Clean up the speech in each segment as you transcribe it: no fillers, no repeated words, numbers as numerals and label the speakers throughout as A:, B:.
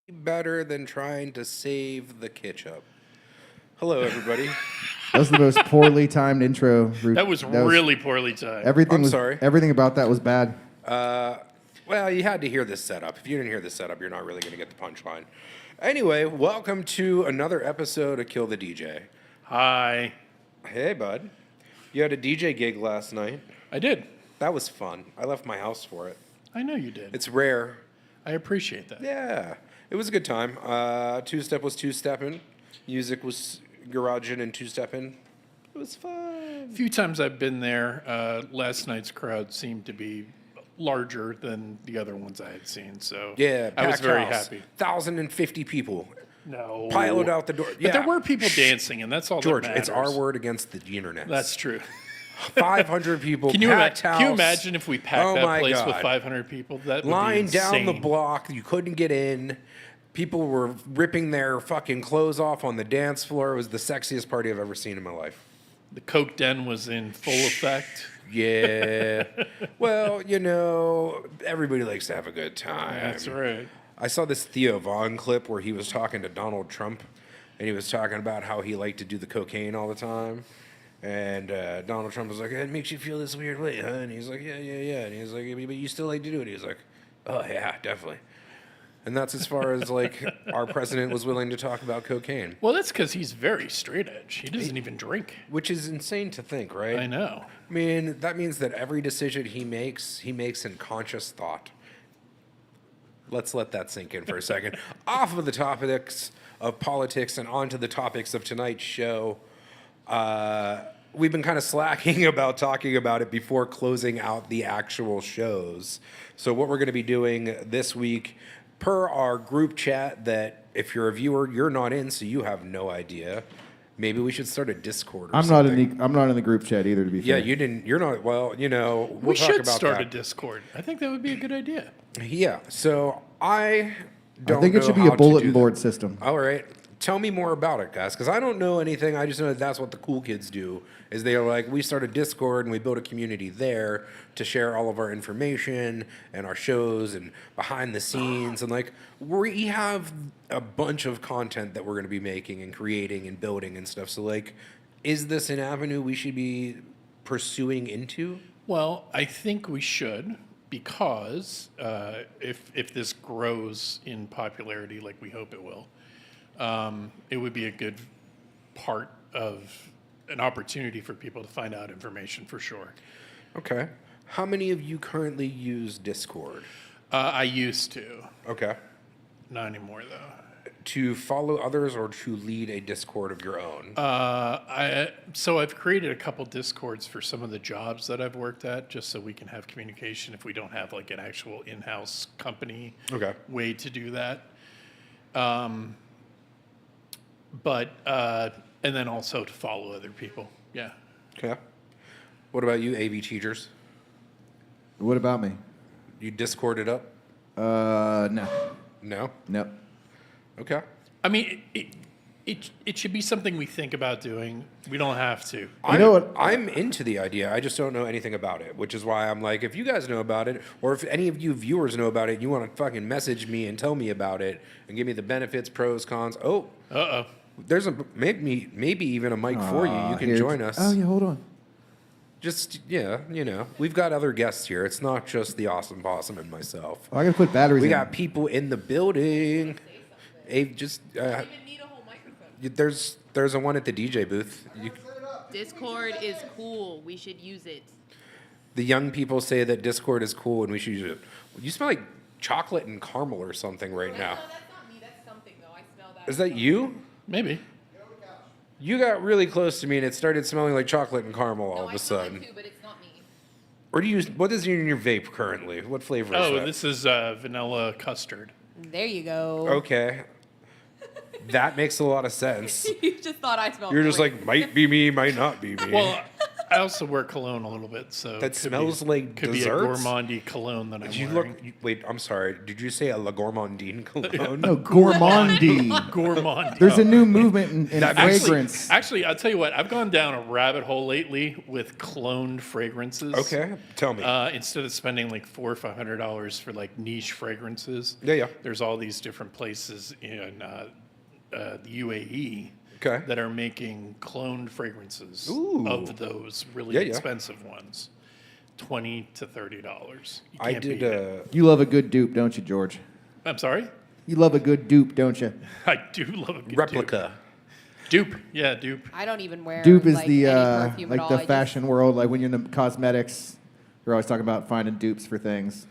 A: better than trying to save the ketchup. Hello, everybody.
B: That was the most poorly timed intro.
C: That was really poorly timed.
A: I'm sorry.
B: Everything about that was bad.
A: Well, you had to hear this setup. If you didn't hear this setup, you're not really going to get the punchline. Anyway, welcome to another episode of Kill the DJ.
C: Hi.
A: Hey, bud. You had a DJ gig last night.
C: I did.
A: That was fun. I left my house for it.
C: I know you did.
A: It's rare.
C: I appreciate that.
A: Yeah. It was a good time. Two-step was two-stepping. Music was garaging and two-stepping. It was fun.
C: A few times I've been there, last night's crowd seemed to be larger than the other ones I had seen, so
A: Yeah,
C: I was
A: packed
C: very
A: house.
C: happy.
A: 1,050 people.
C: No.
A: Piled out the door.
C: But there were people dancing, and that's all
A: George,
C: that matters.
A: it's our word against the internet.
C: That's true.
A: 500 people,
C: Can you
A: packed house.
C: imagine if we packed
A: Oh
C: that
A: my
C: place
A: God.
C: with 500 people? That would
A: Line
C: be
A: down
C: insane.
A: the block. You couldn't get in. People were ripping their fucking clothes off on the dance floor. It was the sexiest party I've ever seen in my life.
C: The Coke Den was in full effect.
A: Yeah. Well, you know, everybody likes to have a good time.
C: That's right.
A: I saw this Theo Vaughn clip where he was talking to Donald Trump, and he was talking about how he liked to do the cocaine all the time. And Donald Trump was like, "It makes you feel this weird way, huh?" And he's like, "Yeah, yeah, yeah." And he's like, "But you still like to do it?" He's like, "Oh, yeah, definitely." And that's as far as, like, our president was willing to talk about cocaine.
C: Well, that's because he's very straight edge. He doesn't even drink.
A: Which is insane to think, right?
C: I know.
A: I mean, that means that every decision he makes in conscious thought. Let's let that sink in for a second. Off of the topics of politics and onto the topics of tonight's show. We've been kind of slacking about talking about it before closing out the actual shows. So what we're going to be doing this week, per our group chat that if you're a viewer, you're not in, so you have no idea. Maybe we should start a Discord or
B: I'm
A: something.
B: not in the group chat either. To be
A: Yeah,
B: fair.
A: you didn't. You're not. Well, you know, we'll
C: We
A: talk
C: should
A: about
C: start
A: that.
C: a Discord. I think that would be a good idea.
A: Yeah. So I don't.
B: I think it
A: know
B: should be
A: how
B: a
A: to
B: bulletin
A: do
B: board
A: that.
B: system.
A: All right. Tell me more about it, guys, because I don't know anything. I just know that that's what the cool kids do. Is they are like, we start a Discord and we build a community there to share all of our information and our shows and behind the scenes, and like we have a bunch of content that we're going to be making and creating and building and stuff. So like, is this an avenue we should be pursuing into?
C: Well, I think we should because if this grows in popularity like we hope it will, it would be a good part of an opportunity for people to find out information for sure.
A: Okay. How many of you currently use Discord?
C: I used to.
A: Okay.
C: Not anymore, though.
A: To follow others or to lead a Discord of your own?
C: So I've created a couple Discords for some of the jobs that I've worked at, just so we can have communication if we don't have like an actual in-house company way to do that. But and then also to follow other people. Yeah.
A: Okay. What about you, AV teachers?
B: What about me?
A: You Discorded up?
B: No.
A: No?
B: Nope.
A: Okay.
C: I mean, it should be something we think about doing. We don't have to.
B: You know what?
A: I'm into the idea. I just don't know anything about it, which is why I'm like, if you guys know about it, or if any of you viewers know about it, you want to fucking message me and tell me about it and give me the benefits, pros, cons. Oh,
C: Uh-oh.
A: there's a maybe even a mic for you. You can
B: Here-
A: join us.
B: Oh, yeah, hold on.
A: Just, yeah, you know, we've got other guests here. It's not just the Awesome Possum and myself.
B: Oh, I gotta put batteries
A: We
B: in.
A: got people in the building. Just
D: Even need a whole microphone.
A: there's a one at the DJ booth.
D: Discord is cool. We should use it.
A: The young people say that Discord is cool and we should use it. You smell like chocolate and caramel or something right now.
D: No, that's not me. That's something though. I smell that.
A: Is that you?
C: Maybe.
A: You got really close to me and it started smelling like chocolate and caramel all
D: No,
A: of
D: I
A: a
D: smell
A: sudden.
D: it too, but it's not me.
A: Or do you? What is in your vape currently? What flavor is
C: Oh,
A: that?
C: this is vanilla custard.
D: There you go.
A: Okay. That makes a lot of sense.
D: You just thought I smelled.
A: You're just
D: great.
A: like, might be me, might not be me.
C: Well, I also wear cologne a little bit, so
A: That smells like
C: could
A: desserts?
C: be a gourmandy cologne that I'm
A: Did you
C: wearing.
A: wait, I'm sorry. Did you say a La Gourmandine cologne?
B: No, gourmandy.
C: Gourmandy.
B: There's a new movement in
A: That-
B: fragrance.
C: Actually, I'll tell you what. I've gone down a rabbit hole lately with cloned fragrances.
A: Okay, tell me.
C: Instead of spending like $400 or $500 for like niche fragrances,
A: Yeah.
C: there's all these different places in the UAE
A: Okay.
C: that are making cloned fragrances
A: Ooh.
C: of those really
A: Yeah, yeah.
C: expensive ones, $20 to $30. You
A: I
C: can't
A: did.
C: beat it.
B: You love a good dupe, don't you, George?
C: I'm sorry.
B: You love a good dupe, don't you?
C: I do love a good
A: Replica.
C: Dupe. Yeah, dupe.
D: I don't even wear
B: Dupe is
D: like,
B: the
D: any perfume at
B: like
D: all.
B: the
D: I just-
B: fashion world. Like when you're in the cosmetics, you're always talking about finding dupes for things.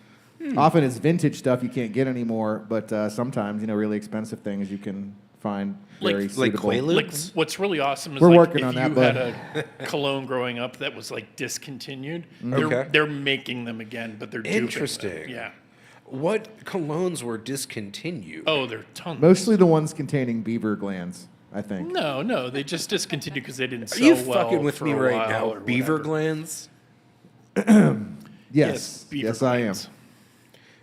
B: Often it's vintage stuff you can't get anymore, but sometimes really expensive things you can find
C: Like-
B: very
A: like
B: suitable.
A: Quaaludes?
C: Like what's really awesome is
B: We're
C: like
B: working
C: if
B: on that,
C: you
B: bud.
C: had a cologne growing up that was like discontinued,
A: Okay.
C: they're making them again, but they're duping them.
A: Interesting.
C: Yeah.
A: What colognes were discontinued?
C: Oh, they're tons.
B: Mostly the ones containing beaver glands, I think.
C: No, they just discontinued because they didn't
A: Are
C: sell
A: you
C: well
A: fucking with
C: for
A: me
C: a
A: right
C: while
A: now?
C: or
A: Beaver
C: whatever.
A: glands?
B: Yes,
C: beaver
B: yes, I am.
C: glands.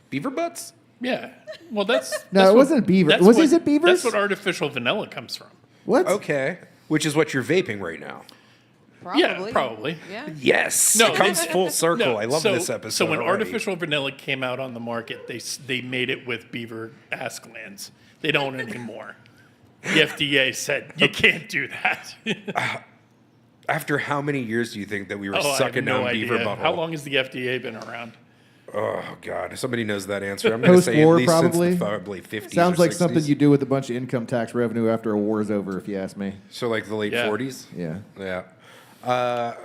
A: Beaver butts?
C: Yeah. Well, that's
B: No,
C: that's
B: it
C: what-
B: wasn't beaver.
C: that's
B: Is it beavers?
C: That's what artificial vanilla comes from.
B: What?
A: Okay. Which is what you're vaping right now.
D: Probably.
C: Yeah, probably.
D: Yeah.
A: Yes.
C: No,
A: it comes full circle.
C: No,
A: I love
C: so-
A: this episode.
C: So when
A: already.
C: artificial vanilla came out on the market, they made it with beaver ass glands. They don't anymore. The FDA said you can't do that.
A: After how many years do you think that we were
C: I have
A: sucking
C: no
A: down beaver
C: idea.
A: butthole?
C: How long has the FDA been around?
A: Oh God, somebody knows that answer. I'm going to say at
B: Post-war,
A: least
B: probably.
A: since the probably 50s.
B: Sounds
A: or
B: like
A: 60s.
B: something you do with a bunch of income tax revenue after a war's over, if you ask me.
A: So like the late
C: Yeah.
A: 40s.
B: Yeah.
A: Yeah.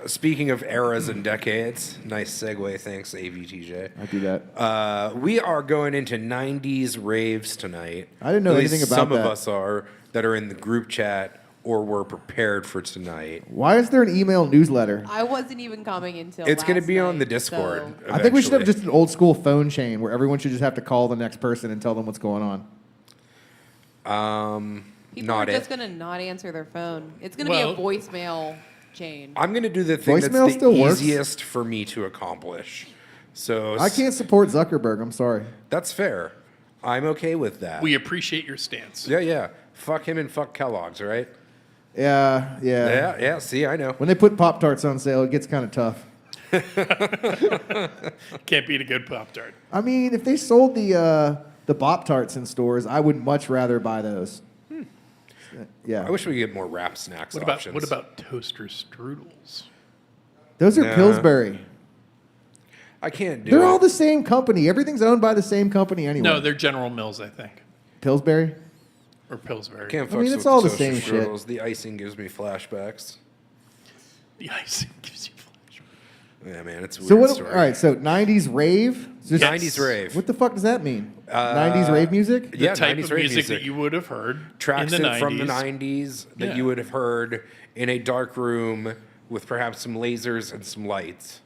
A: Speaking of eras and decades, nice segue. Thanks, AVTJ.
B: I do that.
A: We are going into 90s raves tonight.
B: I didn't know
A: At least
B: anything about
A: some
B: that.
A: of us are that are in the group chat or were prepared for tonight.
B: Why is there an email newsletter?
D: I wasn't even coming until
A: It's going to
D: last
A: be on the
D: night,
A: Discord.
D: so-
B: I think we should have
A: eventually.
B: just an old school phone chain where everyone should just have to call the next person and tell them what's going on.
D: People
A: Not
D: are just
A: it.
D: going to not answer their phone. It's going to
C: Well-
D: be a voicemail chain.
A: I'm going to do the thing
B: Voicemail
A: that's
B: still
A: the
B: works?
A: easiest for me to accomplish. So
B: I can't support Zuckerberg. I'm sorry.
A: That's fair. I'm okay with that.
C: We appreciate your stance.
A: Yeah. Fuck him and fuck Kellogg's, right?
B: Yeah.
A: Yeah. See, I know.
B: When they put Pop Tarts on sale, it gets kind of tough.
C: Can't beat a good Pop Tart.
B: I mean, if they sold the Pop Tarts in stores, I would much rather buy those. Yeah.
A: I wish we could get more wrap snacks
C: What about
A: options.
C: what about toaster strudels?
B: Those are
A: Nah.
B: Pillsbury.
A: I can't do
B: They're
A: it.
B: all the same company. Everything's owned by the same company anyway.
C: No, they're General Mills, I think,
B: Pillsbury?
C: or Pillsbury.
A: Can't
B: I
A: fuck
B: mean,
A: with
B: it's all the
A: toaster
B: same shit.
A: strudels. The icing gives me flashbacks.
C: The icing gives you flash.
A: Yeah, man, it's a weird
B: So what?
A: story.
B: All right, so 90s rave? Just-
A: 90s rave.
B: What the fuck does that mean? 90s rave music?
C: The
A: Yeah,
C: type
A: 90s
C: of
A: rave
C: music
A: music.
C: that you would have heard
A: Tracks
C: in the
A: in
C: 90s.
A: from the 90s that
C: Yeah.
A: you would have heard in a dark room with perhaps some lasers and some lights.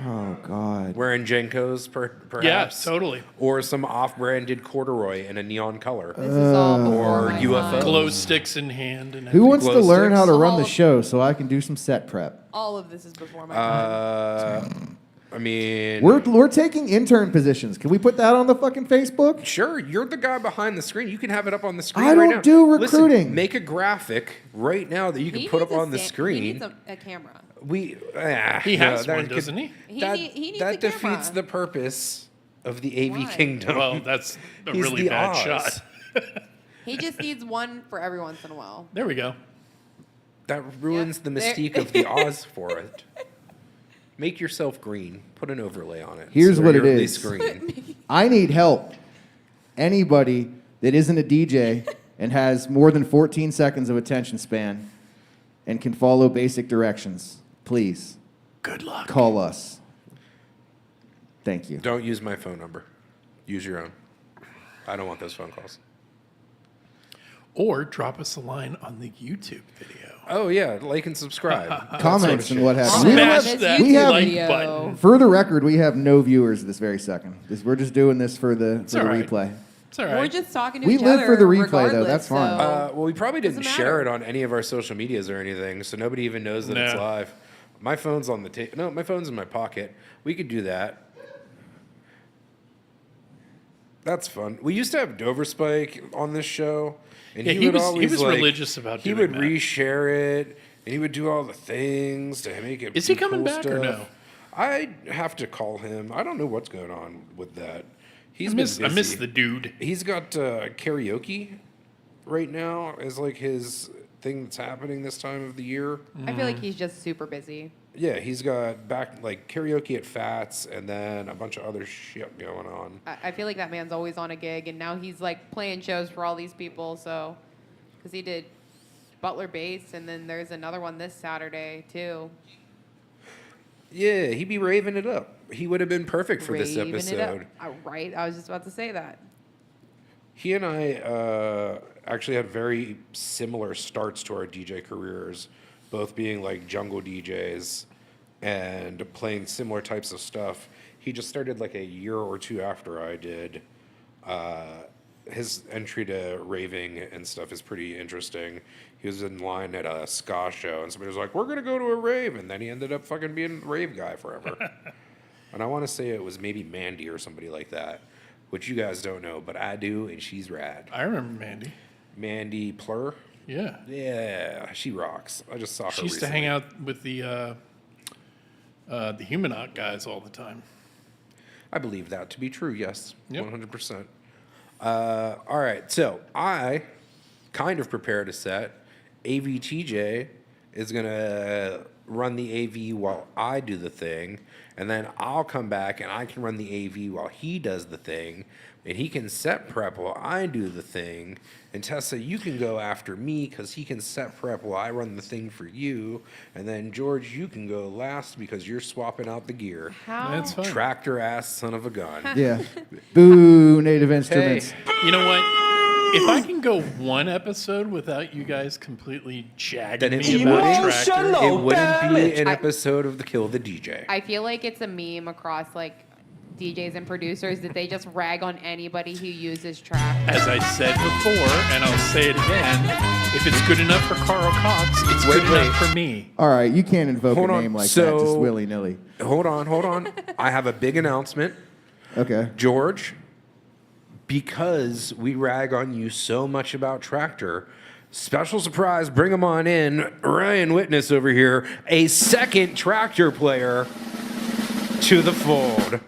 B: Oh, God.
A: Wearing Jenkos, perhaps.
C: Yeah, totally.
A: Or some off-branded corduroy in a neon color.
D: This is all before
A: or
D: my
A: UFO.
D: time.
C: Glow sticks in hand. And
B: Who wants to
A: glow
B: learn how to
A: sticks?
B: run the
D: All-
B: show so I can do some set prep?
D: All of this is before my time.
A: I mean,
B: We're taking intern positions. Can we put that on the fucking Facebook?
A: sure, you're the guy behind the screen. You can have it up on the screen
B: I
A: right
B: don't
A: now.
B: do
A: Listen,
B: recruiting.
A: make a graphic right now that you can
D: He
A: put up
D: needs a
A: on the
D: He
A: screen.
D: needs a camera.
A: He
C: He has one, doesn't he?
D: He needs
A: that
D: a
A: defeats
D: camera.
A: the purpose of the AV
D: Why?
A: Kingdom.
C: Well, that's a
A: He's
C: really
A: the
C: bad
A: Oz.
C: shot.
D: He just needs one for every once in a while.
C: There we go.
A: That ruins
D: Yeah,
A: the
D: there-
A: mystique of the Oz for it. Make yourself green. Put an overlay on it.
B: Here's
A: so
B: what it
A: you're at
B: is.
A: least green.
B: I need help. Anybody that isn't a DJ and has more than 14 seconds of attention span and can follow basic directions, please
C: Good luck.
B: call us. Thank you.
A: Don't use my phone number. Use your own. I don't want those phone calls.
C: Or drop us a line on the YouTube video.
A: Oh yeah, like and subscribe.
B: Comments and what have
D: Oh,
B: you. We
D: man,
B: don't
C: Smash
B: have-
D: this
C: that
B: we have-
C: like
D: video.
C: button.
B: For the record, we have no viewers this very second. We're just doing this for the
C: all right.
B: replay.
C: It's all
D: We're
C: right.
D: just talking to
B: We
D: each
B: live
D: other
B: for the replay, though.
D: regardless,
B: That's fine.
D: so-
A: Well, we probably didn't
D: Doesn't
A: share it
D: matter.
A: on any of our social medias or anything, so nobody even knows that it's
C: No.
A: live. My phone's on the table. No, my phone's in my pocket. We could do that. That's fun. We used to have Dover Spike on this show, and
C: Yeah,
A: he
C: he
A: would
C: was- he
A: always
C: was
A: like,
C: religious about
A: he
C: doing
A: would
C: that.
A: reshare it, and he would do all the things to make it.
C: Is he
A: do
C: coming
A: cool
C: back or
A: stuff.
C: no?
A: I have to call him. I don't know what's going on with that. He's
C: I miss
A: been busy.
C: the dude.
A: He's got karaoke right now as like his thing that's happening this time of the year.
D: I feel like he's just super busy.
A: Yeah, he's got back like karaoke at Fats and then a bunch of other shit going on.
D: I feel like that man's always on a gig, and now he's like playing shows for all these people. So, because he did Butler Bass, and then there's another one this Saturday too.
A: Yeah, he'd be raving it up. He would have been perfect for this
D: Raving it up.
A: episode.
D: Right, I was just about to say that.
A: He and I actually had very similar starts to our DJ careers, both being like jungle DJs and playing similar types of stuff. He just started like a year or two after I did. His entry to raving and stuff is pretty interesting. He was in line at a ska show, and somebody was like, "We're gonna go to a rave," and then he ended up fucking being a rave guy forever. And I want to say it was maybe Mandy or somebody like that, which you guys don't know, but I do, and she's rad.
C: I remember Mandy.
A: Mandy Plur.
C: Yeah.
A: Yeah, she rocks. I just saw her.
C: She used to
A: recently.
C: hang out with the Humanot guys all the time.
A: I believe that to be true. Yes,
C: Yep.
A: 100%. All right, so I kind of prepared a set. AVTJ is gonna run the AV while I do the thing, and then I'll come back and I can run the AV while he does the thing, and he can set prep while I do the thing. And Tessa, you can go after me because he can set prep while I run the thing for you. And then George, you can go last because you're swapping out the gear.
D: How?
C: That's fine.
A: Tractor ass son of a gun.
B: Yeah. Boo, native instruments.
C: You know what? If I can go one episode without you guys completely jagging
A: Then it's
C: me about
E: Emotional.
C: Tractor,
A: It wouldn't be
E: damage.
A: an episode of the Kill the DJ.
D: I feel like it's a meme across like DJs and producers that they just rag on anybody who uses track.
C: as I said before, and I'll say it again, if it's good enough for Carl Cox, it's
A: Wait,
C: good
A: wait.
C: enough for me.
B: All right, you can't invoke
A: Hold
B: a
A: on,
B: name like that
A: so-
B: just willy nilly.
A: Hold on. I have a big announcement.
B: Okay.
A: George, because we rag on you so much about Tractor, special surprise, bring him on in. Ryan Witness over here, a second Tractor player to the fold.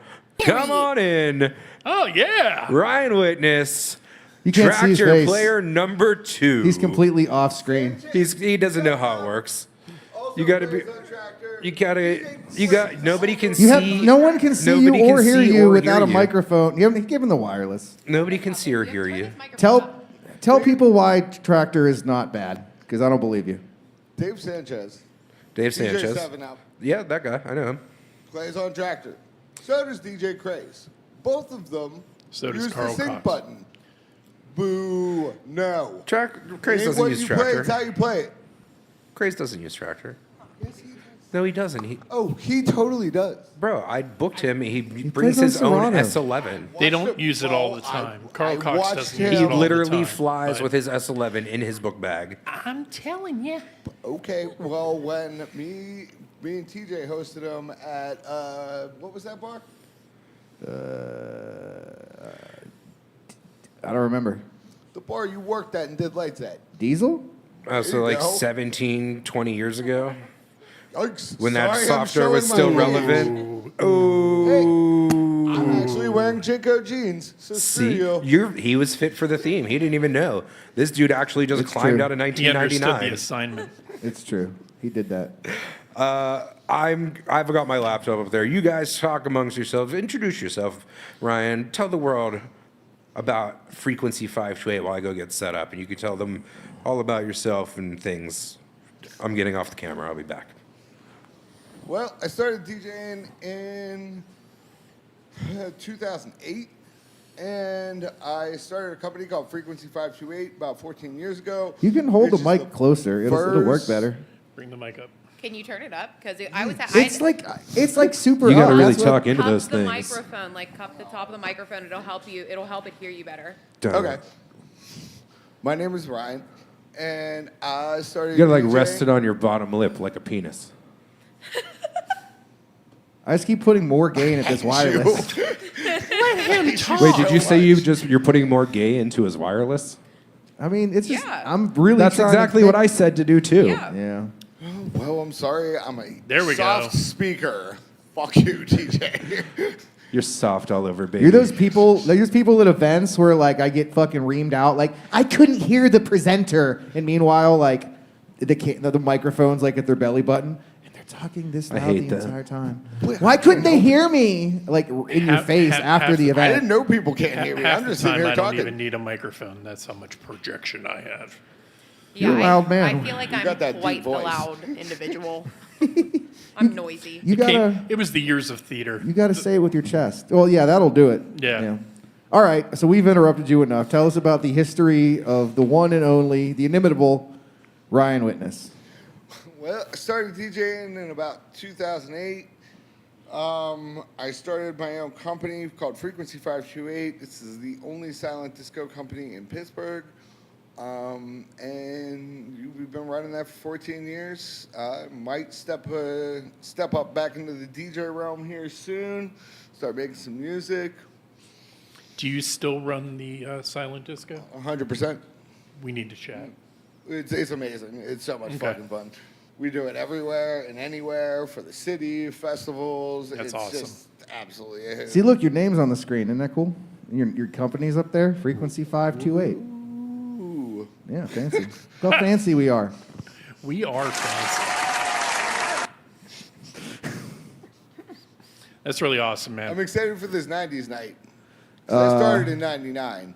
A: Come on in.
C: Oh, yeah.
A: Ryan Witness,
B: You can't see his
A: Tractor
B: face.
A: player number 2.
B: He's completely off screen.
A: He doesn't know how it works. You gotta be. Nobody can see.
B: You have no one can see you
A: nobody
B: or
A: can
B: hear
A: see
B: you
A: or
B: without
A: hear
B: a
A: you.
B: microphone. You haven't given the wireless.
A: Nobody can see or hear you.
B: Tell people why Tractor is not bad, because I don't believe you.
F: Dave Sanchez.
A: Dave
F: DJ
A: Sanchez.
F: 7 up.
A: Yeah, that guy. I know him.
F: Plays on Tractor. So does DJ Craze. Both of them
C: So does
F: use
C: Carl
F: the sync
C: Cox.
F: button. Boo. No.
A: Craze
F: Ain't
A: doesn't
F: what
A: use
F: you play, it's how
A: Tractor.
F: you play it.
A: Craze doesn't use Tractor.
F: Yes, he does.
A: No, he doesn't.
F: Oh, he totally does.
A: Bro, I booked him. He brings
B: plays on
A: his own
B: Serato.
A: S11.
C: They don't use it all the
F: Oh,
C: time.
F: I
C: Carl Cox
F: watched
C: doesn't
F: him.
C: use
A: He
C: it all the
A: literally
C: time,
A: flies
C: but-
A: with his S11 in his book bag.
C: I'm telling you.
F: Okay, well, when me and TJ hosted him at, what was that bar?
B: I don't remember.
F: The bar you worked at and did lights at.
B: Diesel?
A: So
F: you
A: like
F: go.
A: 17, 20 years ago,
F: Yikes.
A: when that
F: Sorry, I'm
A: software was
F: showing
A: still
F: my age.
A: relevant. Oh.
F: I'm actually wearing Jinko jeans, so screw
A: See,
F: you.
A: he was fit for the theme. He didn't even know. This dude actually just
B: It's
A: climbed
B: true.
A: out of
C: He understood the
A: 1999.
C: assignment.
B: It's true. He did that.
A: I've got my laptop up there. You guys talk amongst yourselves. Introduce yourself, Ryan. Tell the world about Frequency 528 while I go get set up, and you can tell them all about yourself and things. I'm getting off the camera. I'll be back.
F: Well, I started DJing in 2008, and I started a company called Frequency 528 about 14 years ago.
B: You can hold
F: It's
B: the
F: just
B: mic closer. It'll work
F: first-
B: better.
C: Bring the mic up.
D: Can you turn it up? Because I was.
B: It's like super.
A: You gotta
B: up.
A: really
B: That's what-
A: talk into
D: cup
A: those
D: the
A: things.
D: microphone, like cup the top of the microphone. It'll help you. It'll help it hear you better.
A: Done.
F: Okay. My name is Ryan, and I started.
A: You gotta like
F: DJing.
A: rest it on your bottom lip like a penis.
B: I just keep putting more gain at this wireless.
A: Wait, did you say you're putting more gay into his wireless?
B: I mean, it's just,
D: Yeah.
B: I'm really
A: That's
B: trying to
A: exactly
B: think-
A: what I said to do too.
D: Yeah.
B: Yeah.
F: Well, I'm sorry. I'm a
C: There we
F: soft
C: go.
F: speaker. Fuck you, TJ.
A: You're soft all over, baby.
B: You're those people at events where like I get fucking reamed out. Like I couldn't hear the presenter, and meanwhile like the microphone's like at their belly button, and they're talking this
A: I
B: loud
A: hate
B: the
A: that.
B: entire time. Why couldn't they hear me like in your face after the
F: I
B: event?
F: didn't know people can't hear me.
C: Half
F: I'm
C: the
F: just sitting
C: time,
F: here
C: I don't
F: talking.
C: even need a microphone. That's how much projection I have.
D: Yeah,
B: You're a loud man.
D: I feel like
F: You
D: I'm
F: got that deep
D: quite the
F: voice.
D: loud individual. I'm noisy.
B: You gotta.
C: It was the years of theater.
B: You got to say it with your chest. Well, yeah, that'll do it.
C: Yeah.
B: All right, so we've interrupted you enough. Tell us about the history of the one and only, the inimitable Ryan Witness.
F: Well, I started DJing in about 2008. I started my own company called Frequency 528. This is the only silent disco company in Pittsburgh. And we've been running that for 14 years. Might step up back into the DJ realm here soon. Start making some music.
C: Do you still run the silent disco?
F: 100%.
C: We need to chat.
F: It's amazing. It's so much
C: Okay.
F: fucking fun. We do it everywhere and anywhere for the city, festivals.
C: That's
F: it's
C: awesome.
F: just absolutely a hit.
B: See, look, your name's on the screen. Isn't that cool? Your company's up there, Frequency 528.
F: Ooh.
B: Yeah, fancy. Look how fancy we are.
C: We are fancy. That's really awesome, man.
F: I'm excited for this 90s night. So I started in 99.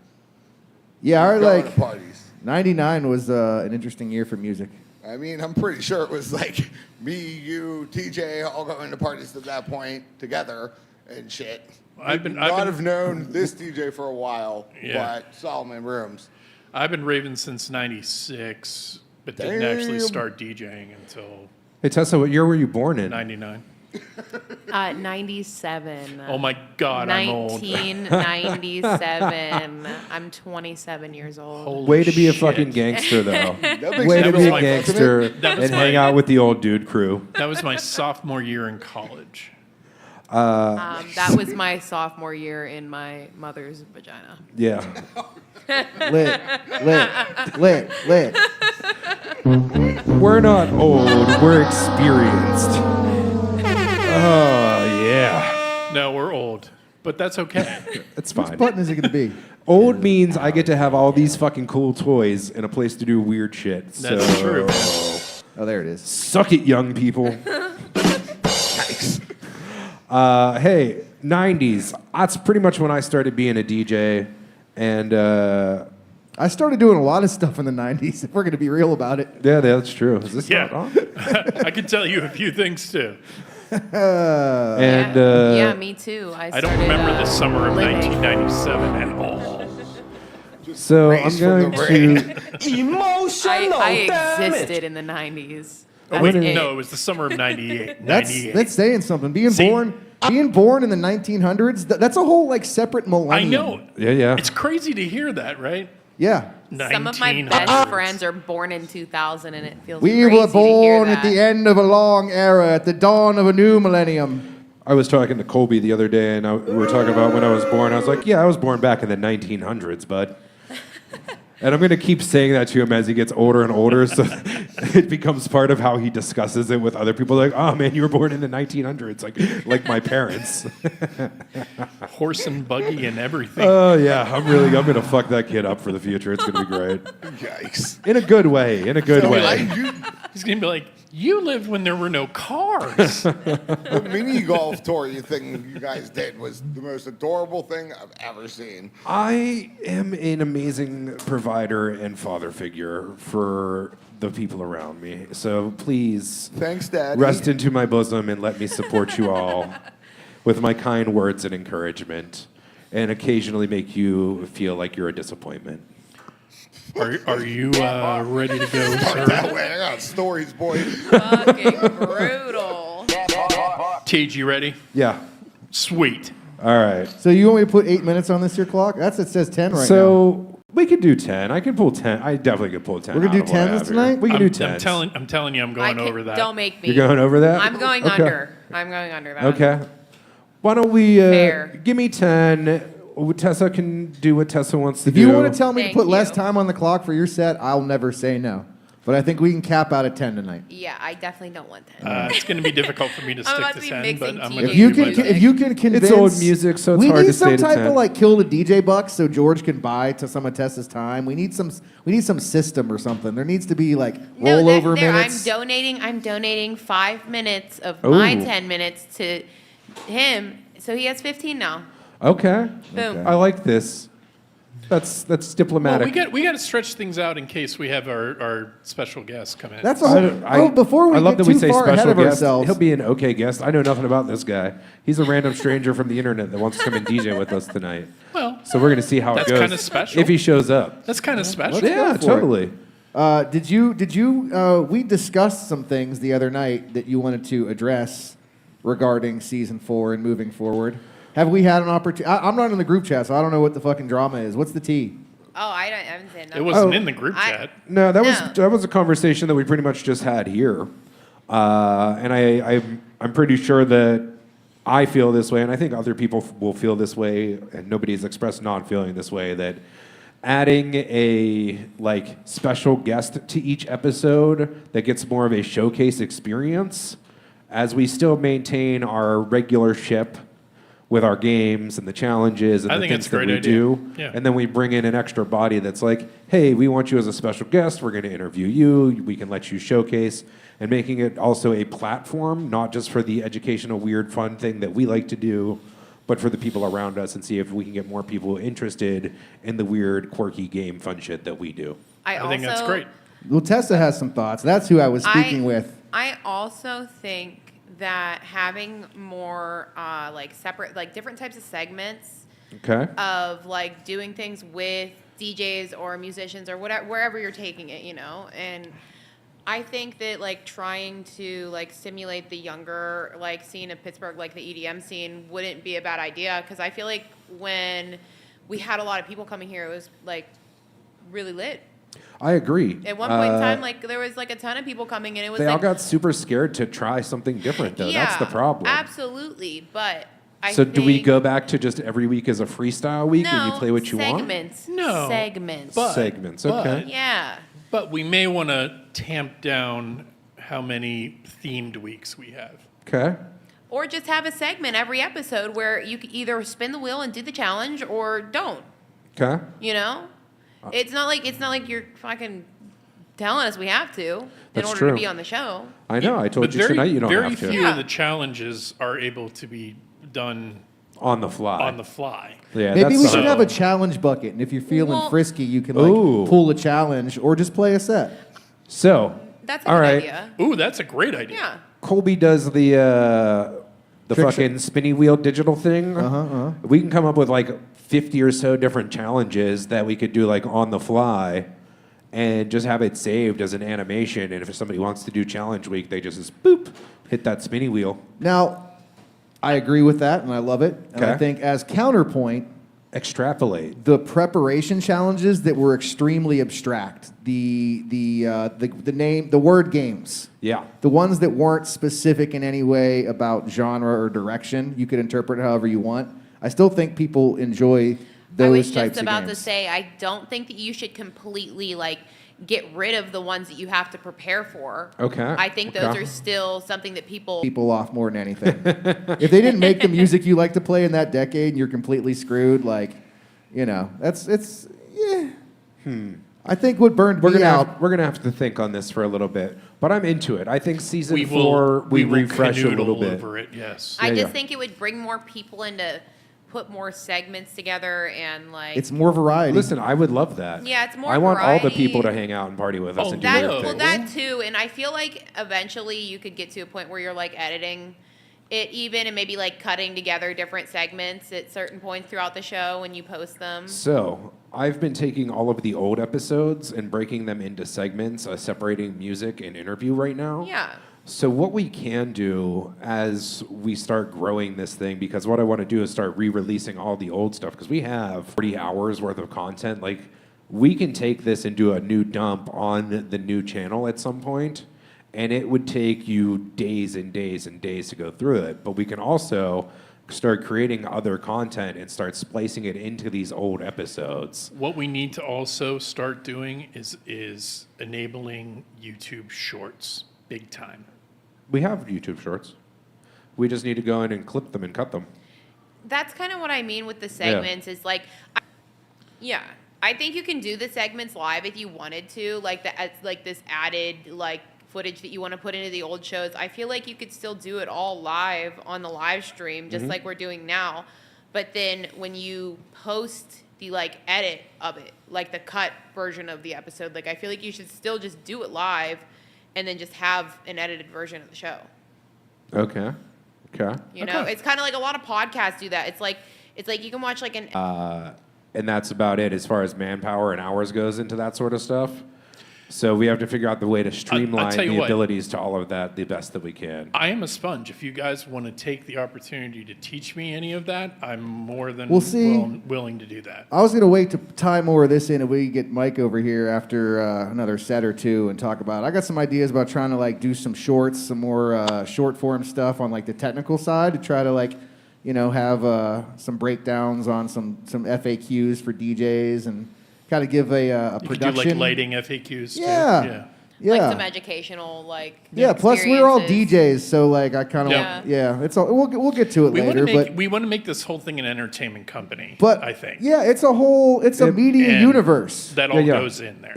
B: Yeah, our
F: going
B: like
F: to parties.
B: 99 was an interesting year for music.
F: I mean, I'm pretty sure it was like me, you, TJ, all going to parties at that point together and shit.
C: I've been
F: have known this DJ for a while,
C: Yeah.
F: but saw him in rooms.
C: I've been raving since '96, but didn't actually
F: Damn.
C: start DJing until
A: Hey Tessa, what year were you born in?
C: '99.
D: 97.
C: Oh my God, I'm old.
D: 1997. I'm 27 years old.
C: Holy
A: Way to be a
C: shit.
A: fucking gangster, though.
F: That makes
A: Way to
F: me
A: be
F: feel
A: a
F: like
A: gangster
C: That was
A: and hang
C: my-
A: out with the old dude crew.
C: That was my sophomore year in college.
D: That was my sophomore year in my mother's vagina.
A: Yeah.
B: Lit.
A: We're not old, we're experienced. Oh, yeah.
C: No, we're old, but that's okay.
A: It's
B: Which
A: fine.
B: button is it going to be?
A: Old means I get to have all these fucking cool toys and a place to do weird shit.
C: That's
A: so,
C: true.
B: Oh, there it is.
A: Suck it, young people.
F: Nice.
A: Hey, 90s. That's pretty much when I started being a DJ. And
B: I started doing a lot of stuff in the 90s, if we're going to be real about it.
A: yeah, that's true. Is this
C: Yeah.
A: not on?
C: I can tell you a few things too.
A: And
D: yeah, me too. I
C: I don't remember the summer of
D: living.
C: 1997 at all.
A: so I'm
F: Race from
A: going
F: the
A: to.
D: I existed in the 90s.
C: Oh,
D: That's
C: wait,
D: it.
C: no, it was the summer of '98.
B: That's saying something. Being
C: See?
B: born in the 1900s, that's a whole like separate
C: I
B: millennium.
C: know.
A: Yeah.
C: It's crazy to hear that, right?
B: Yeah.
D: Some of my
C: 1900s.
D: best friends are born in 2000, and it feels
B: We
D: crazy
B: were
D: to hear
B: born at
D: that.
B: the end of a long era, at the dawn of a new millennium.
A: I was talking to Colby the other day, and we were talking about when I was born. I was like, yeah, I was born back in the 1900s, bud. And I'm going to keep saying that to him as he gets older and older, so it becomes part of how he discusses it with other people. Like, oh, man, you were born in the 1900s, like my parents.
C: Horse and buggy and everything.
A: Oh, yeah, I'm going to fuck that kid up for the future. It's going to be great.
F: Yikes.
A: In a good way,
C: He's gonna be like, "You lived when there were no cars."
F: The mini golf tour thing you guys did was the most adorable thing I've ever seen.
A: I am an amazing provider and father figure for the people around me. So please
F: Thanks, Daddy.
A: rest into my bosom and let me support you all with my kind words and encouragement and occasionally make you feel like you're a disappointment.
C: Are you ready to go, sir?
F: That way, I got stories, boy.
D: Fucking brutal.
C: Tej, you ready?
A: Yeah.
C: Sweet.
A: All right.
B: So you want me to put 8 minutes on this here clock? It says 10 right now.
A: So We could do 10. I can pull 10. I definitely could pull 10.
B: We're gonna
A: out
B: do
A: of what I
B: 10s
A: have here.
B: tonight?
A: We can do 10.
C: I'm telling you, I'm going over that.
D: Don't make me.
A: You're going over that?
D: I'm going
A: Okay.
D: under. I'm going under that.
A: Okay. Why don't we
D: Fair.
A: give me 10? Tessa can do what Tessa wants to
B: If
A: do.
B: you want to tell me to
D: Thank
B: put less
D: you.
B: time on the clock for your set, I'll never say no. But I think we can cap out at 10 tonight.
D: Yeah, I definitely don't want that.
C: It's going to be difficult for me to stick
D: about
C: to
D: to be
C: 10, but
D: mixing
C: I'm
D: TJ
C: going to
B: If you
C: do
B: can,
C: my best.
B: if you can convince,
A: It's old music, so it's
B: we
A: hard
B: need
A: to
B: some
A: stay to
B: type
A: 10.
B: of like kill the DJ bucks so George can buy to some of Tessa's time. We need some system or something. There needs to be like rollover minutes.
D: I'm donating 5 minutes of my
A: Ooh.
D: 10 minutes to him, so he has 15 now.
A: Okay.
D: Boom.
A: I like this. That's
C: Well,
A: diplomatic.
C: we got to stretch things out in case we have our special guest come in.
B: That's all. Before we
A: I love
B: get
A: that we
B: too
A: say
B: far ahead
A: special
B: of
A: guest.
B: ourselves,
A: He'll be an okay guest. I know nothing about this guy. He's a random stranger from the internet that wants to come and DJ with us tonight.
C: Well,
A: So we're gonna see how it
C: that's
A: goes.
C: kinda special.
A: If he shows up.
C: that's kind of special.
B: Let's go
A: Yeah,
B: for it.
A: totally.
B: did you? We discussed some things the other night that you wanted to address regarding season 4 and moving forward. Have we had an opportunity? I'm not in the group chat, so I don't know what the fucking drama is. What's the tea?
D: Oh, I haven't said
C: It
D: nothing.
C: wasn't in the group
D: I-
C: chat.
A: No, that
D: No.
A: was a conversation that we pretty much just had here, and I'm pretty sure that I feel this way, and I think other people will feel this way, and nobody's expressed non-feeling this way. That adding a like special guest to each episode that gets more of a showcase experience, as we still maintain our regular ship with our games and the challenges and
C: I
A: the
C: think
A: things
C: it's a
A: that
C: great
A: we
C: idea.
A: do.
C: Yeah.
A: And then we bring in an extra body that's like, hey, we want you as a special guest. We're going to interview you. We can let you showcase. And making it also a platform, not just for the educational, weird, fun thing that we like to do, but for the people around us and see if we can get more people interested in the weird, quirky game fun shit that we do.
C: I think that's great.
B: Well, Tessa has some thoughts. That's who I was speaking with.
D: I also think that having more like separate, like different types of segments
A: Okay?
D: of like doing things with DJs or musicians or whatever, wherever you're taking it, you know, and I think that like trying to like stimulate the younger like scene of Pittsburgh, like the EDM scene, wouldn't be a bad idea because I feel like when we had a lot of people coming here, it was like really lit.
A: I agree.
D: At one point in time, like there was like a ton of people coming in. It was
A: They
D: like
A: all got super scared to try something different, though. That's the problem.
D: Absolutely, but I
A: So do we
D: think-
A: go back to just every week as a freestyle week and you
D: No,
A: play what you want?
D: segments.
C: No,
D: segments.
C: but-
A: Segments,
C: but-
A: okay.
D: Yeah.
C: But we may want to tamp down how many themed weeks we have.
A: Okay.
D: Or just have a segment every episode where you can either spin the wheel and do the challenge or don't.
A: Okay.
D: You know, it's not like you're fucking telling us we have to in
A: That's
D: order
A: true.
D: to be on the show.
A: I know. I told
C: But
A: you tonight you don't
C: very
A: have to.
C: few
D: Yeah.
C: of the challenges are able to be done
A: On the fly.
C: on the fly.
A: Yeah,
B: Maybe
A: that's
B: we
A: the-
B: should have a challenge bucket, and if you're feeling
D: Well-
B: frisky, you can
A: Ooh.
B: like pull a challenge or just play a set.
A: So,
D: That's a
A: all
D: good
A: right.
D: idea.
C: Ooh, that's a great idea.
D: Yeah.
A: Colby does the
B: Trick
A: fucking spinny wheel digital thing. We can come up with like 50 or so different challenges that we could do like on the fly and just have it saved as an animation. And if somebody wants to do challenge week, they just boop, hit that spinny wheel.
B: Now, I agree with that, and I love it. And I
A: Okay.
B: think as counterpoint,
A: Extrapolate.
B: the preparation challenges that were extremely abstract, the word games,
A: Yeah.
B: the ones that weren't specific in any way about genre or direction, you could interpret it however you want. I still think people enjoy those
D: I was
B: types
D: just
B: of
D: about
B: games.
D: to say, I don't think that you should completely like get rid of the ones that you have to prepare for.
A: Okay,
D: I think those
A: okay.
D: are still something that people.
B: People off more than anything. If they didn't make the music you like to play in that decade, and you're completely screwed. Like, you know, it's yeah. I think what burned me out.
A: We're gonna have to think on this for a little bit, but I'm into it. I think season
C: We
A: 4 we
C: will
A: refresh a little
C: canoodle
A: bit.
C: over it. Yes.
D: I
A: Yeah,
D: just
A: yeah.
D: think it would bring more people in to put more segments together and like.
B: It's more variety.
A: Listen, I would love that.
D: Yeah, it's more
A: I want all the
D: variety.
A: people to hang out and party with us
C: Oh,
A: and do
D: that
A: their
C: no.
A: thing.
D: well that too, and I feel like eventually you could get to a point where you're like editing it even and maybe like cutting together different segments at certain points throughout the show when you post them.
A: So I've been taking all of the old episodes and breaking them into segments, separating music and interview right now.
D: Yeah.
A: So what we can do as we start growing this thing, because what I want to do is start re-releasing all the old stuff, because we have 40 hours worth of content. Like we can take this and do a new dump on the new channel at some point, and it would take you days and days and days to go through it. But we can also start creating other content and start splicing it into these old episodes.
C: What we need to also start doing is enabling YouTube Shorts big time.
A: We have YouTube Shorts. We just need to go in and clip them and cut them.
D: That's kind of what I mean with the segments. Is like, I think you can do the segments live if you wanted to, like this added like footage that you want to put into the old shows. I feel like you could still do it all live on the live stream, just like we're doing now. But then when you post the like edit of it, like the cut version of the episode, like I feel like you should still just do it live, and then just have an edited version of the show.
A: Okay.
D: You know, it's kind of like a lot of podcasts do that. It's like you can watch like an.
A: And that's about it as far as manpower and hours goes into that sort of stuff. So we have to figure out the way to streamline the abilities to all of that the best that we can.
C: I am a sponge. If you guys want to take the opportunity to teach me any of that, I'm more than willing to do that.
B: I was going to wait to tie more of this in, and we get Mike over here after another set or two and talk about. I got some ideas about trying to like do some shorts, some more short form stuff on like the technical side to try to like, you know, have some breakdowns on some FAQs for DJs and kind of give a
C: You
B: production.
C: could do like lighting FAQs.
B: Yeah.
C: Too.
B: Yeah.
D: Like some educational, like
B: Plus we're all
D: experiences.
B: DJs, so like I kind of it's all, we'll get to it later.
C: We want to make this whole thing an entertainment company.
B: But
C: I think
B: it's a media universe
C: that all goes in there.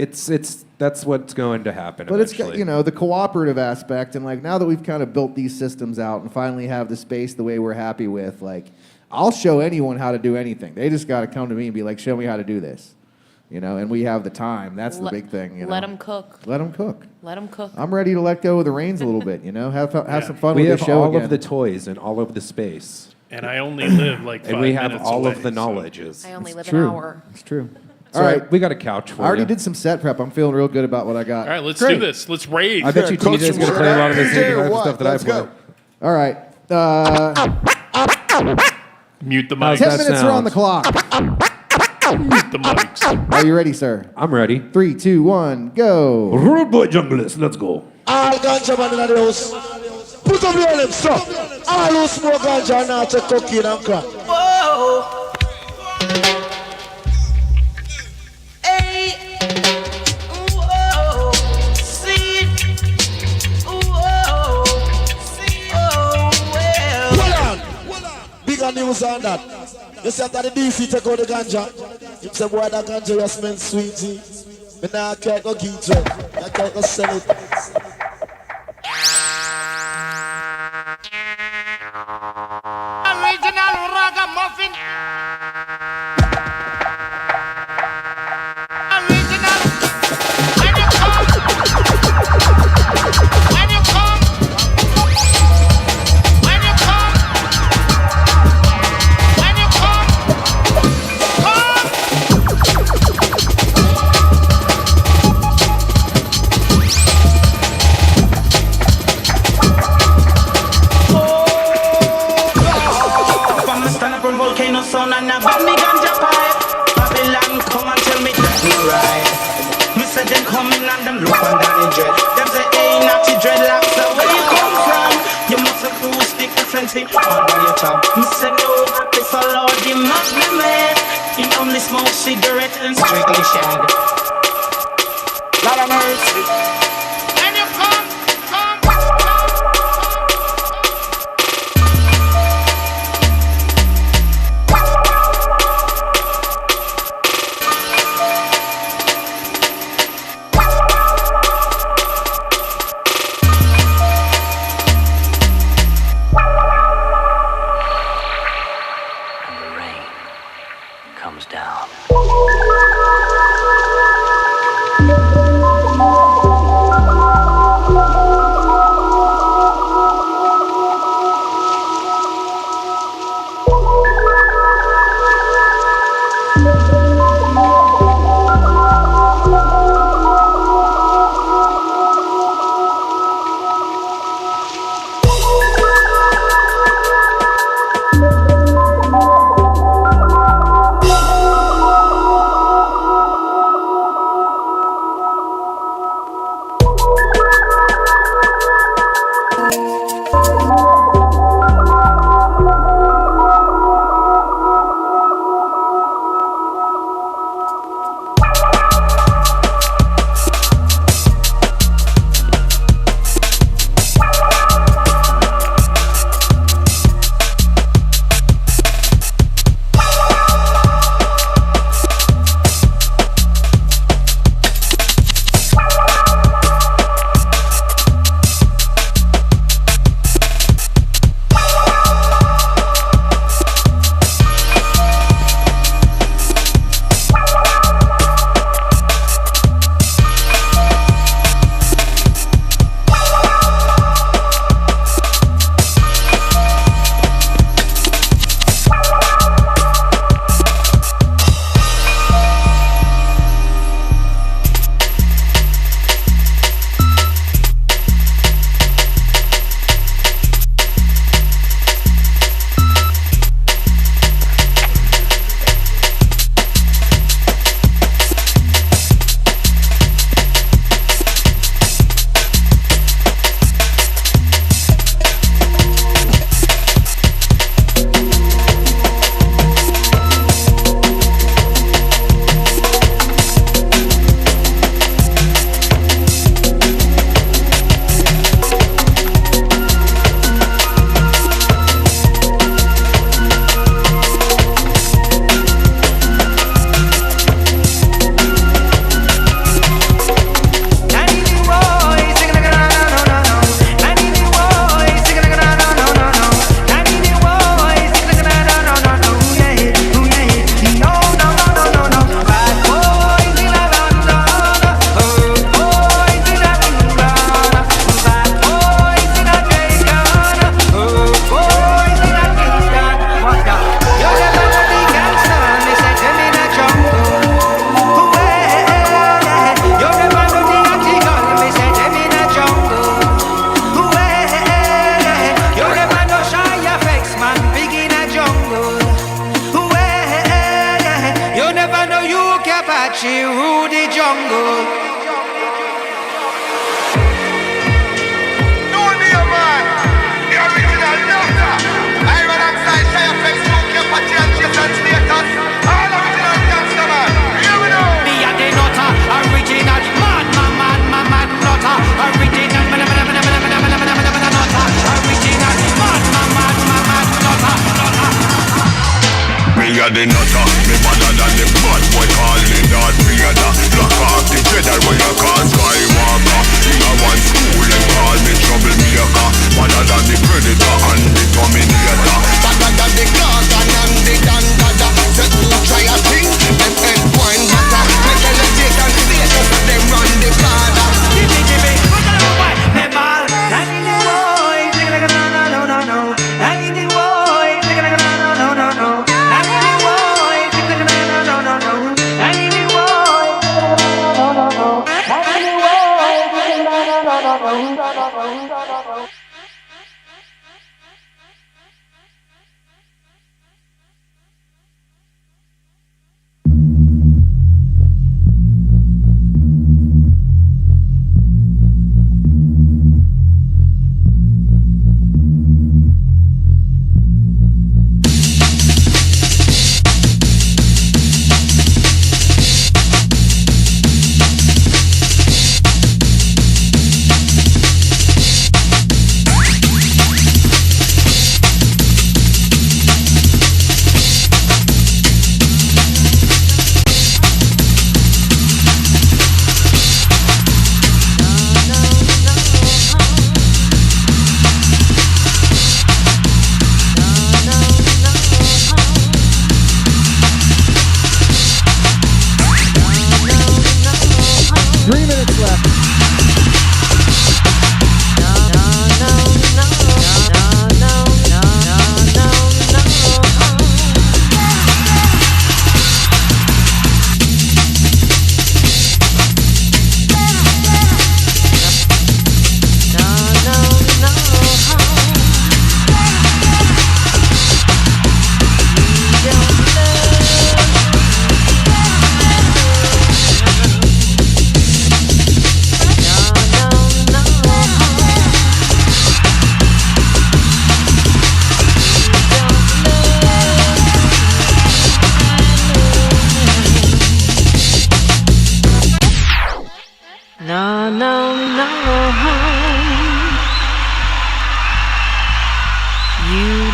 A: That's what's going to happen.
B: But
A: eventually.
B: it's the cooperative aspect, and like now that we've kind of built these systems out and finally have the space the way we're happy with, like I'll show anyone how to do anything. They just got to come to me and be like, show me how to do this. You know, and we have the time. That's the big thing. You know?
D: Let them cook.
B: Let them cook.
D: Let them cook.
B: I'm ready to let go of the reins a little bit. You know, have some fun
A: we
B: with
A: have
B: the show
A: all
B: again.
A: of the toys and all of the space.
C: And I only live like 5
A: and we have
C: minutes
A: all
C: away,
A: of the knowledges.
D: I only live
B: true.
D: an hour.
B: It's true.
A: All right, we got a couch for you.
B: I already did some set prep. I'm feeling real good about what I got.
C: All right, let's
B: Great.
C: do this. Let's rave.
A: I bet you TJ's going to play a lot of the same stuff that I play.
B: All right.
C: Mute the
B: 10
C: mics.
A: that
B: minutes are on the
A: sound?
B: clock.
C: Mute the mics.
B: Are you ready, sir?
A: I'm ready.
B: 3, 2, 1, go.
A: Rude boy junglist, let's go.
E: All ganja man in the house. Put up your lips, sir. All who smoke ganja now take cocaine and crack.
G: Whoa. Hey. Whoa. See it. Whoa. See it. Oh, well.
E: Hold on. Bigger news on that. You see after the DC take out the ganja. You say, boy, that ganja you smell sweetie. But now I can't go get it. I can't go sell it.
G: Original ragamuffin. Original. When you come. When you come. When you come. When you come.
H: Stand up on volcano sun and a bad me ganja pipe. Babylon come and tell me that's no right. Me say them coming and them look on Danny Dread. Them say hey naughty dreadlocks, so where you come from? You must have two stick differently hard on your top. Me say no, it's a Lord the Muslim man. He only smoke cigarette and strictly shag. Lot of mercy.
G: When you come.
H: Comes down.
I: You never know you Kapachi, Rudy Jungle.
G: Don't be a man. The original doctor. I run outside Shy-FX, UK, Patty and Jason Status. All original gangster man. Here we go.
I: Me a the nutter, original man, nutter, original nutter, original man, nutter.
G: Me a the nutter, me better than the bad boy call me Darth Vader. Lock off the Jedi when you call Skywalker. In a one school and call me troublemaker. Better than the Predator and the Terminator. Better than the Gargan and the Dandada. Set to try a thing, them head point matter. Me tell the Jason Status that them run the border.
I: Jimmy, put that over, me ball. I need the boy, no. I need the boy, no.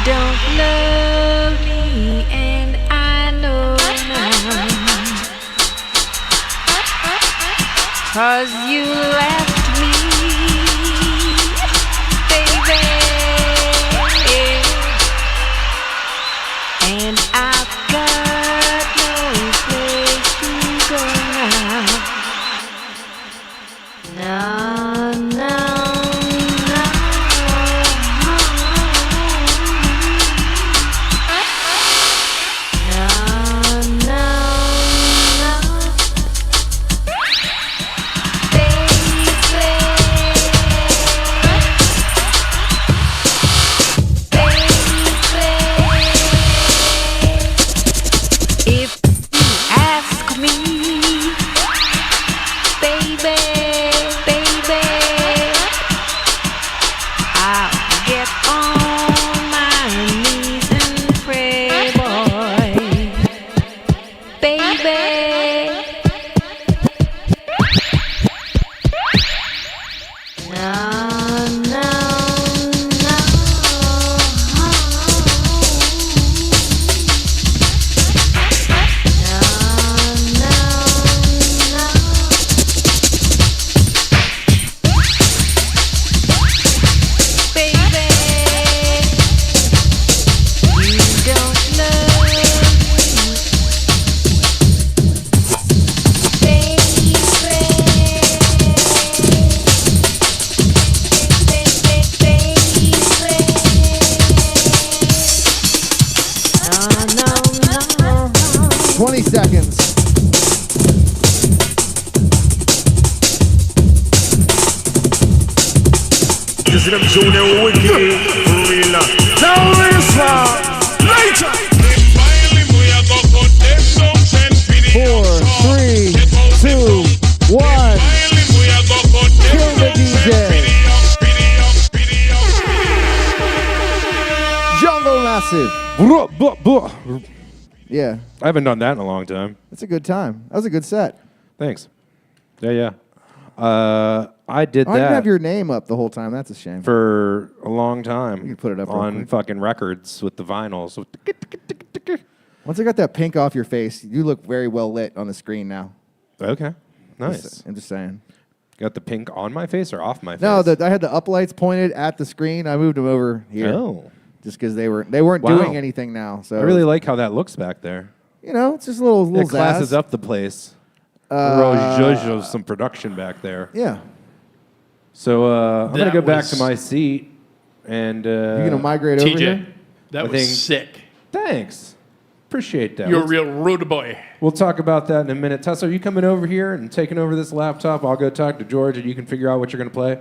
J: don't love me, and I know now. 'Cause you left me, baby, and I've got no place to go now. No, no.
G: Finally, we are gonna cut them some sense.
B: Yeah,
K: I haven't done that in a long time.
B: that's a good time. That was a good set.
K: Thanks. Yeah. I did
B: I didn't
K: that
B: have your name up the whole time. That's a shame.
K: for a long time.
B: You can put it up real
K: on
B: quick.
K: fucking records with the vinyls.
B: Once I got that pink off your face, you look very well lit on the screen now.
K: Okay, nice.
B: I'm just saying.
K: Got the pink on my face or off my face?
B: No, I had the uplights pointed at the screen. I moved them over here.
K: Oh.
B: Just because they weren't
K: Wow.
B: doing anything now. So
K: I really like how that looks back there.
B: it's just a little
K: It classes
B: zazz.
K: up the place. Real zhuzh of some production back there.
B: Yeah.
K: So I'm gonna
C: That
K: go back to
C: was-
K: my seat and.
B: You gonna migrate over
C: TJ,
B: here?
C: that
K: I
C: was
K: think-
C: sick.
K: Thanks. Appreciate that.
C: You're a real rude boy.
K: We'll talk about that in a minute. Tessa, are you coming over here and taking over this laptop? I'll go talk to George and you can figure out what you're going to play.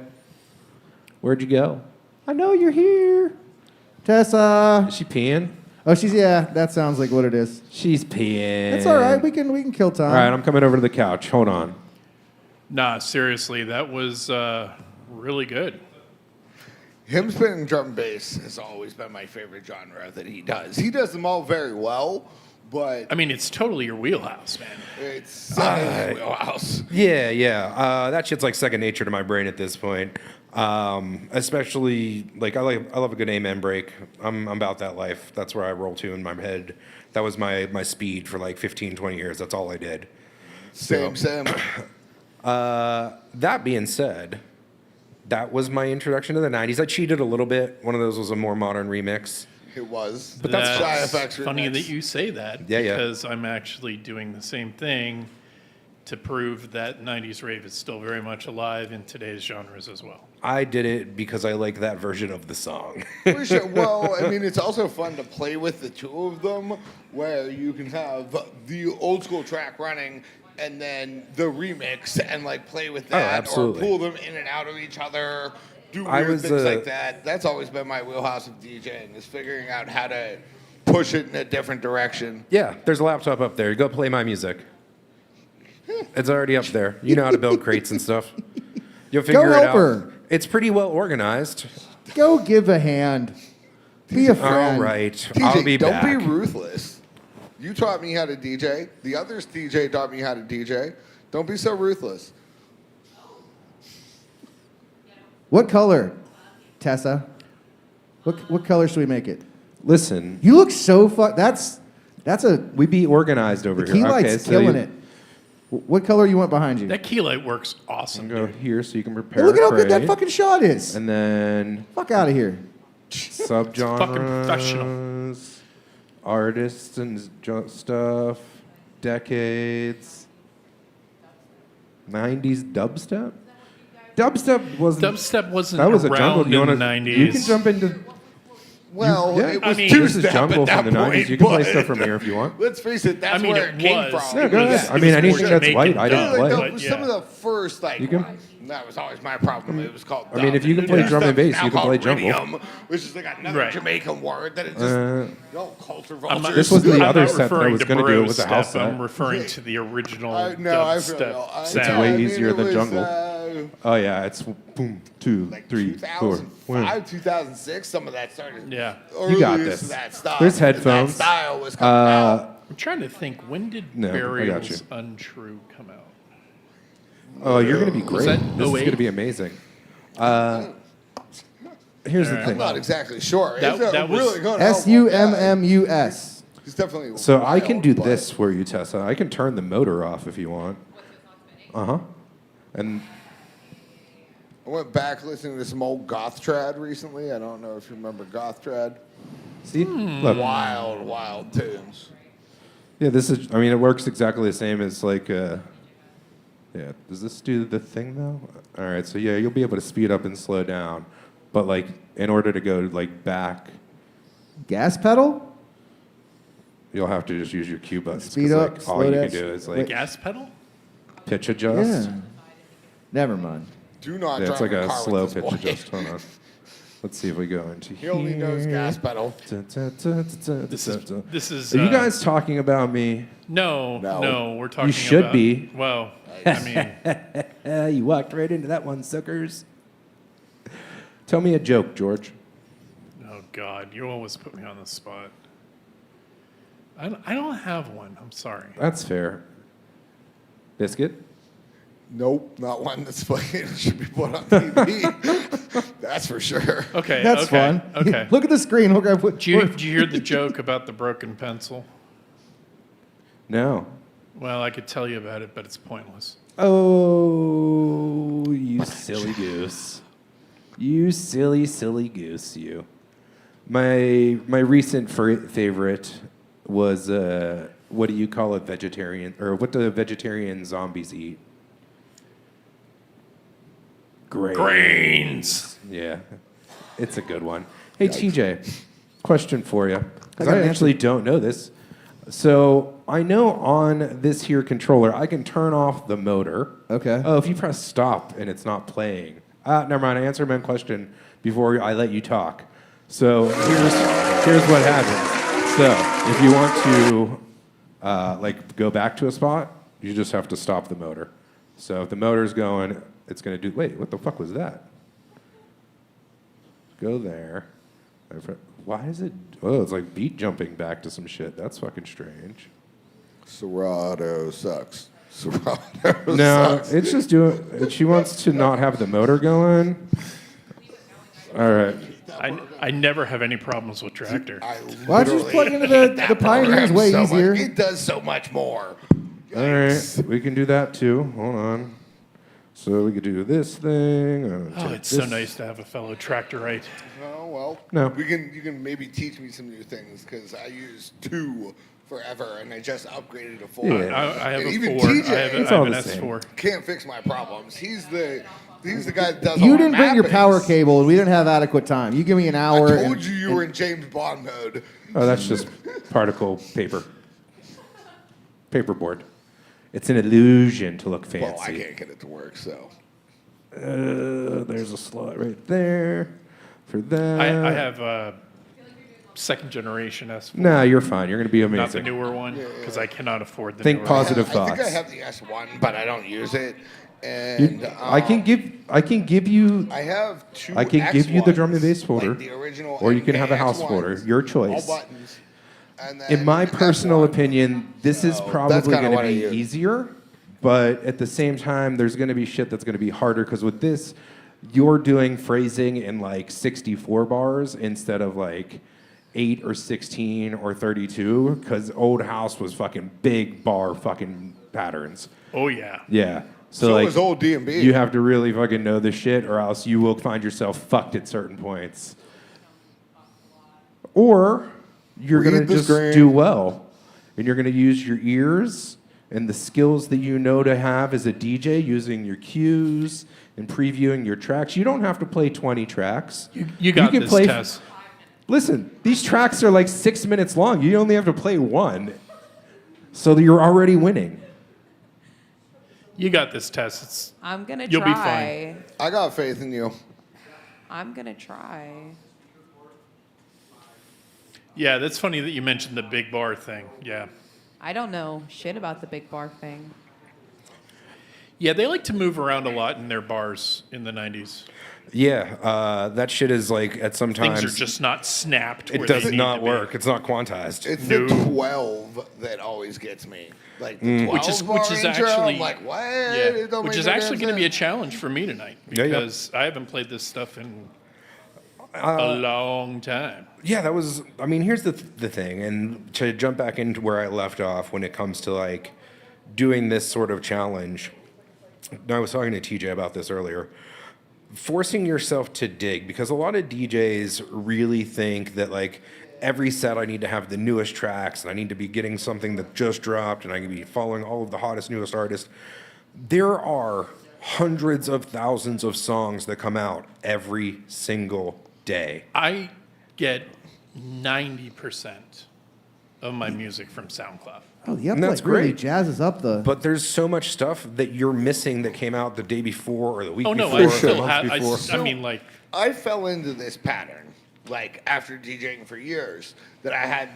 K: Where'd you go? I know you're here.
B: Tessa.
K: Is she peeing?
B: Oh, that sounds like what it is.
K: She's peeing.
B: It's all right. We can kill time.
K: All right, I'm coming over to the couch. Hold on.
C: Nah, seriously, that was really good.
F: Him spinning drum and bass has always been my favorite genre that he does. He does them all very well, but
C: I mean, it's totally your wheelhouse, man.
F: it's his wheelhouse.
A: Yeah. That shit's like second nature to my brain at this point. Especially like I love a good amen break. I'm about that life. That's where I roll to in my head. That was my speed for like 15, 20 years. That's all I did.
F: Same.
A: That being said, that was my introduction to the 90s. I cheated a little bit. One of those was a more modern remix.
F: It was.
A: But that's
F: Shy FX
C: funny
F: remix.
C: that you say that.
A: Yeah, yeah.
C: Because I'm actually doing the same thing to prove that 90s rave is still very much alive in today's genres as well.
A: I did it because I like that version of the song.
F: For sure. Well, I mean, it's also fun to play with the two of them, where you can have the old school track running and then the remix and like play with that, or
A: absolutely.
F: pull them in and out of each other, do
A: I
F: weird
A: was,
F: things like that. That's always been my wheelhouse of DJing, is figuring out how to push it in a different direction.
A: Yeah, there's a laptop up there. Go play my music. It's already up there. You know how to build crates and stuff. You'll figure it
B: help
A: out.
B: her.
A: It's pretty well organized.
B: Go give a hand. Be a
A: All
B: friend.
A: right,
F: TJ,
A: I'll be
F: don't
A: back.
F: be ruthless. You taught me how to DJ. The others DJ taught me how to DJ. Don't be so ruthless.
B: What color, Tessa? What color should we make it?
K: Listen,
B: You look so That's a
K: we be organized over
B: the
K: here.
B: key light's
K: so
B: killing
K: you
B: it. What color you want behind you?
C: That key light works awesome.
K: Go
C: dude.
K: here so you can prepare.
B: Look at how
K: a
B: good that
K: crate.
B: fucking shot is.
K: And then
B: Fuck out of here.
K: subgenres,
C: professional.
K: artists and stuff, decades, 90s dubstep. Dubstep wasn't.
C: Dubstep wasn't
K: That was a
C: around
K: jungle. You
C: in
K: wanna?
C: the 90s.
K: You can jump into.
F: Well,
K: yeah.
F: it
C: I
F: was
C: mean,
F: two
K: This is
F: step
K: jungle
F: at that
K: from the 90s.
F: point,
K: You can play
F: but-
K: stuff from here if you want.
F: Let's face it, that's
C: I mean,
F: where
C: it
F: it came
C: was.
F: from.
K: Yeah,
C: It
K: go
C: was-
K: ahead.
C: it
K: I
C: was
K: mean,
C: more
K: anything that's
C: Jamaican
K: white, I didn't
C: dub,
K: play.
F: That
C: but
F: was
C: yeah.
F: some of the first, like,
K: You can-
F: that was always my problem. It was called
K: I mean, if you can play
F: There's
K: drum and
F: stuff
K: bass,
F: now
K: you can play
F: called
K: jungle.
F: rhythm, which is like another
C: Right.
F: Jamaican word that is just, culture
C: I'm
F: vultures.
C: not-
K: This was the
C: I'm
K: other
C: not
K: set that I
C: referring
K: was
C: to
K: gonna do. It
C: bro
K: was a house
C: step. I'm
K: set.
C: referring to the original
F: No, I feel
C: dubstep
F: you.
K: It's
C: sound.
K: way easier than
F: it was,
K: jungle. Oh yeah, it's boom, 2,
F: like
K: 3, 4.
F: 2005, 2006, some of that started.
C: Yeah.
K: You got
F: earliest
K: this.
F: That stuff.
K: There's
F: and
K: headphones.
F: That style was coming out.
C: I'm trying to think, when did
K: No, I got you.
C: Burial's Untrue come out?
K: Oh, you're gonna be great.
C: that
K: This is
C: 08?
K: gonna be amazing. Here's the
F: I'm
K: thing.
F: not exactly sure.
C: That-
F: It's
C: that was-
F: really going to help.
B: SUMMUS.
F: He's definitely.
K: So I can
F: wild,
K: do
F: but-
K: this for you, Tessa. I can turn the motor off if you want. And
F: I went back listening to some old goth trad recently. I don't know if you remember goth trad.
K: see, look,
F: Wild, wild tunes.
K: yeah, this is. I mean, it works exactly the same as like. Yeah, does this do the thing though? All right, so yeah, you'll be able to speed up and slow down, but like in order to go like back,
B: Gas pedal?
K: you'll have to just use your cue buttons. 'cause,
B: Speed up,
K: like,
B: slow
K: all you
B: down.
K: can do is like
B: Wait.
C: Gas pedal?
K: pitch adjust.
B: Yeah. Never mind.
F: Do not
K: Yeah,
F: drive
K: it's like
F: a
K: a
F: car
K: slow
F: with this
K: pitch
F: boy.
K: adjust. Hold on. Let's see if we go into
F: He only knows gas pedal.
C: This is.
K: Are you guys talking about me?
C: No,
F: No.
C: no, we're talking.
K: should
C: about,
K: be.
C: Well, I mean,
K: You walked right into that one, suckers. Tell me a joke, George.
C: oh God, you always put me on the spot. I don't have one. I'm sorry.
K: That's fair. Biscuit?
F: Nope, not one that's fucking should be put on TV. That's for sure.
C: Okay.
B: That's
C: okay,
B: fun.
C: Okay.
B: Look at the screen. Look,
C: Did you hear the joke about the broken pencil?
K: No.
C: Well, I could tell you about it, but it's pointless.
K: Oh, you silly goose. You silly, silly goose, you. My recent favorite was, what do you call it, vegetarian, or what do vegetarian zombies eat?
C: Grains.
K: Yeah, it's a good one. Hey, TJ, question for you. Because
B: got
K: I
B: an
K: actually don't know this. So I know on this here controller, I can turn off the motor.
B: Okay.
K: Oh, if you press stop and it's not playing. Never mind. I answered my question before I let you talk. So here's what happens. So if you want to like go back to a spot, you just have to stop the motor. So if the motor's going, it's going to do. Wait, what the fuck was that? Go there. Why is it? Oh, it's like beat jumping back to some shit. That's fucking strange.
F: Serato sucks. Serato
K: No,
F: sucks.
K: it's just doing. She wants to not have the motor going. All right.
C: I never have any problems with Tractor.
B: Why don't you just plug into the Pioneer's way
F: so
B: easier?
F: It does so much more.
K: All right, we can do that too. Hold on. So we could do this thing.
C: Oh, it's so nice to have a fellow Tractorite.
F: Oh well.
K: No.
F: You can maybe teach me some new things because I used 2 forever and I just upgraded to 4.
K: Yeah.
C: I have
F: And
C: a
F: even
C: 4.
F: TJ
C: I have
K: It's all
C: an
K: the same.
C: S4.
F: can't fix my problems. He's the guy that does.
B: You
F: all
B: didn't
F: my
B: bring your
F: mappings.
B: power cable, and we didn't have adequate time. You give me an hour.
F: I told you were in James Bond mode.
K: Oh, that's just particle paper. Paperboard. It's an illusion to look fancy.
F: Well, I can't get it to work, so.
K: There's a slot right there for that.
C: I have a second generation S4.
K: Nah, you're fine. You're gonna be
C: Not the
K: amazing.
C: newer one, because I cannot afford the
K: Think
C: newer
K: positive
F: I think I
K: thoughts.
F: have the S1, but I don't use it. And
K: I can give you.
F: I have 2.
K: I can give you the drum and
F: X1s,
K: bass folder,
F: like the original
K: or you can have a
F: MK
K: house
F: X1s,
K: folder. Your choice.
F: All buttons. And then
K: In my personal
F: F1.
K: opinion, this is
F: So, that's
K: probably
F: kinda
K: going to
F: what I
K: be
F: use.
K: easier, but at the same time, there's going to be shit that's going to be harder because with this, you're doing phrasing in like 64 bars instead of like 8 or 16 or 32 because Old House was fucking big bar fucking patterns.
C: Oh, yeah.
K: Yeah.
F: So
K: like,
F: was old D&B.
K: You have to really fucking know this shit or else you will find yourself fucked at certain points. Or you're
F: Read
K: going to
F: the
K: just
F: screen.
K: do well and you're going to use your ears and the skills that you know to have as a DJ using your cues and previewing your tracks. You don't have to play 20 tracks.
C: You got
K: can
C: this,
K: play.
C: Tess.
K: Listen, these tracks are like 6 minutes long. You only have to play one. So you're already winning.
C: You got this, Tess.
D: I'm gonna
C: You'll be
D: try.
C: fine.
F: I got faith in you.
D: I'm gonna try.
C: Yeah, that's funny that you mentioned the big bar thing. Yeah.
D: I don't know shit about the big bar thing.
C: Yeah, they like to move around a lot in their bars in the 90s.
A: Yeah, that shit is like at some times
C: Things are just not snapped.
A: it
C: where they
A: does
C: need
A: not
C: to be.
A: work. It's not quantized.
F: It's
C: No.
F: the 12 that always gets me. Like the 12
C: Which is
F: bar intro,
C: actually
F: I'm like, what?
C: Yeah,
F: It don't
C: which
F: make
C: is
F: no
C: actually
F: damn
C: going to be a
F: sense.
C: challenge for me tonight
A: Yeah, yeah.
C: because I haven't played this stuff in a long time.
A: Yeah, that was. I mean, here's the thing, and to jump back into where I left off when it comes to like doing this sort of challenge. I was talking to TJ about this earlier. Forcing yourself to dig, because a lot of DJs really think that like every set I need to have the newest tracks and I need to be getting something that just dropped and I can be following all of the hottest, newest artists. There are hundreds of thousands of songs that come out every single day.
C: I get 90% of my music from SoundCloud.
B: Oh, the
A: And that's
B: upload really
A: great.
B: jazzes up the.
A: But there's so much stuff that you're missing that came out the day before or the week
C: Oh, no,
A: before
C: I
A: or the
C: still
A: month
C: have.
A: before.
C: I mean, like,
F: I fell into this pattern, like after DJing for years, that I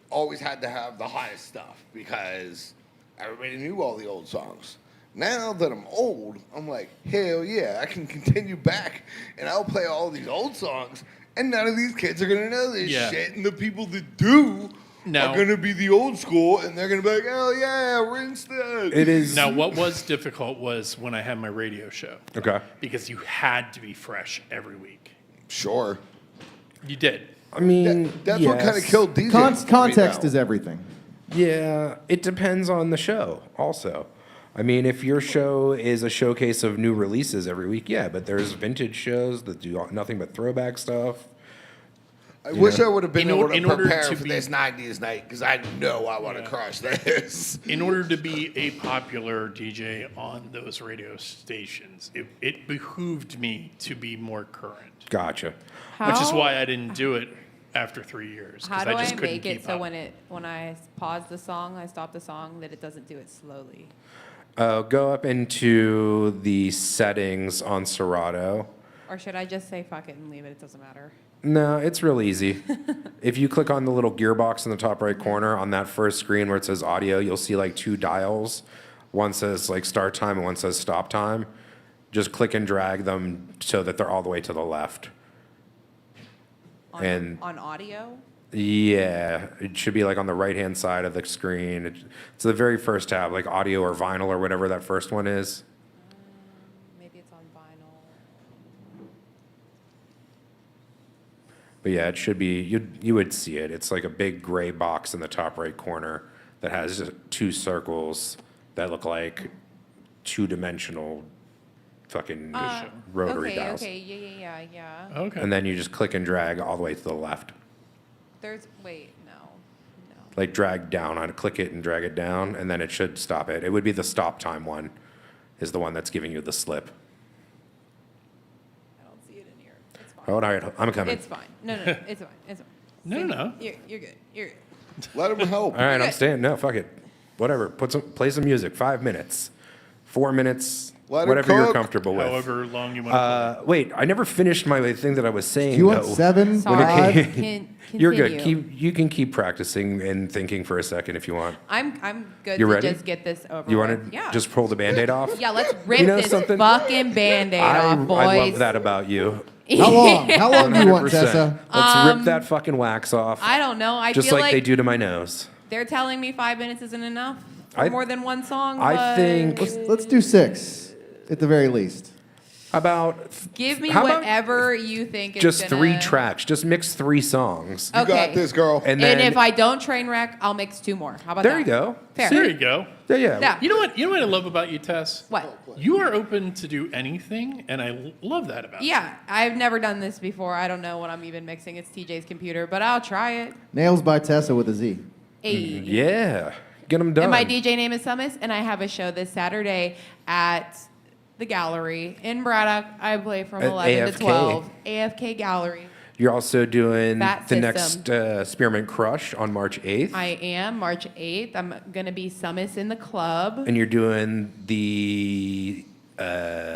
F: always had to have the hottest stuff because everybody knew all the old songs. Now that I'm old, I'm like, hell yeah, I can continue back and I'll play all these old songs, and none of these kids are gonna know this
C: Yeah.
F: shit. And the people that do
C: Now-
F: are going to be the old school, and they're going to be like, oh, yeah, rinse that.
A: It is.
C: Now, what was difficult was when I had my radio show.
A: Okay.
C: Because you had to be fresh every week.
F: Sure.
C: You did.
A: I mean,
F: That's what kind of
A: yes.
F: killed DJ.
B: Context
F: right now.
B: is everything.
A: Yeah, it depends on the show also. I mean, if your show is a showcase of new releases every week, yeah, but there's vintage shows that do nothing but throwback stuff.
F: I wish I would have been
C: In
F: able
C: in
F: to
C: order
F: prepare
C: to
F: for
C: be-
F: this 90s night because I know I want to crush this.
C: In order to be a popular DJ on those radio stations, it behooved me to be more current.
A: Gotcha.
C: Which is why I didn't do it after 3 years.
D: How
C: 'cause
D: do
C: I just
D: I
C: couldn't
D: make it
C: keep
D: so
C: up.
D: when I pause the song, I stop the song, that it doesn't do it slowly?
A: Go up into the settings on Serato.
D: Or should I just say fuck it and leave it? It doesn't matter.
A: No, it's real easy. If you click on the little gearbox in the top right corner on that first screen where it says audio, you'll see like 2 dials. One says like start time and one says stop time. Just click and drag them so that they're all the way to the left. And
D: On audio?
A: yeah, it should be like on the right-hand side of the screen. It's the very first tab, like audio or vinyl or whatever that first one is.
D: Maybe it's on vinyl.
A: But yeah, it should be, you would see it. It's like a big gray box in the top right corner that has just 2 circles that look like 2-dimensional fucking rotary dials.
D: Okay, yeah.
C: Okay.
A: And then you just click and drag all the way to the left.
D: Wait, no.
A: Like drag down on it, click it and drag it down, and then it should stop it. It would be the stop time one, is the one that's giving you the slip.
D: I don't see it in here. It's fine.
A: All right, I'm coming.
D: It's fine. No, it's fine. It's fine.
C: No.
D: You're good. You're good.
F: Let him help.
A: All right, I'm
D: Okay.
A: staying. No, fuck it. Whatever. Play some music. 5 minutes, 4 minutes,
F: Let it
A: whatever you're
F: cook.
A: comfortable with.
C: However long you want to
A: Wait, I never finished my thing that I was saying.
B: Do you want
A: though.
B: 7,
D: Sorry.
B: 5?
A: You're good.
D: Continue.
A: You can keep practicing and thinking for a second if you want.
D: I'm good
A: You
D: to
A: ready?
D: just get this over
A: You
D: with.
A: want to
D: Yeah.
A: just pull the Band-Aid off?
D: Yeah, let's rip
A: You know
D: this
A: something?
D: fucking Band-Aid off, boys.
A: I love that about you.
B: How long? How long do you want,
A: 100%.
B: Tessa?
A: Let's rip that fucking wax off.
D: I don't know. I
A: just
D: feel
A: like they do to my nose.
D: they're telling me 5 minutes isn't enough for
A: I-
D: more than one song.
A: I
D: but
A: think-
B: Let's do 6 at the very least.
A: About
D: give me
A: how about
D: whatever you think is
A: just
D: gonna...
A: 3 tracks. Just mix 3 songs.
F: You
D: Okay.
F: got this, girl.
A: And then
D: if I don't train wreck, I'll mix 2 more. How about
A: there
D: that?
A: you go.
D: Fair.
C: There you go.
A: Yeah.
D: Yeah.
C: You know what? You know what I love about you, Tess?
D: What?
C: You are open to do anything, and I love that about you.
D: Yeah, I've never done this before. I don't know what I'm even mixing. It's TJ's computer, but I'll try it.
B: Nails by Tessa with a Z.
D: Ayy.
A: Yeah. Get them done.
D: And my DJ name is Summis, and I have a show this Saturday at the Gallery in Braddock. I play from
A: At
D: 11 to
A: AFK.
D: 12. AFK Gallery.
A: You're also doing
D: That
A: the
D: system.
A: next Spearmint Crush on March 8th.
D: I am March 8th. I'm going to be Summis in the club.
A: And you're doing the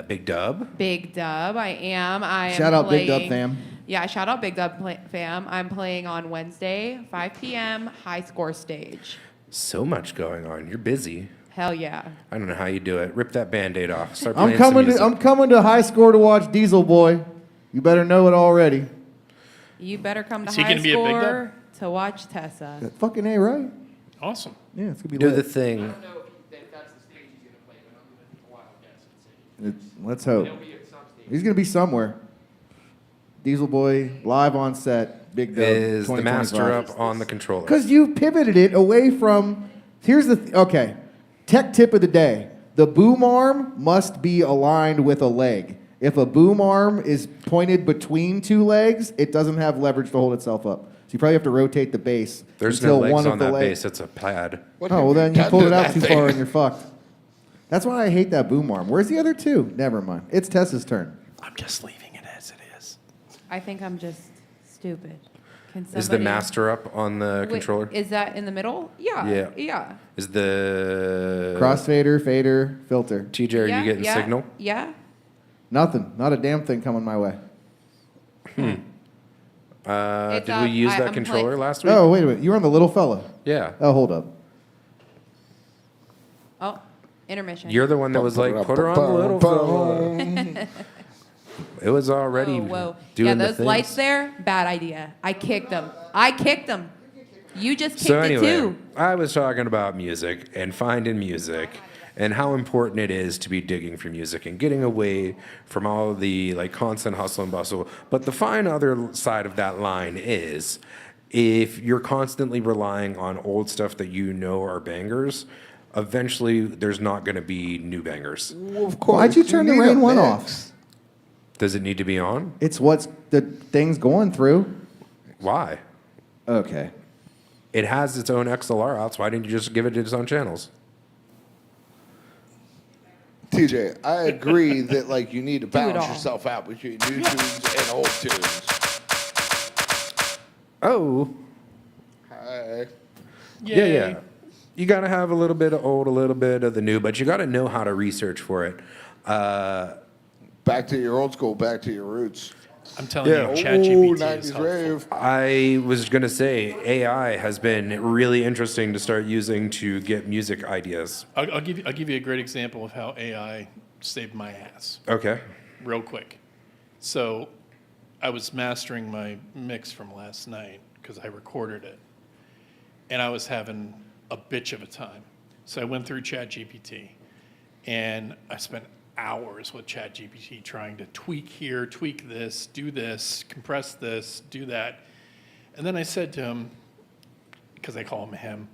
A: Big Dub.
D: Big Dub. I am.
B: Shout out Big Dub
D: playing-
B: fam.
D: Yeah, shout out Big Dub fam. I'm playing on Wednesday, 5 p.m., high score stage.
A: So much going on. You're busy.
D: Hell yeah.
A: I don't know how you do it. Rip that Band-Aid off. Start
B: I'm
A: playing some
B: coming
A: music.
B: to high score to watch Diesel Boy. You better know it already.
D: You better come to
C: Is he
D: high
C: gonna be a Big Dub?
D: score to watch Tessa.
B: That fucking A, right?
C: Awesome.
B: Yeah, it's gonna be
A: Do the
B: lit.
A: thing.
B: Let's hope. He's gonna be somewhere. Diesel Boy live on set. Big Dub.
A: Is the master up on the controller?
B: Because you pivoted it away from. Here's the okay. Tech tip of the day: the boom arm must be aligned with a leg. If a boom arm is pointed between 2 legs, it doesn't have leverage to hold itself up. So you probably have to rotate the base
A: There's
B: until
A: no legs
B: one
A: on
B: of the
A: that
B: legs.
A: base. It's a pad.
F: What
B: Oh
F: have
B: well, then you
F: done
B: pulled
F: to
B: it out
F: that
B: too
F: thing?
B: far and you're fucked. That's why I hate that boom arm. Where's the other 2? Never mind. It's Tessa's turn.
C: I'm just leaving it as it is.
D: I think I'm just stupid. Can
A: Is the
D: somebody-
A: master up on the
D: Wait,
A: controller?
D: Is that in the middle? Yeah.
A: Yeah.
D: Yeah.
A: Is the
B: Crossfader, fader, filter.
A: TJ? Are
D: Yeah,
A: you getting
D: yeah,
A: signal?
D: Yeah.
B: Nothing. Not a damn thing coming my way.
D: It's,
A: Did we use that
D: I'm
A: controller
D: playing-
A: last week?
B: Oh, wait a minute. You were on the little fella.
A: Yeah.
B: Oh, hold up.
D: Oh, intermission.
A: You're the one that was like, put her on the little fella. It was already
D: Whoa, whoa.
A: doing
D: Yeah,
A: the
D: those
A: things.
D: lights there, bad idea. I kicked them. I kicked them. You just kicked
A: So
D: it
A: anyway,
D: too.
A: I was talking about music and finding music and how important it is to be digging for music and getting away from all the like constant hustle and bustle. But the fine other side of that line is if you're constantly relying on old stuff that you know are bangers, eventually there's not going to be new bangers.
F: Well, of course.
B: Why'd you turn the
F: need a
B: Rain one
F: mix.
B: off?
A: Does it need to be on?
B: It's what's the thing's going through.
A: Why?
B: Okay.
A: It has its own XLR outs. Why didn't you just give it its own channels?
F: TJ, I agree that like you need to
D: it
F: balance
D: all.
F: yourself out between new tunes and old tunes.
A: Oh,
F: Hi.
A: yeah. You got to have a little bit of old, a little bit of the new, but you got to know how to research for it.
F: Back to your old school, back to your roots.
C: I'm telling
A: Yeah.
C: you,
F: Ooh,
C: ChatGPT is
F: 90s
C: helpful.
F: rave.
A: I was going to say AI has been really interesting to start using to get music ideas.
C: I'll give you a great example of how AI saved my ass.
A: Okay.
C: Real quick. So I was mastering my mix from last night because I recorded it. And I was having a bitch of a time. So I went through ChatGPT and I spent hours with ChatGPT trying to tweak here, tweak this, do this, compress this, do that. And then I said to him, because I call him,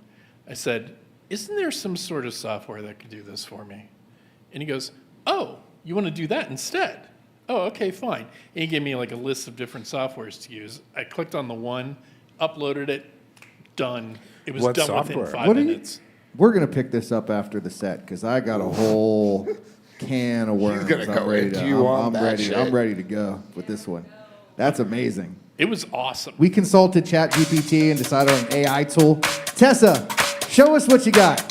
C: I said, isn't there some sort of software that could do this for me? And he goes, oh, you want to do that instead? Oh, okay, fine. And he gave me like a list of different softwares to use. I clicked on the one, uploaded it, done. It was
A: What
C: done
A: software?
C: within 5
B: What are you-
C: minutes.
B: We're gonna pick this up after the set because I got a whole can of worms.
F: gonna go
B: I'm ready
F: into
B: to-
F: you
B: I'm-
F: on
B: I'm
F: that
B: ready.
F: shit.
B: I'm ready to go with this one. That's amazing.
C: It was awesome.
B: We consulted ChatGPT and decided on an AI tool. Tessa, show us what you got.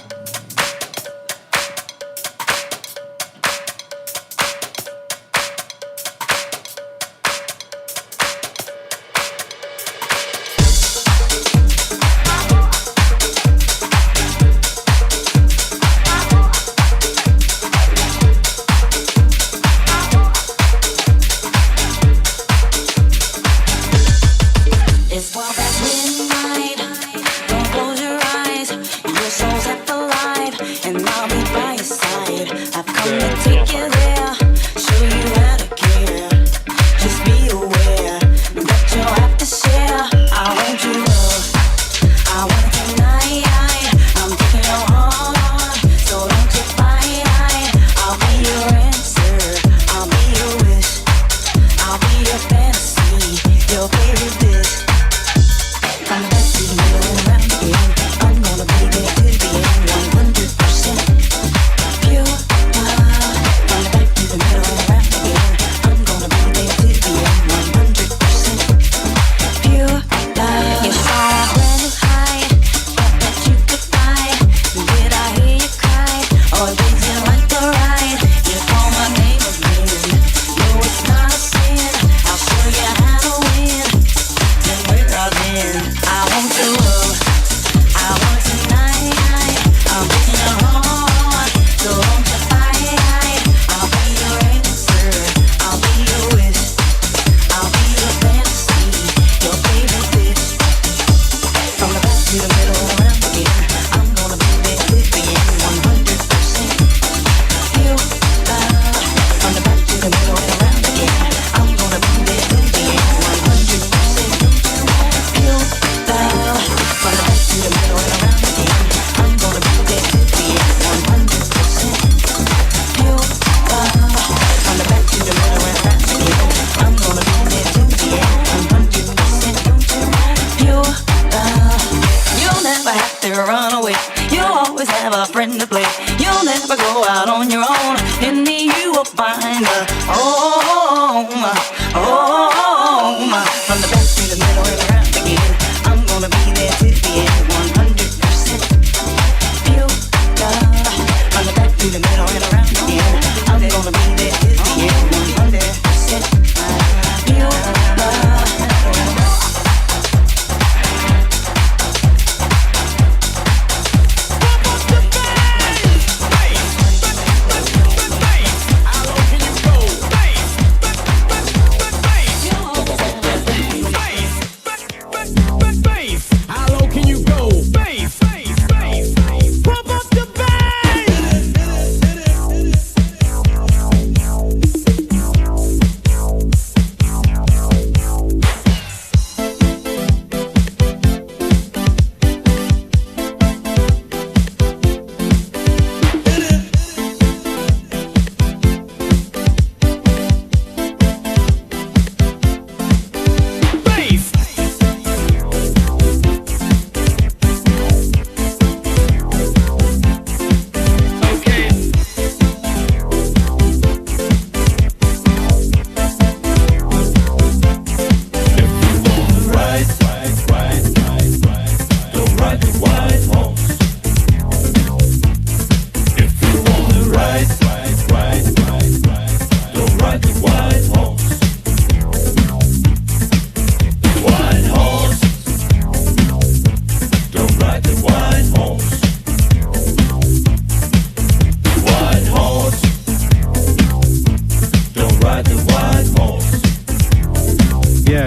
L: It's 12 at midnight. Don't close your eyes. Your soul's at the light, and I'll be by your side. I've come to take you there, show you how to care. Just be aware that you'll have to share. I want your love. I want it tonight. I'm taking your heart, so don't you fight. I'll be your answer. I'll be your wish. I'll be your fantasy, your favorite dish. From the back to the middle and around again, I'm gonna be there till the end, 100% pure love. From the back to the middle and around again, I'm gonna be there till the end, 100% pure love. You saw a brand new high, thought that you could fly. Did I hear you cry, or did you like the ride? You call my name again, no it's not a sin. I'll show you how to win. Then we're all in. I want your love. I want it tonight. I'm breaking your heart, so don't you fight. I'll be your answer. I'll be your wish. I'll be your fantasy, your favorite dish. From the back to the middle and around again, I'm gonna be there till the end, 100% pure love. From the back to the middle and around again, I'm gonna be there till the end, 100% pure love. From the back to the middle and around again, I'm gonna be there till the end, 100% pure love. From the back to the middle and around again, I'm gonna be there till the end, 100% pure love. You'll never have to run away. You'll always have a friend to play. You'll never go out on your own. In me you will find a home, home. From the back to the middle and around again, I'm gonna be there till the end, 100% pure love. From the back to the middle and around again, I'm gonna be there till the end, 100% pure love.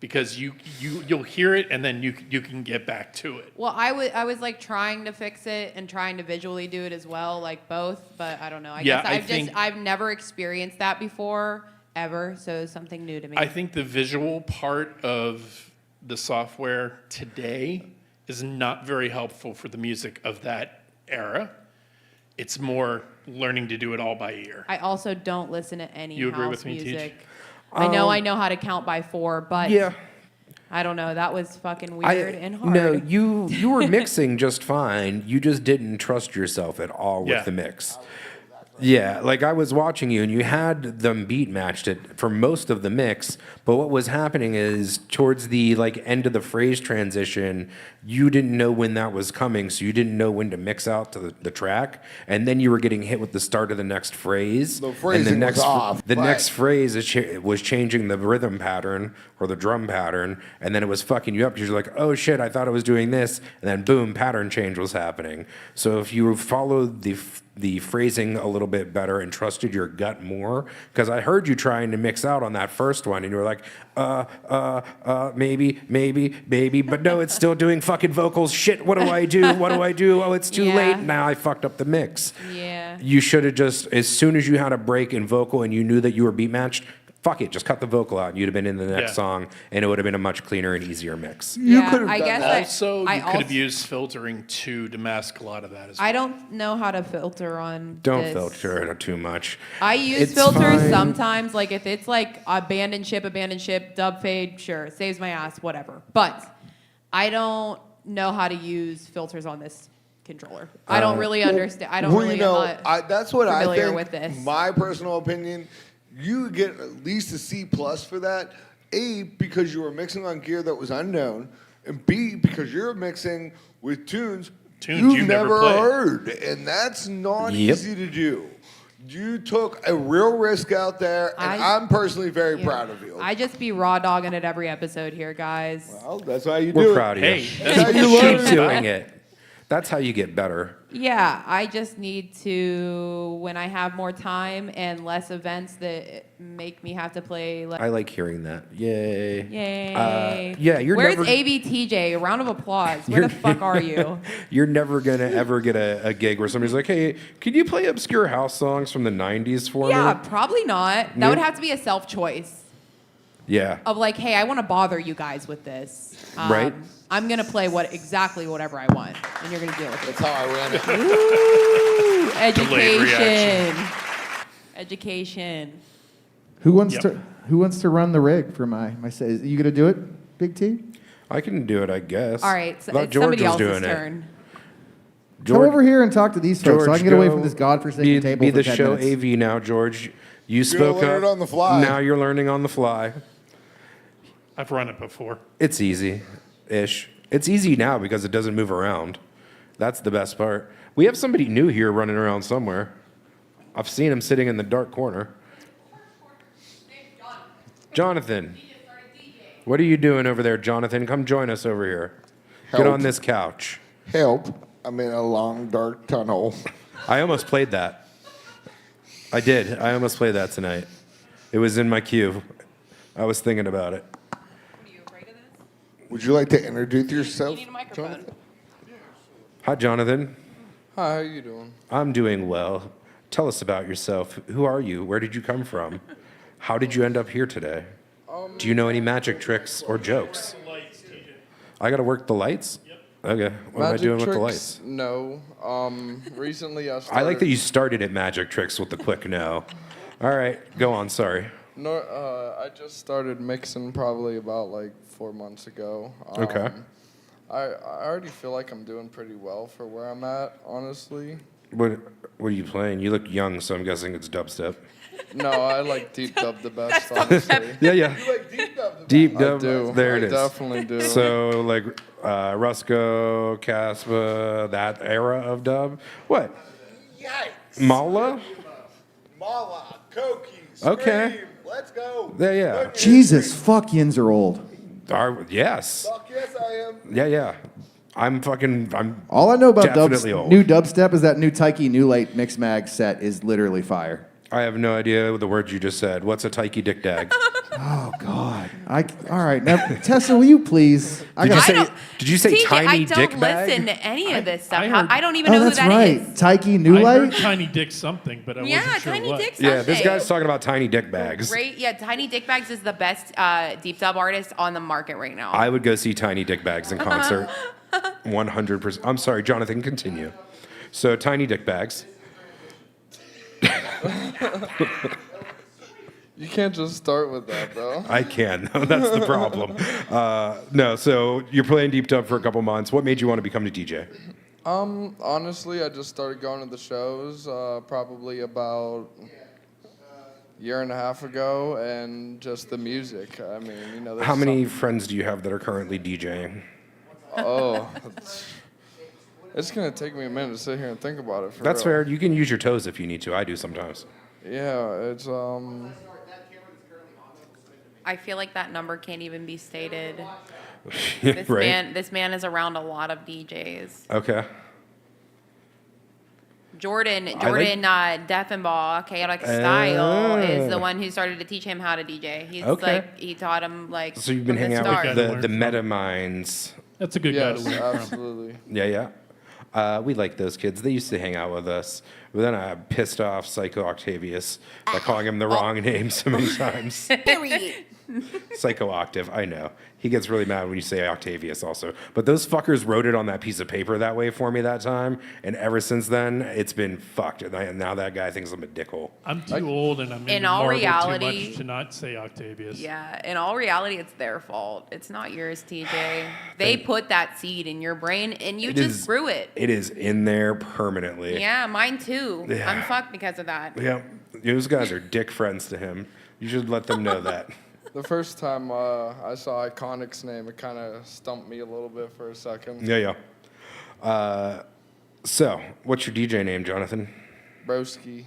C: because you'll hear it and then you can get back to it.
D: Well, I was like trying to fix it and trying to visually do it as well, like both, but I don't know. I guess I've never experienced that before ever, so it's something new to me.
C: I think the visual part of the software today is not very helpful for the music of that era. It's more learning to do it all by ear.
D: I also don't listen to any
C: You agree
D: house
C: with me, Teach?
D: music. I know how to count by 4, but I don't know. That was fucking weird and hard.
A: No, you were mixing just fine. You just didn't trust yourself at all with the mix. Yeah, like I was watching you and you had them beat matched it for most of the mix, but what was happening is towards the like end of the phrase transition, you didn't know when that was coming, so you didn't know when to mix out to the track, and then you were getting hit with the start of the next phrase.
F: The phrasing was off.
A: The next phrase was changing the rhythm pattern or the drum pattern, and then it was fucking you up because you're like, oh shit, I thought I was doing this, and then boom, pattern change was happening. So if you followed the phrasing a little bit better and trusted your gut more, because I heard you trying to mix out on that first one and you were like, maybe, but no, it's still doing fucking vocals. Shit, what do I do? What do I do? Oh, it's too late. Now I fucked up the mix.
D: Yeah.
A: You should have just, as soon as you had a break in vocal and you knew that you were beat matched, fuck it, just cut the vocal out. You'd have been in the next song, and it would have been a much cleaner and easier mix.
D: You could have I guess that.
C: Also, you could have used filtering too to mask a lot of that as well.
D: I don't know how to filter on
A: Don't
D: this.
A: filter it too much.
D: I use
A: It's
D: filters
A: fine.
D: sometimes, like if it's like abandoned ship, dub fade, sure, saves my ass, whatever. But I don't know how to use filters on this controller. I don't really understand. I don't
F: Well,
D: really
F: you know,
D: am not
F: that's what I
D: familiar
F: think.
D: with this.
F: My personal opinion, you get at least a C+ for that. A, because you were mixing on gear that was unknown, and B, because you're mixing with tunes you've never
C: played.
F: heard, and that's not easy to do. You took a real risk out there, and I'm personally very proud of you.
D: I just be raw dogging it every episode here, guys.
F: Well, that's how you do
A: We're
F: it.
A: proud of you.
C: Hey,
F: That's how you learn.
A: Keep doing it. That's how you get better.
D: Yeah, I just need to, when I have more time and less events that make me have to play.
A: I like hearing that. Yay.
D: Yay.
A: Yeah, you're
D: Where's
A: never...
D: ABTJ? A round of applause. Where the fuck are you?
A: You're never going to ever get a gig where somebody's like, hey, can you play obscure house songs from the 90s for
D: Yeah,
A: me?
D: probably not. That would have to be a self-choice
A: Yeah.
D: of like, hey, I want to bother you guys with this.
A: Right.
D: I'm going to play exactly whatever I want, and you're going to deal with it.
F: That's how I ran it.
C: Delayed
D: Education. Education.
B: Who wants to run the rig for my say? Are you gonna do it, Big T?
A: I can do it, I guess.
D: All right, so
A: I thought
D: it's
A: George
D: somebody
A: was
D: else's
A: doing it.
D: turn.
B: Come over here and talk to these folks so I
A: George,
B: can get away
A: go
B: from this godforsaken table
A: Be
B: for
A: the
B: 10
A: show
B: minutes.
A: AV now, George. You spoke
F: learn
A: up.
F: it on the fly.
A: Now you're learning on the fly.
C: I've run it before.
A: It's easy-ish. It's easy now because it doesn't move around. That's the best part. We have somebody new here running around somewhere. I've seen him sitting in the dark corner. Jonathan. What are you doing over there, Jonathan? Come join us over here. Get
F: Help.
A: on this couch.
F: Help. I'm in a long, dark tunnel.
A: I almost played that. I did. I almost played that tonight. It was in my queue. I was thinking about it.
F: Would you like to introduce yourself?
D: You need a microphone.
A: Hi, Jonathan.
M: Hi, how you doing?
A: I'm doing well. Tell us about yourself. Who are you? Where did you come from? How did you end up here today? Do you know any magic tricks or jokes? I got to work the lights? Okay. What am I doing with the lights?
M: No. Recently I started...
A: I like that you started at magic tricks with the quick no. All right. Go on. Sorry.
M: No, I just started mixing probably about like 4 months ago.
A: Okay.
M: I already feel like I'm doing pretty well for where I'm at, honestly.
A: What are you playing? You look young, so I'm guessing it's dubstep.
M: No, I like deep dub the best, honestly.
A: Yeah.
F: You like deep dub?
A: Deep
M: I
A: dub.
M: do.
A: There it
M: I
A: is.
M: definitely do.
A: So like Rusko, Caspa, that era of dub. What?
F: Yikes.
A: Mala?
F: Mala, Koki,
A: Okay.
F: Scream, let's go.
A: Yeah.
B: Jesus, fuck yins are old.
A: Yes.
F: Fuck yes, I am.
A: Yeah. I'm
B: All I know about
A: definitely old.
B: new dubstep is that new Taiki New Late Mix Mag set is literally fire.
A: I have no idea the words you just said. What's a Taiki Dick Dag?
B: Oh God! All right, now Tessa, will you please?
A: Did you say
D: TJ,
A: tiny
D: I don't
A: dick bag?
D: listen to any of this stuff.
C: I heard-
D: I don't even
B: Oh,
D: know who
B: that's
D: that
B: right.
D: is.
B: Tyke
C: I
B: New
C: heard
B: Light.
C: Tiny Dick something, but I
D: Yeah,
C: wasn't sure
D: Tiny
C: what.
D: Dick
A: Yeah, this
D: something.
A: guy's talking about tiny dick bags.
D: Great, yeah, Tiny Dick Bags is the best deep dub artist on the market right now.
A: I would go see Tiny Dick Bags in concert. 100%. I'm sorry, Jonathan, continue. So, Tiny Dick Bags.
M: You can't just start with that, though.
A: I can. That's the problem. No, so you're playing deep dub for a couple months. What made you want to become a DJ?
M: Honestly, I just started going to the shows probably about a year and a half ago, and just the music. I mean, you know. there's
A: How many friends do you have that are currently DJing?
M: Oh, it's gonna take me a minute to sit here and think about it.
A: That's
M: real.
A: fair. You can use your toes if you need to. I do sometimes.
M: Yeah, it's
D: I feel like that number can't even be stated. This man is around a lot of DJs.
A: Okay.
D: Jordan Deffenbaugh, Chaotic Style, is the one who started to teach him how to DJ. He's
A: Okay.
D: he taught him
A: So you've been
D: from the
A: hanging out
D: start.
A: with the meta minds.
C: That's a good guy to
M: yes,
C: learn from.
M: absolutely.
A: Yeah. We like those kids. They used to hang out with us. But then I pissed off Psycho Octavius by calling him the wrong name so many times.
L: Period.
A: Psycho Octave, I know. He gets really mad when you say Octavius also. But those fuckers wrote it on that piece of paper that way for me that time. And ever since then, it's been fucked. And now that guy thinks I'm a dickhole.
C: I'm too old and I'm
D: In
C: into
D: all
C: Marvel
D: reality-
C: too much to not say Octavius.
D: Yeah, in all reality, it's their fault. It's not yours, TJ. They put that seed in your brain, and you
A: It
D: just
A: is-
D: grew it.
A: It is in there permanently.
D: Yeah, mine too.
A: Yeah.
D: I'm fucked because of that.
A: Yeah. Those guys are dick friends to him. You should let them know that.
M: The first time I saw Iconic's name, it kind of stumped me a little bit for a second.
A: Yeah. So, what's your DJ name, Jonathan?
M: Broski.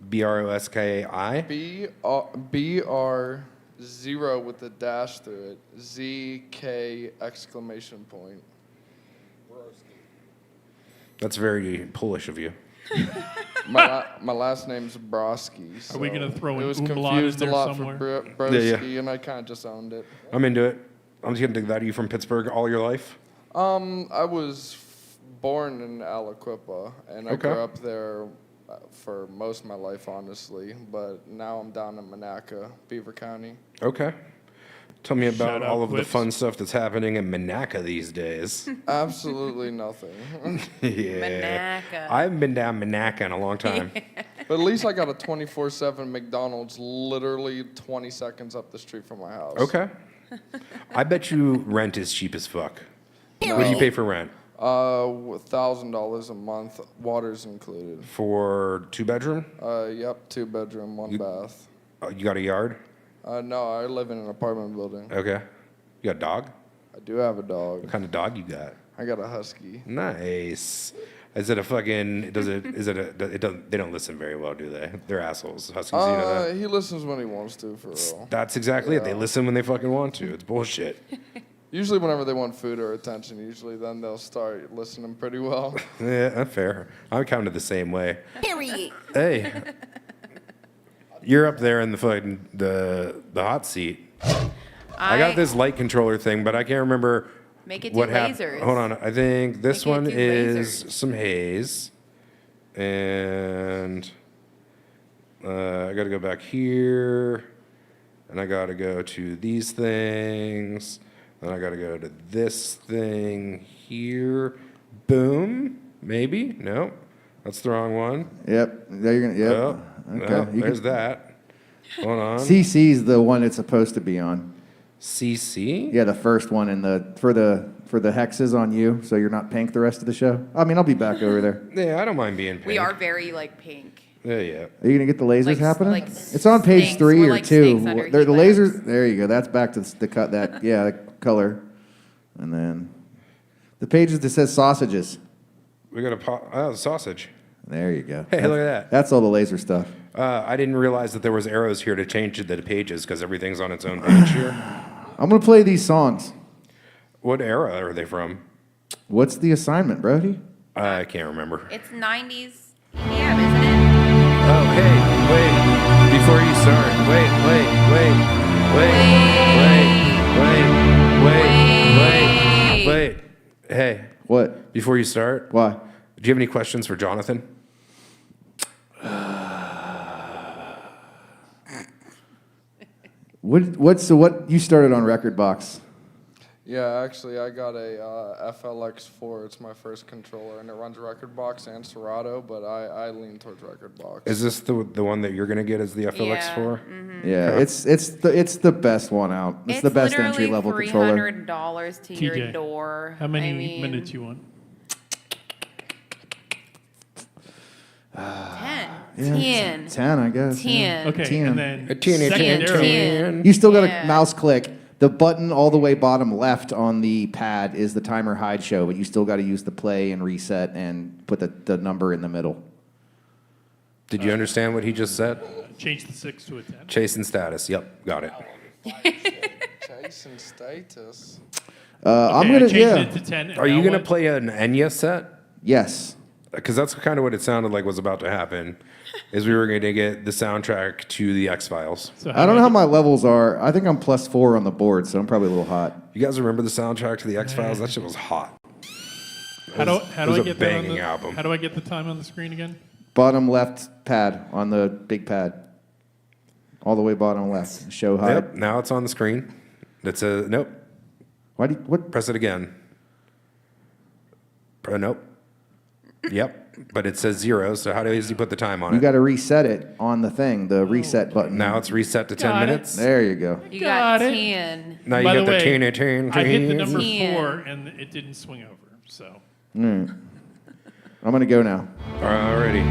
A: BROSKI?
M: BR 0 with a dash through it. ZK exclamation point.
A: That's very Polish of you.
M: My last name's Broski. So
C: Are we gonna throw
M: it
C: an
M: was
C: umlaut in
M: confused a
C: there
M: lot
C: somewhere?
M: for Broski,
A: Yeah.
M: and I kind of just owned it.
A: I'm into it. I'm just gonna dig that. Are you from Pittsburgh all your life?
M: I was born in Aliquippa, and I
A: Okay.
M: grew up there for most of my life, honestly. But now I'm down in Monaca, Beaver County.
A: Okay. Tell me about
C: Shout out
A: all of the
C: Quips.
A: fun stuff that's happening in Monaca these days.
M: Absolutely nothing.
A: Yeah.
D: Monaca.
A: I haven't been down Monaca in a long time.
M: But at least I got a 24/7 McDonald's literally 20 seconds up the street from my house.
A: Okay. I bet you rent is cheap as fuck. What do you pay for rent?
M: $1,000 a month, water's included.
A: For 2-bedroom?
M: Yep, 2-bedroom, 1 bath.
A: You got a yard?
M: No, I live in an apartment building.
A: Okay. You got a dog?
M: I do have a dog.
A: What kind of dog you got?
M: I got a husky.
A: Nice. Is it a fucking? They don't listen very well, do they? They're assholes. Huskies, you know that.
M: He listens when he wants to, for real.
A: That's exactly it. They
M: Yeah.
A: listen when they fucking want to. It's bullshit.
M: Usually, whenever they want food or attention, then they'll start listening pretty well.
A: Yeah, that's fair. I'm kind of the same way.
L: Period.
A: Hey, you're up there in the fucking the hot seat. I got this light controller thing, but I can't remember
D: Make it do
A: what happened.
D: lasers.
A: Hold on, I think this
D: Make it
A: one
D: do
A: is
D: lasers.
A: some haze, and I got to go back here, and I got to go to these things, and I got to go to this thing here. Boom, maybe no, that's the wrong one.
B: Yep. There you're gonna. Yep.
A: Oh,
B: Okay.
A: well,
B: You
A: there's
B: can-
A: that. Hold on.
B: CC's the one it's supposed to be on.
A: CC?
B: Yeah, the first one in the for the hexes on you, so you're not pink the rest of the show. I mean, I'll be back over there.
A: Yeah, I don't mind being pink.
D: We are very pink.
A: Yeah.
B: Are you gonna get the lasers
D: Like-
B: happening?
D: like
B: it's on page
D: snakes.
B: 3
D: We're
B: or
D: like
B: 2.
D: snakes under
B: They're the
D: heat
B: lasers. There you go. That's back to the cut. That yeah, the color, and then the pages that says sausages.
A: We got a sausage.
B: There you go.
A: Hey, look at that.
B: That's all the laser stuff.
A: I didn't realize that there was arrows here to change the pages because everything's on its own page here.
B: I'm gonna play these songs.
A: What era are they from?
B: What's the assignment, Brody?
A: I can't remember.
D: It's 90s EDM, isn't it?
A: Oh, hey, wait. Before you start, wait. before you start,
B: Why?
A: do you have any questions for Jonathan?
B: What you started on Record Box?
M: Yeah, actually, I got a FLX4. It's my first controller, and it runs Record Box and Serato, but I lean towards Record Box.
A: Is this the one that you're gonna get as the FLX4?
B: Yeah, it's the best one out. It's the best entry level controller.
D: $300 to your
C: TJ,
D: door.
C: How many
D: I mean,
C: minutes you want?
D: 10.
B: 10, I guess.
D: 10.
C: Okay,
B: 10.
C: and then
A: 10.
C: secondarily,
B: You still got to
D: Yeah.
B: mouse click. The button all the way bottom left on the pad is the timer hide show, but you still got to use the play and reset and put the number in the middle.
A: Did you understand what he just said?
C: change the 6 to a 10.
A: Chasing status. Yep, got it.
M: Jason Status.
B: I'm
C: Okay,
B: gonna
C: I changed it to 10. and
A: Are you
C: now
A: gonna
C: what?
A: play an Enya set?
B: Yes.
A: Because that's kind of what it sounded like was about to happen. Is we were going to get the soundtrack to the X Files.
C: So
B: I don't know how my levels are. I think I'm +4 on the board, so I'm probably a little hot.
A: You guys remember the soundtrack to the X Files? That shit was hot.
C: How do
A: It
C: I
A: was a
C: get that on
A: banging
C: the,
A: album.
C: How do I get the time on the screen again?
B: Bottom left pad on the big pad. All the way bottom left. Show hide.
A: Yep, now it's on the screen. It's a nope.
B: Why do you, what?
A: Press it again. Nope. Yep. But it says 0, so how does he put the time on
B: You
A: it?
B: got to reset it on the thing, the reset button.
A: Now it's reset to 10
C: Got it.
A: minutes.
B: There you go.
D: You got
C: Got it.
D: 10.
A: Now you
C: By
A: got
C: the
A: the
C: way,
A: 10, 10,
C: I hit the
A: 10.
C: number
D: 10.
C: 4 and it didn't swing over. So
B: I'm going to go now.
A: Alrighty.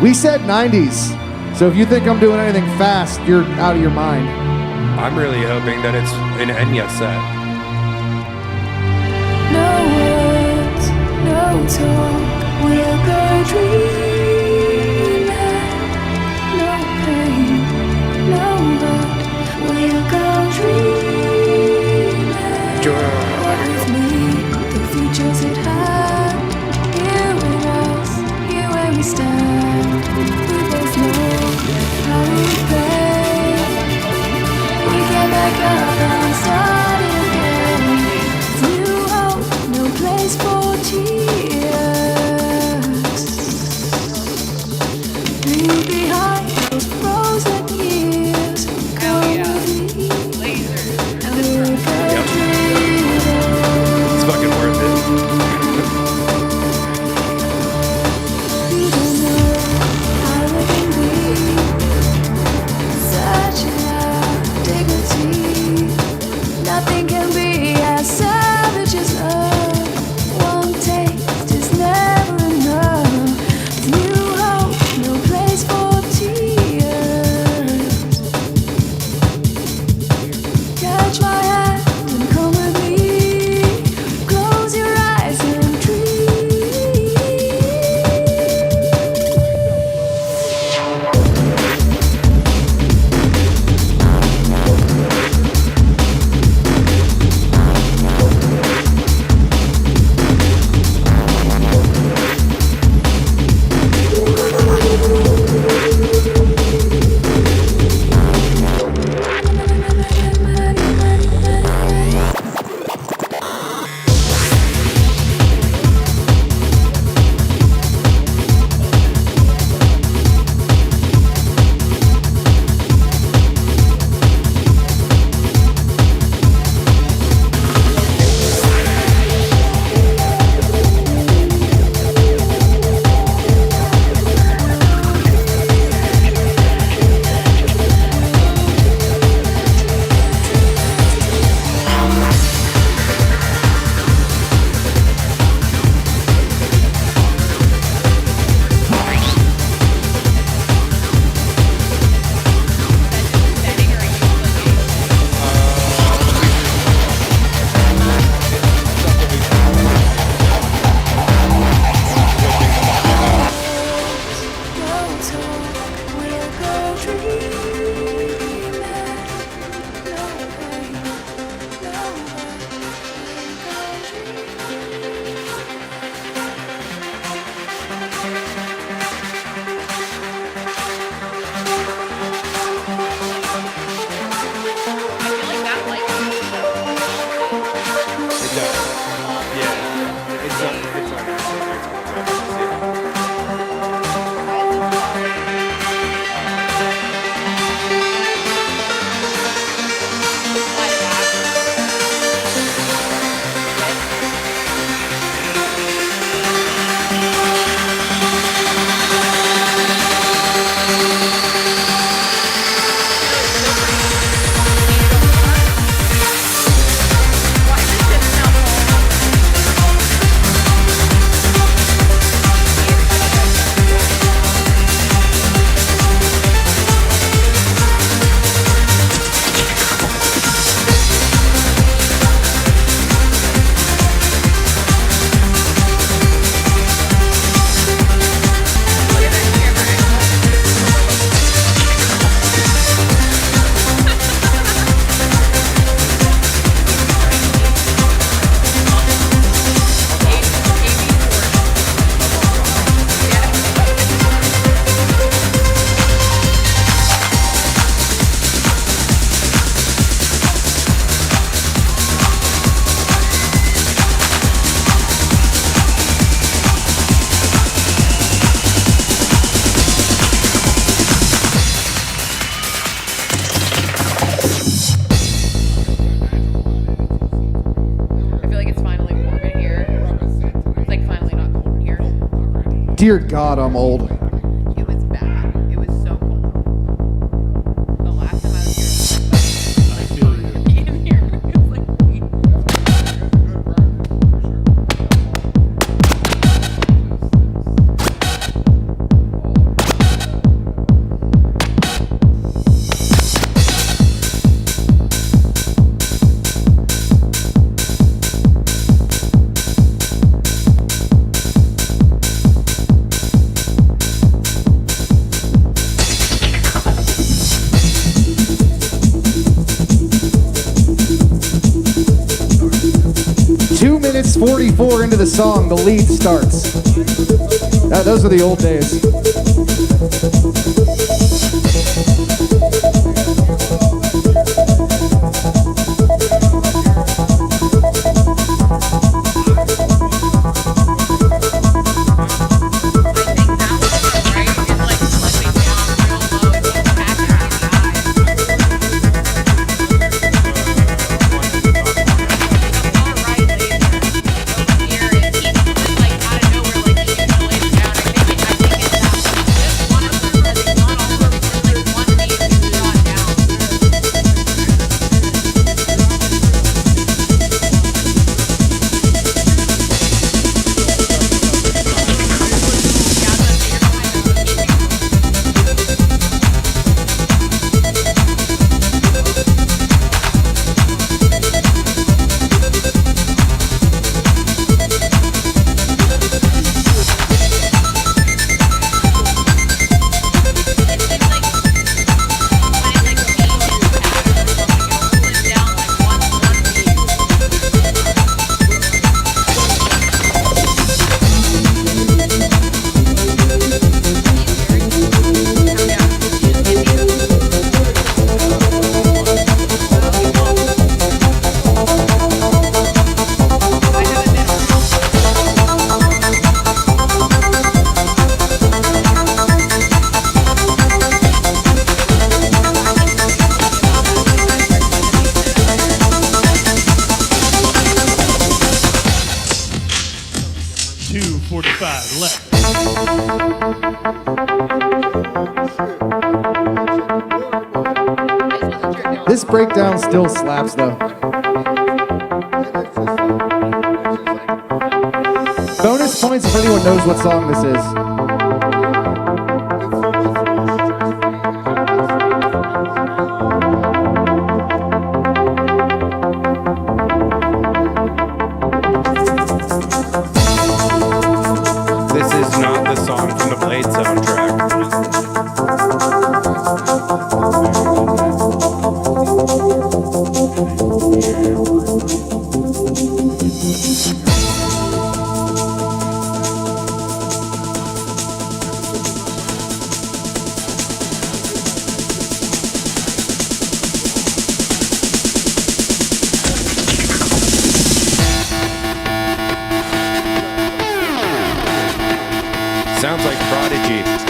B: We said 90s. So if you think I'm doing anything fast, you're out of your mind.
A: I'm really hoping that it's an Enya set.
L: No words, no talk, we'll go dreaming. No pain, no hurt, we'll go dreaming. With me, the future's at hand. Here with us, here where we stand. We both know how we play. We get back up and start again. New hope, no place for tears. Leave behind those frozen years. Come with me, and we'll go dreaming.
A: It's fucking worth it.
L: You don't know
B: Dear God, I'm old.
D: It was bad. It was so cold. The last time I was here,
C: I feel you.
D: in here, it was like,
B: Minutes 44 into the song, the lead starts. Those are the old days. This breakdown still slaps though. Bonus points if anyone knows what song this is.
A: This is not the song from the Blade soundtrack. Sounds like Prodigy.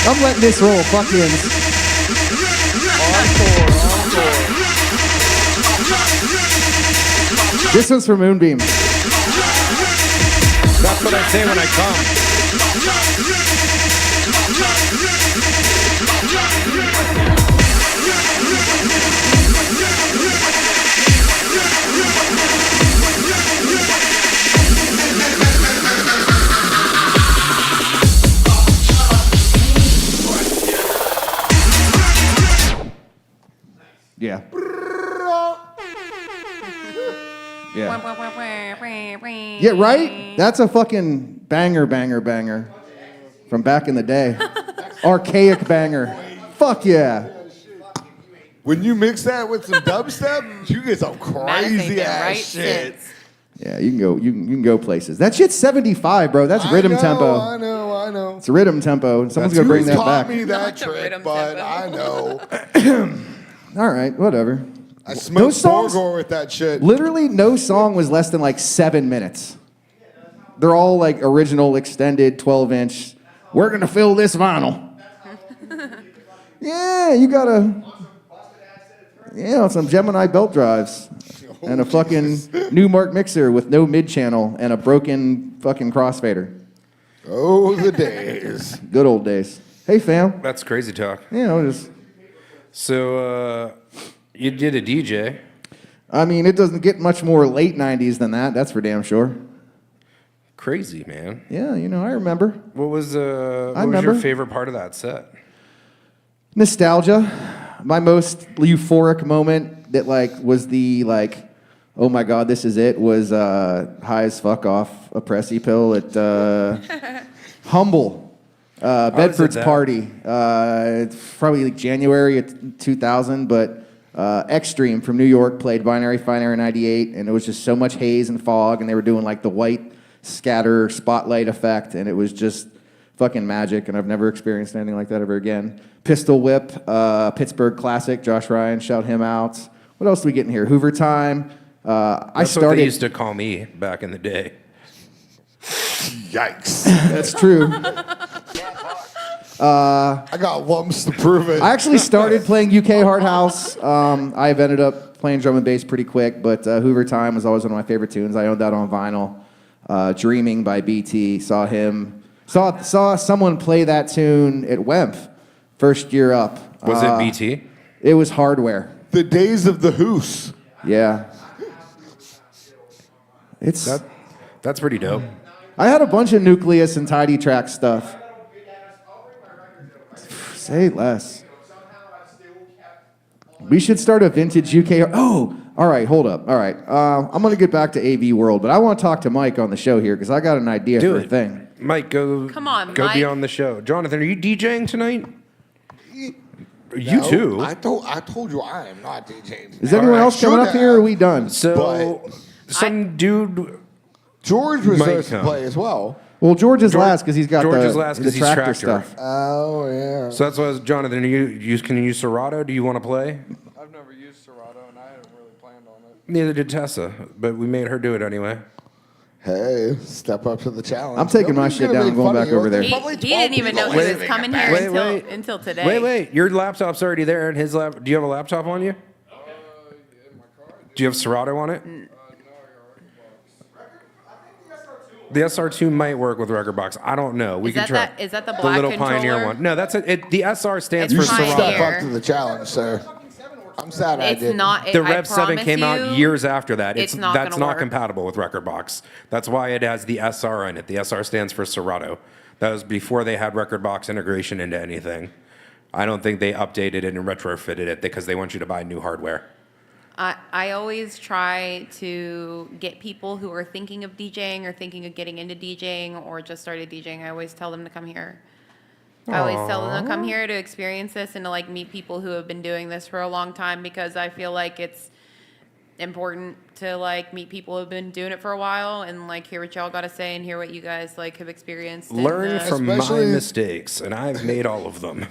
B: I'm letting this roll. Fuck yins. This one's for Moonbeam.
A: That's what I say when I come.
B: Yeah. Yeah. Yeah, right? That's a fucking banger from back in the day. Archaic banger. Fuck yeah.
F: When you mix that with some dubstep, you get some crazy ass shit.
B: Yeah, you can go places. That shit's 75, bro. That's rhythm tempo.
F: I know.
B: It's a rhythm tempo. Someone's gonna bring that back.
F: Taught me that trick, but I know.
B: All right, whatever.
F: I smoked Borgor with that shit.
B: Literally, no song was less than like 7 minutes. They're all like original, extended, 12-inch. We're gonna fill this vinyl. Yeah, you gotta. Yeah, some Gemini belt drives and a fucking Newmark mixer with no mid channel and a broken fucking crossfader.
F: Oh, the days.
B: Good old days. Hey, fam.
A: That's crazy talk.
B: Yeah, just.
A: So, you did a DJ.
B: I mean, it doesn't get much more late 90s than that. That's for damn sure.
A: Crazy, man.
B: Yeah, I remember.
A: What was your favorite part of that set?
B: Nostalgia. My most euphoric moment that was the oh my god, this is it, was high as fuck off a Pressy pill at Humble. Bedford's party. It's probably January of 2000, but Extreme from New York played Binary Fine 98, and it was just so much haze and fog, and they were doing the white scatter spotlight effect, and it was just fucking magic, and I've never experienced anything like that ever again. Pistol Whip, Pittsburgh Classic, Josh Ryan, shout him out. What else do we get in here? Hoover Time.
A: That's what they used to call me back in the day.
F: Yikes.
B: That's true.
F: I got lumps to prove it.
B: I actually started playing UK Hard House. I've ended up playing drum and bass pretty quick, but Hoover Time was always one of my favorite tunes. I owned that on vinyl. Dreaming by BT. Saw someone play that tune at WEMP first year up.
A: Was it BT?
B: It was Hardware.
F: The days of the Hoos.
B: Yeah.
A: That's pretty dope.
B: I had a bunch of Nucleus and Tidy Track stuff. Say less. We should start a vintage UK. Oh, all right, hold up. All right, I'm going to get back to AV World, but I want to talk to Mike on the show here because I got an idea for a thing.
A: Mike, go.
D: Come on,
A: go
D: Mike.
A: be on the show. Jonathan, are you DJing tonight? You too.
F: I told you I am not DJing.
B: Is anyone else coming up here, or are we done?
A: So, dude.
F: George was
A: might
F: supposed to
A: come.
F: play as well.
B: Well, George is last because he's got
A: George is last
B: the
A: 'cause he's
B: tractor
A: tractor.
B: stuff.
F: Oh, yeah.
A: So that's what Jonathan. Can you use Serato? Do you want to play?
M: I've never used Serato, and I haven't really planned on it.
A: Neither did Tessa, but we made her do it anyway.
F: Hey, step up to the challenge.
B: I'm taking my shit down and going back over there.
D: He didn't even know he was coming here until today.
A: Wait. Your laptop's already there, and his lap. Do you have a laptop on you?
M: In my car.
A: Do you have Serato on it? The SR2 might work with record box. I don't know. We
D: Is
A: can
D: that
A: try.
D: is that the
A: The
D: black
A: little
D: controller?
A: Pioneer one. No, that's it. The SR stands
F: You
A: for
F: should
A: Serato.
F: step up to the challenge, sir. I'm sad I
D: It's
F: didn't.
D: not.
A: The
D: I
A: Rev 7 came out
D: promise
A: years after that.
D: it's not
A: That's
D: gonna
A: not
D: work.
A: compatible with Rekordbox. That's why it has the SR in it. The SR stands for Serato. That was before they had Rekordbox integration into anything. I don't think they updated it and retrofitted it because they want you to buy new hardware.
D: I always try to get people who are thinking of DJing or thinking of getting into DJing or just started DJing. I always tell them to come here. I always tell them to come here to experience this and to meet people who have been doing this for a long time because I feel like it's important to meet people who have been doing it for a while and hear what y'all got to say and hear what you guys have experienced.
A: Learn from my
F: Especially-
A: mistakes, and I've made all of them.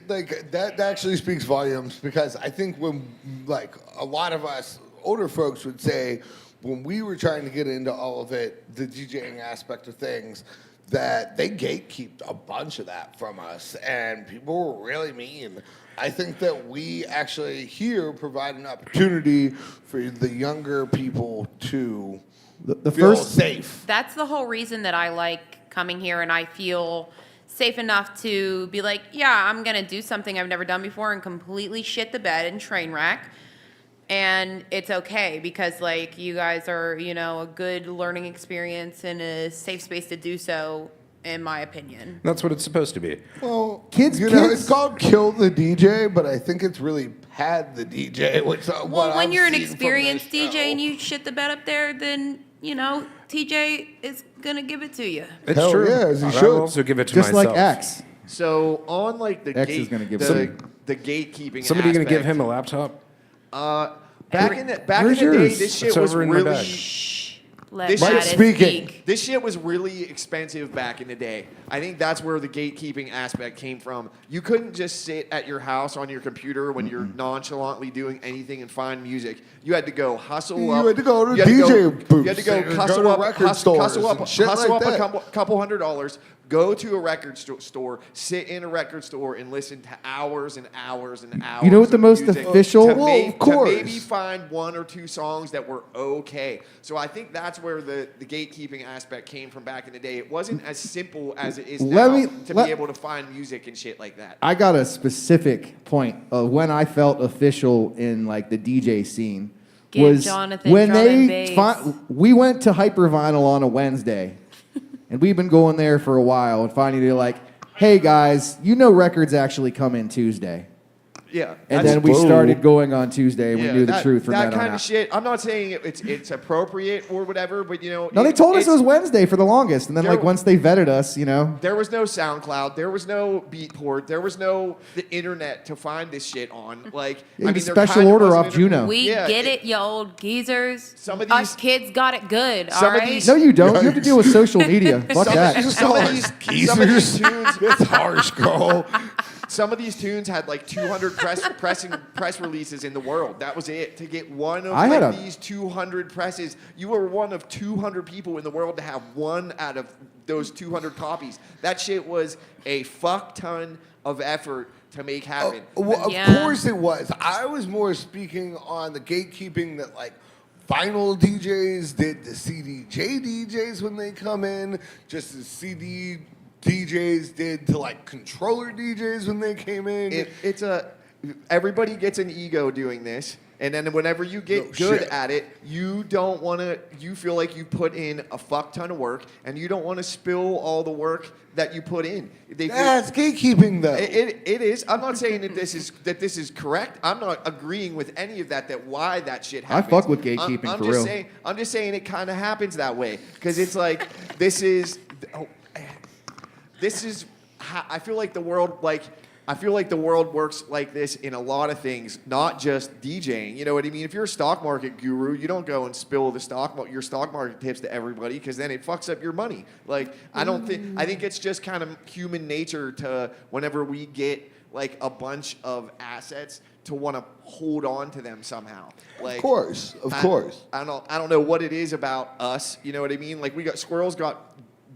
F: That actually speaks volumes because I think when a lot of us older folks would say when we were trying to get into all of it, the DJing aspect of things, that they gatekeeped a bunch of that from us, and people were really mean. I think that we actually here provide an opportunity for the younger people to
B: The
F: feel
B: first
F: safe.
D: That's the whole reason that I like coming here, and I feel safe enough to be like, yeah, I'm gonna do something I've never done before and completely shit the bed and train wreck. And it's okay because like you guys are, you know, a good learning experience and a safe space to do so, in my opinion.
A: That's what it's supposed to be.
F: Well,
B: Kids-
F: you know,
B: kids-
F: it's called kill the DJ, but I think it's really pad the DJ. Which
D: Well, when you're an experienced DJ and you shit the bed up there, then, you know, TJ is gonna give it to you.
A: It's
F: Hell
A: true.
F: yeah, as he
A: I
F: should.
A: will also give it to
B: just
A: myself.
B: like X.
N: So on like the
B: X is gonna give
N: the gatekeeping.
A: Somebody gonna give
N: aspect,
A: him a laptop?
N: back in the
A: Where's
N: day,
A: yours?
N: this shit
A: It's
N: was
A: over in my
N: really.
A: bag.
D: Let
N: This
D: Mattis
N: shit-
D: speak.
N: This shit was really expensive back in the day. I think that's where the gatekeeping aspect came from. You couldn't just sit at your house on your computer when you're nonchalantly doing anything and find music. You had to go hustle
F: You
N: up.
F: had to go to
N: you had to
F: DJ
N: You
F: booths
N: had to go
F: and go
N: hustle
F: to
N: up,
F: record
N: hustle
F: stores
N: up,
F: and shit
N: hustle
F: like
N: up a
F: that.
N: couple $100. Go to a record store, sit in a record store, and listen to hours and hours and hours.
B: You know what the
N: of
B: most
N: music
B: official-
N: to,
B: Well,
N: make,
F: of course.
N: to maybe find one or two songs that were okay. So I think that's where the gatekeeping aspect came from back in the day. It wasn't as simple as it is now to be able to find music and shit like that.
B: I got a specific point of when I felt official in like the DJ scene.
D: Give
B: was
D: Jonathan
B: when
D: drum and
B: they
D: bass.
B: we went to Hypervinyl on a Wednesday, and we've been going there for a while. And finally, they're like, "Hey guys, you know records actually come in Tuesday."
N: Yeah.
B: And then we started going on Tuesday, and we knew the truth from
N: that
B: that on
N: kind of
B: out.
N: shit. I'm not saying it's appropriate or whatever, but you know.
B: No, they told us it was Wednesday for the longest, and then
N: There-
B: like once they vetted us, you know.
N: There was no SoundCloud. There was no Beatport. There was no the internet to find this shit on. Like,
B: Yeah,
N: I
B: you
N: mean,
B: could
N: there
B: special
N: kinda
B: order
N: wasn't
B: off
N: inter-
B: Juno.
D: We
N: Yeah,
D: get it, you old geezers.
N: Some of
D: Us
N: these-
D: kids got it good, all
N: some of
D: right?
N: these-
B: No, you don't. You have to deal with social media. Fuck
N: Some
B: that.
N: of these tunes.
F: That's harsh, girl.
N: Some of these tunes had like 200 press releases in the world. That was it. To get one of
B: I had a-
N: these 200 presses, you were one of 200 people in the world to have one out of those 200 copies. That shit was a fuck ton of effort to make happen.
F: Well, of
D: Yeah.
F: course it was. I was more speaking on the gatekeeping that like vinyl DJs did to CDJ DJs when they come in, just as CD DJs did to like controller DJs when they came in.
N: Everybody gets an ego doing this, and then whenever you get
F: No
N: good
F: shit.
N: at it, you don't want to. You feel like you put in a fuck ton of work, and you don't want to spill all the work that you put in.
F: That's gatekeeping, though.
N: It is. I'm not saying that this is correct. I'm not agreeing with any of that. That why that shit
B: I
N: happens.
B: fuck with gatekeeping for real.
N: I'm just saying it kind of happens that way because it's like this is. This is how I feel like the world works like this in a lot of things, not just DJing. You know what I mean? If you're a stock market guru, you don't go and spill your stock market tips to everybody because then it fucks up your money. Like I think it's just kind of human nature to whenever we get like a bunch of assets to want to hold on to them somehow. Like,
F: Of course.
N: I don't know what it is about us. You know what I mean? Like squirrels got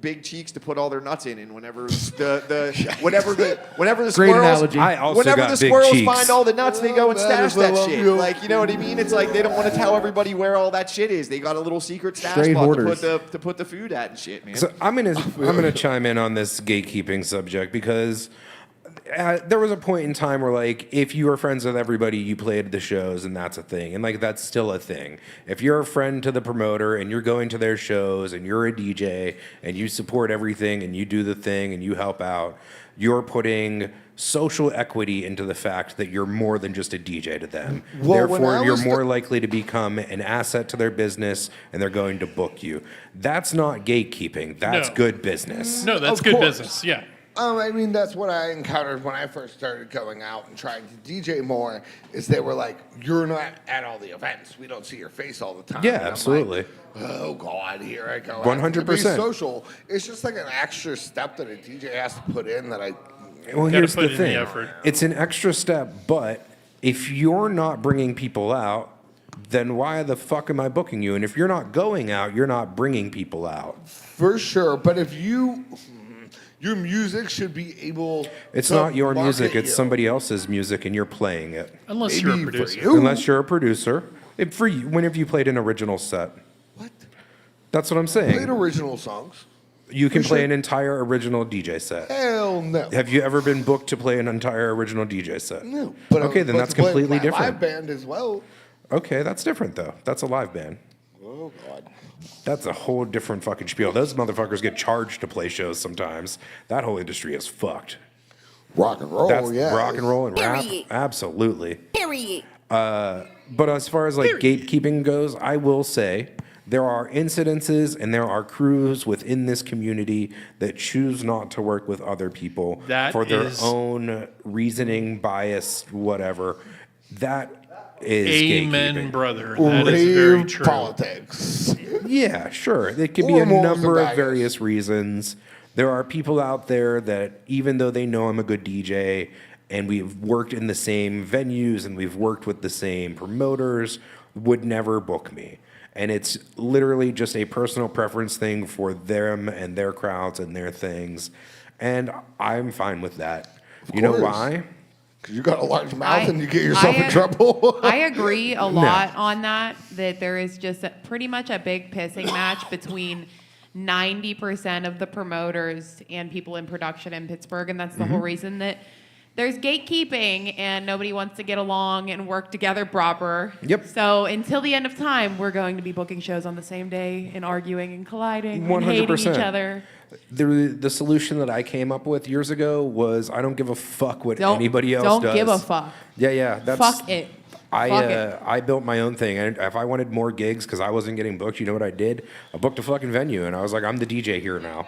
N: big cheeks to put all their nuts in, and whenever the
B: Great
N: squirrels,
B: analogy.
A: I also
N: whenever
A: got
N: the
A: big
N: squirrels
A: cheeks.
N: find all the nuts, they go and
F: That
N: stash
F: is a
N: that
F: love
N: shit.
F: you.
N: Like, you know what I mean? It's like they don't want to tell everybody where all that shit is. They got a little secret stash
B: Straight
N: spot
B: hoarders.
N: to put the food at and shit, man.
A: So I'm gonna chime in on this gatekeeping subject because there was a point in time where like if you were friends with everybody, you played the shows, and that's a thing, and like that's still a thing. If you're a friend to the promoter and you're going to their shows and you're a DJ and you support everything and you do the thing and you help out, you're putting social equity into the fact that you're more than just a DJ to them.
F: Well, when
A: Therefore,
F: I
A: you're
F: was
A: more likely to become an asset to their business, and they're going to book you. That's not gatekeeping. That's
C: No.
A: good business.
C: No, that's
F: Of
C: good
F: course.
C: business. Yeah.
F: I mean, that's what I encountered when I first started going out and trying to DJ more, is they were like, you're not at all the events. We don't see your face all the time.
A: Yeah,
F: And I'm like,
A: absolutely.
F: oh, God, here I go.
A: 100%.
F: Be social. It's just like an extra step that a DJ has to put in that I...
A: Well,
C: Gotta
A: here's
C: put
A: the
C: in the
A: thing.
C: effort.
A: It's an extra step, but if you're not bringing people out, then why the fuck am I booking you? And if you're not going out, you're not bringing people out.
F: For sure, but if your music should be able.
A: It's
F: to
A: not your
F: market
A: music, it's
F: you.
A: somebody else's music, and you're playing it.
C: Unless you're a
F: Maybe for
C: producer.
F: you.
A: Unless you're a producer. For you, when have you played an original set?
F: What?
A: That's what I'm
F: Played
A: saying.
F: original songs.
A: You can
F: For
A: play
F: sure.
A: an entire original DJ set.
F: Hell no.
A: Have you ever been booked to play an entire original DJ set?
F: No. But I
A: Okay,
F: was
A: then
F: about
A: that's
F: to play
A: completely
F: my
A: different.
F: Live band as well.
A: Okay, that's different though. That's a live band.
F: Oh God.
A: That's a whole different fucking spiel. Those motherfuckers get charged to play shows sometimes. That whole industry is fucked.
F: Rock and roll.
A: That's
F: yeah.
A: rock and roll and rap.
L: Period.
A: Absolutely.
L: Period.
A: But as far as like gatekeeping goes, I will say there are incidences and there are crews within this community that choose not to work with other people
C: That
A: for their
C: is-
A: own reasoning, bias, whatever. That is
C: Amen,
A: gatekeeping.
C: brother. That is very
F: Rave
C: true.
A: Politics. Yeah, sure. It could be
F: Or
A: a
F: morals
A: number
F: and
A: of various reasons. There are people out there that, even though they know I'm a good DJ and we've worked in the same venues and we've worked with the same promoters, would never book me. And it's literally just a personal preference thing for them and their crowds and their things. And I'm fine with that. You know
F: course.
A: why?
F: Because you got a large mouth and you get yourself in trouble.
D: I agree a lot on that there is just pretty much a big pissing match between 90% of the promoters and people in production in Pittsburgh, and that's the whole reason that there's gatekeeping and nobody wants to get along and work together proper.
A: Yep.
D: So until the end of time, we're going to be booking shows on the same day and arguing and colliding and hating each
A: 100%.
D: other.
A: The solution that I came up with years ago was I don't give a fuck what
D: Don't-
A: anybody else
D: don't
A: does.
D: give a fuck.
A: Yeah. That's,
D: Fuck it. Fuck it.
A: I built my own thing. And if I wanted more gigs because I wasn't getting booked, you know what I did? I booked a fucking venue, and I was like, I'm the DJ here now.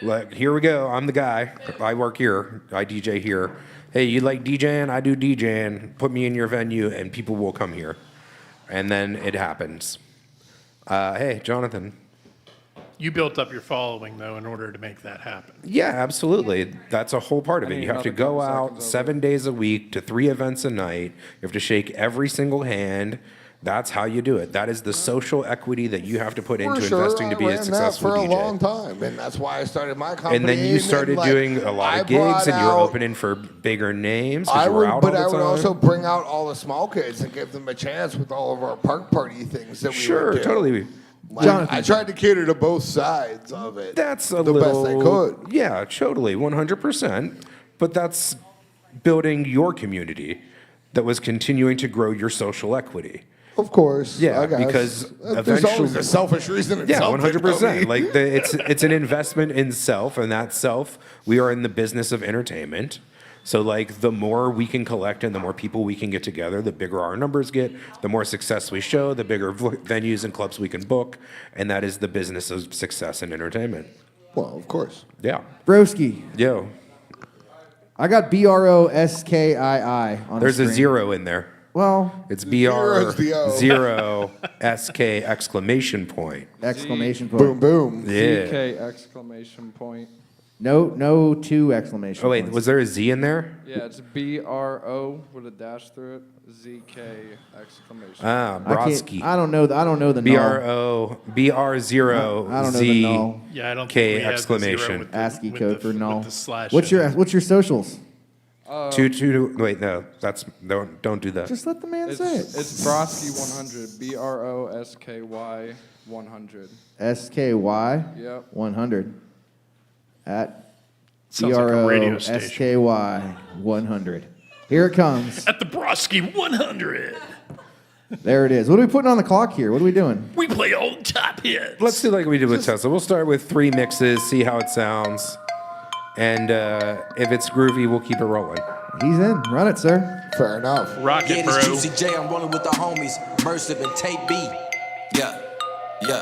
A: Like, here we go. I'm the guy. I work here. I DJ here. Hey, you like DJing? I do DJing. Put me in your venue, and people will come here. And then it happens. Hey, Jonathan.
C: You built up your following, though, in order to make that happen.
A: Yeah, absolutely. That's a whole part of
M: I
A: it.
M: need
A: You have to
M: another
A: go
M: couple
A: out
M: seconds
A: 7 days a week to 3 events a night. You have to shake every single hand. That's how you do it. That is the social equity that you have to put into investing to be
F: I
A: a
F: ran
A: successful
F: that for
A: DJ.
F: a long time, and that's why I started my company.
A: And then you started
F: like,
A: doing a lot
F: I
A: of gigs,
F: brought
A: and you were
F: out-
A: opening for bigger names. 'Cause
F: I
A: you were
F: would,
A: out
F: but
A: all
F: I
A: the
F: would
A: time.
F: also bring out all the small kids and give them a chance with all of our park party things that we
A: Sure,
F: would do.
A: totally.
F: Like,
B: Jonathan.
F: I tried to cater to both sides of it.
A: That's a
F: the
A: little,
F: best I could.
A: Yeah, totally, 100%. But that's building your community that was continuing to grow your social equity.
F: Of course.
A: Yeah,
F: I guess.
A: because
F: There's always
A: eventually-
F: a selfish reason. in
A: Yeah,
F: something,
A: 100%.
F: Cody.
A: Like it's an investment in self, and that self, we are in the business of entertainment. So like the more we can collect and the more people we can get together, the bigger our numbers get, the more success we show, the bigger venues and clubs we can book, and that is the business of success in entertainment.
F: Well, of course.
A: Yeah.
B: Broski,
A: Yo,
B: I got BROSKII on
A: there's
B: the
A: a
B: screen.
A: 0 in there.
B: Well,
A: It's
F: Zero's the O.
A: BR0 SK exclamation point.
B: exclamation
F: Boom,
B: point.
F: boom.
A: Yeah.
M: ZK exclamation point.
B: No 2 exclamation
A: Oh wait,
B: points.
A: was there a Z in there?
M: Yeah, it's BRO with a dash through it. ZK exclamation.
A: Ah,
B: I can't-
A: Brodsky.
B: I don't know the null.
A: BRO BR0
B: I don't know the
A: Z
B: null.
C: Yeah, I don't
A: K
C: think we have the zero
A: exclamation.
C: with the-
B: ASCII
C: with
B: code
C: the-
B: for
C: with
B: null.
C: the slash
B: What's
C: in
B: your
C: it.
B: What's your socials?
A: Two. Wait, no, that's don't do that.
B: Just let the man
M: It's,
B: say it.
M: it's Brodsky 100. BROSKY 100.
B: SKY
M: Yep.
B: 100 at
C: Sounds like a radio station.
B: BROSKY 100. Here it comes.
C: At the Brodsky 100,
B: There it is. What are we putting on the clock here? What are we doing?
C: we play old top hits.
A: Let's do like we did with Tesla. We'll start with 3 mixes, see how it sounds, and if it's groovy, we'll keep it rolling.
B: He's in. Run it, sir.
F: Fair enough.
C: Rock
O: Yeah,
C: it,
O: this
C: bro.
O: Juicy J, I'm rolling with the homies, Mercive and Tape B. Yeah.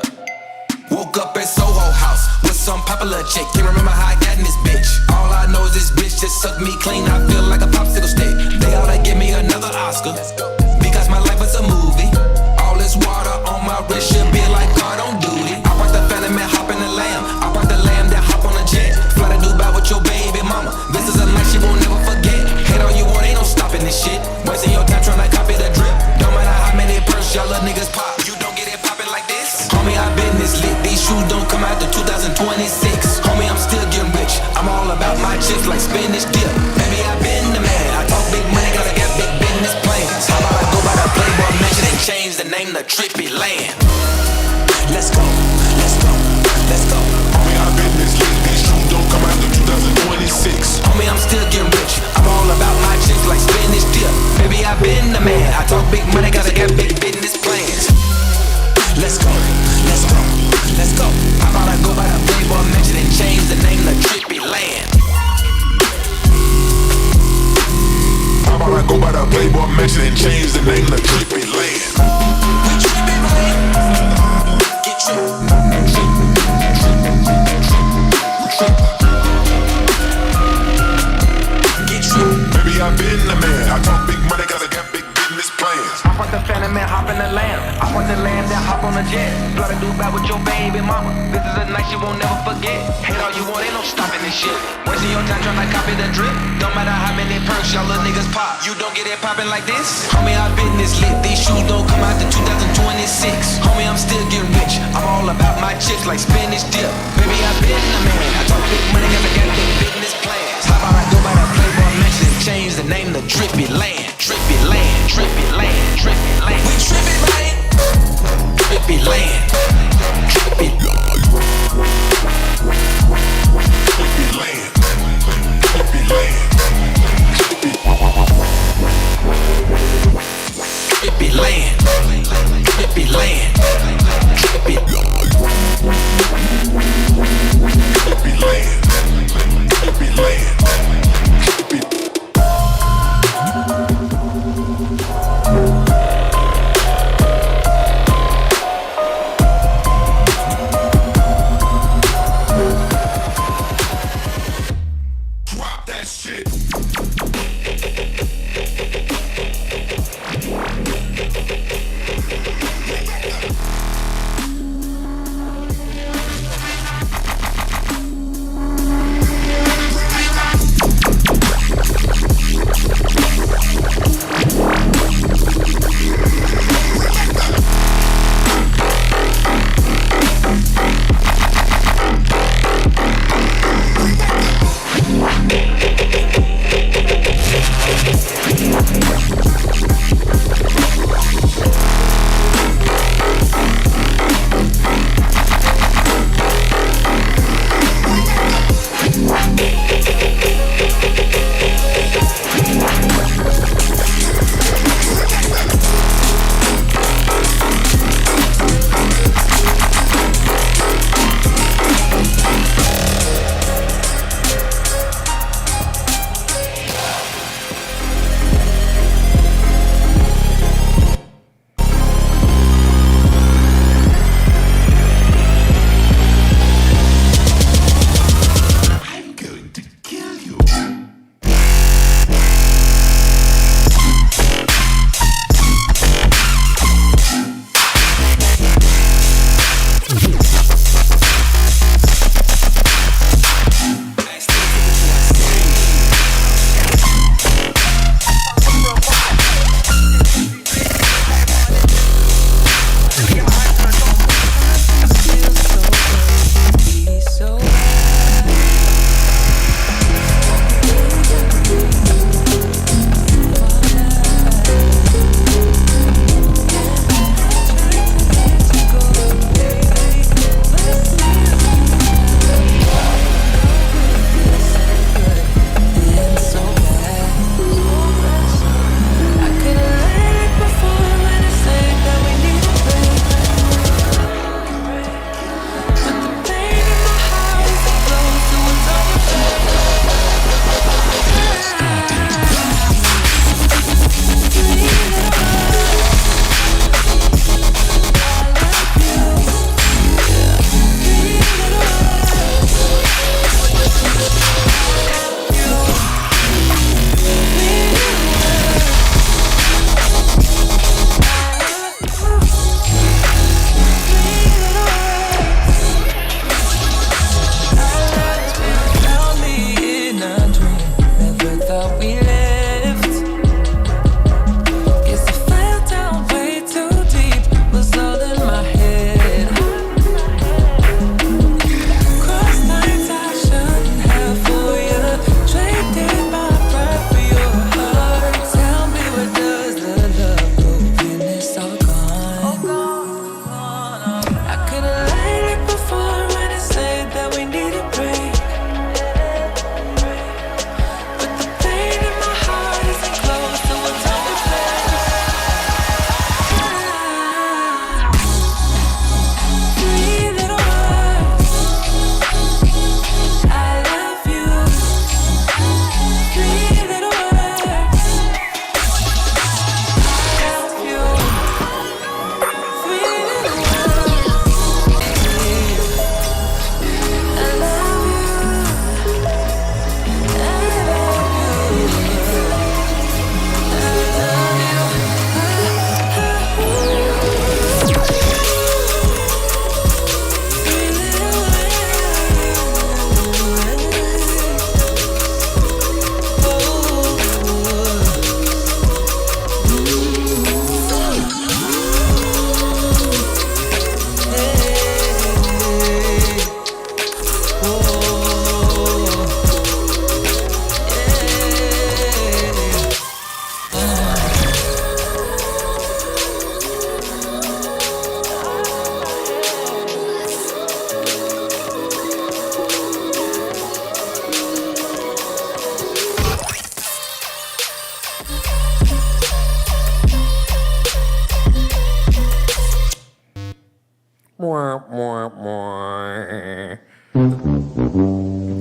O: Woke up at Soho House with some popular chick. Can't remember how I got in this bitch. All I know is this bitch just sucked me clean. I feel like a popsicle stick. They ought to give me another Oscar because my life is a movie. All this water on my wrist should be like God on duty. I brought the Phantom and hop in the Lamb. I brought the Lamb that hop on a jet. Fly to Dubai with your baby mama. This is a night she won't never forget. Hate all you want, ain't no stopping this shit. Wasting your time trying to copy the drip. Don't matter how many purse y'all business lit. These shoes don't come out to 2026. Homie, I'm still getting rich. I'm all about my chips like spinach dip. Baby, I've been the man. I talk big money, gotta get big business plans. How about I go by the Playboy Mansion and change the name to Trippy Land? Let's go, let's go, let's go.
G: Homie, I've been this lit. These shoes don't come out to 2026.
O: Homie, I'm still getting rich. I'm all about my chips like spinach dip. Baby, I've been the man. I talk big money, gotta get big business plans. Let's go, let's go, let's go. How about I go by the Playboy Mansion and change the name to Trippy Land?
G: How about I go by the Playboy Mansion and change the name to Trippy Land?
O: We trippy, man. Get
G: Baby, I've been the man. I talk big money, gotta get big business plans.
O: I want the Phantom Man, hop in the Lamb. I want the Lamb, then hop on the jet. Blood a do bad with your baby mama. This is a night you won't never forget. Hate all you want, ain't no stopping this shit. Wasting your time trying to copy the drip. Don't matter how many perks y'all little niggas pop. You don't get it popping like this. Homie, I've been this lit. These shoes don't come out to 2026. Homie, I'm still getting rich. I'm all about my chips like spinach dip. Baby, I've been the man. I talk big money, gotta get big business plans. How about I go by the Playboy Mansion and change the name to Trippy Land? Trippy Land, Trippy Land, Trippy Land. We trippy, man. Trippy Land. Trippy Land.
G: Trippy Land. Trippy Land.
O: Trippy Land. Trippy Land. Trippy
G: Land. Trippy Land.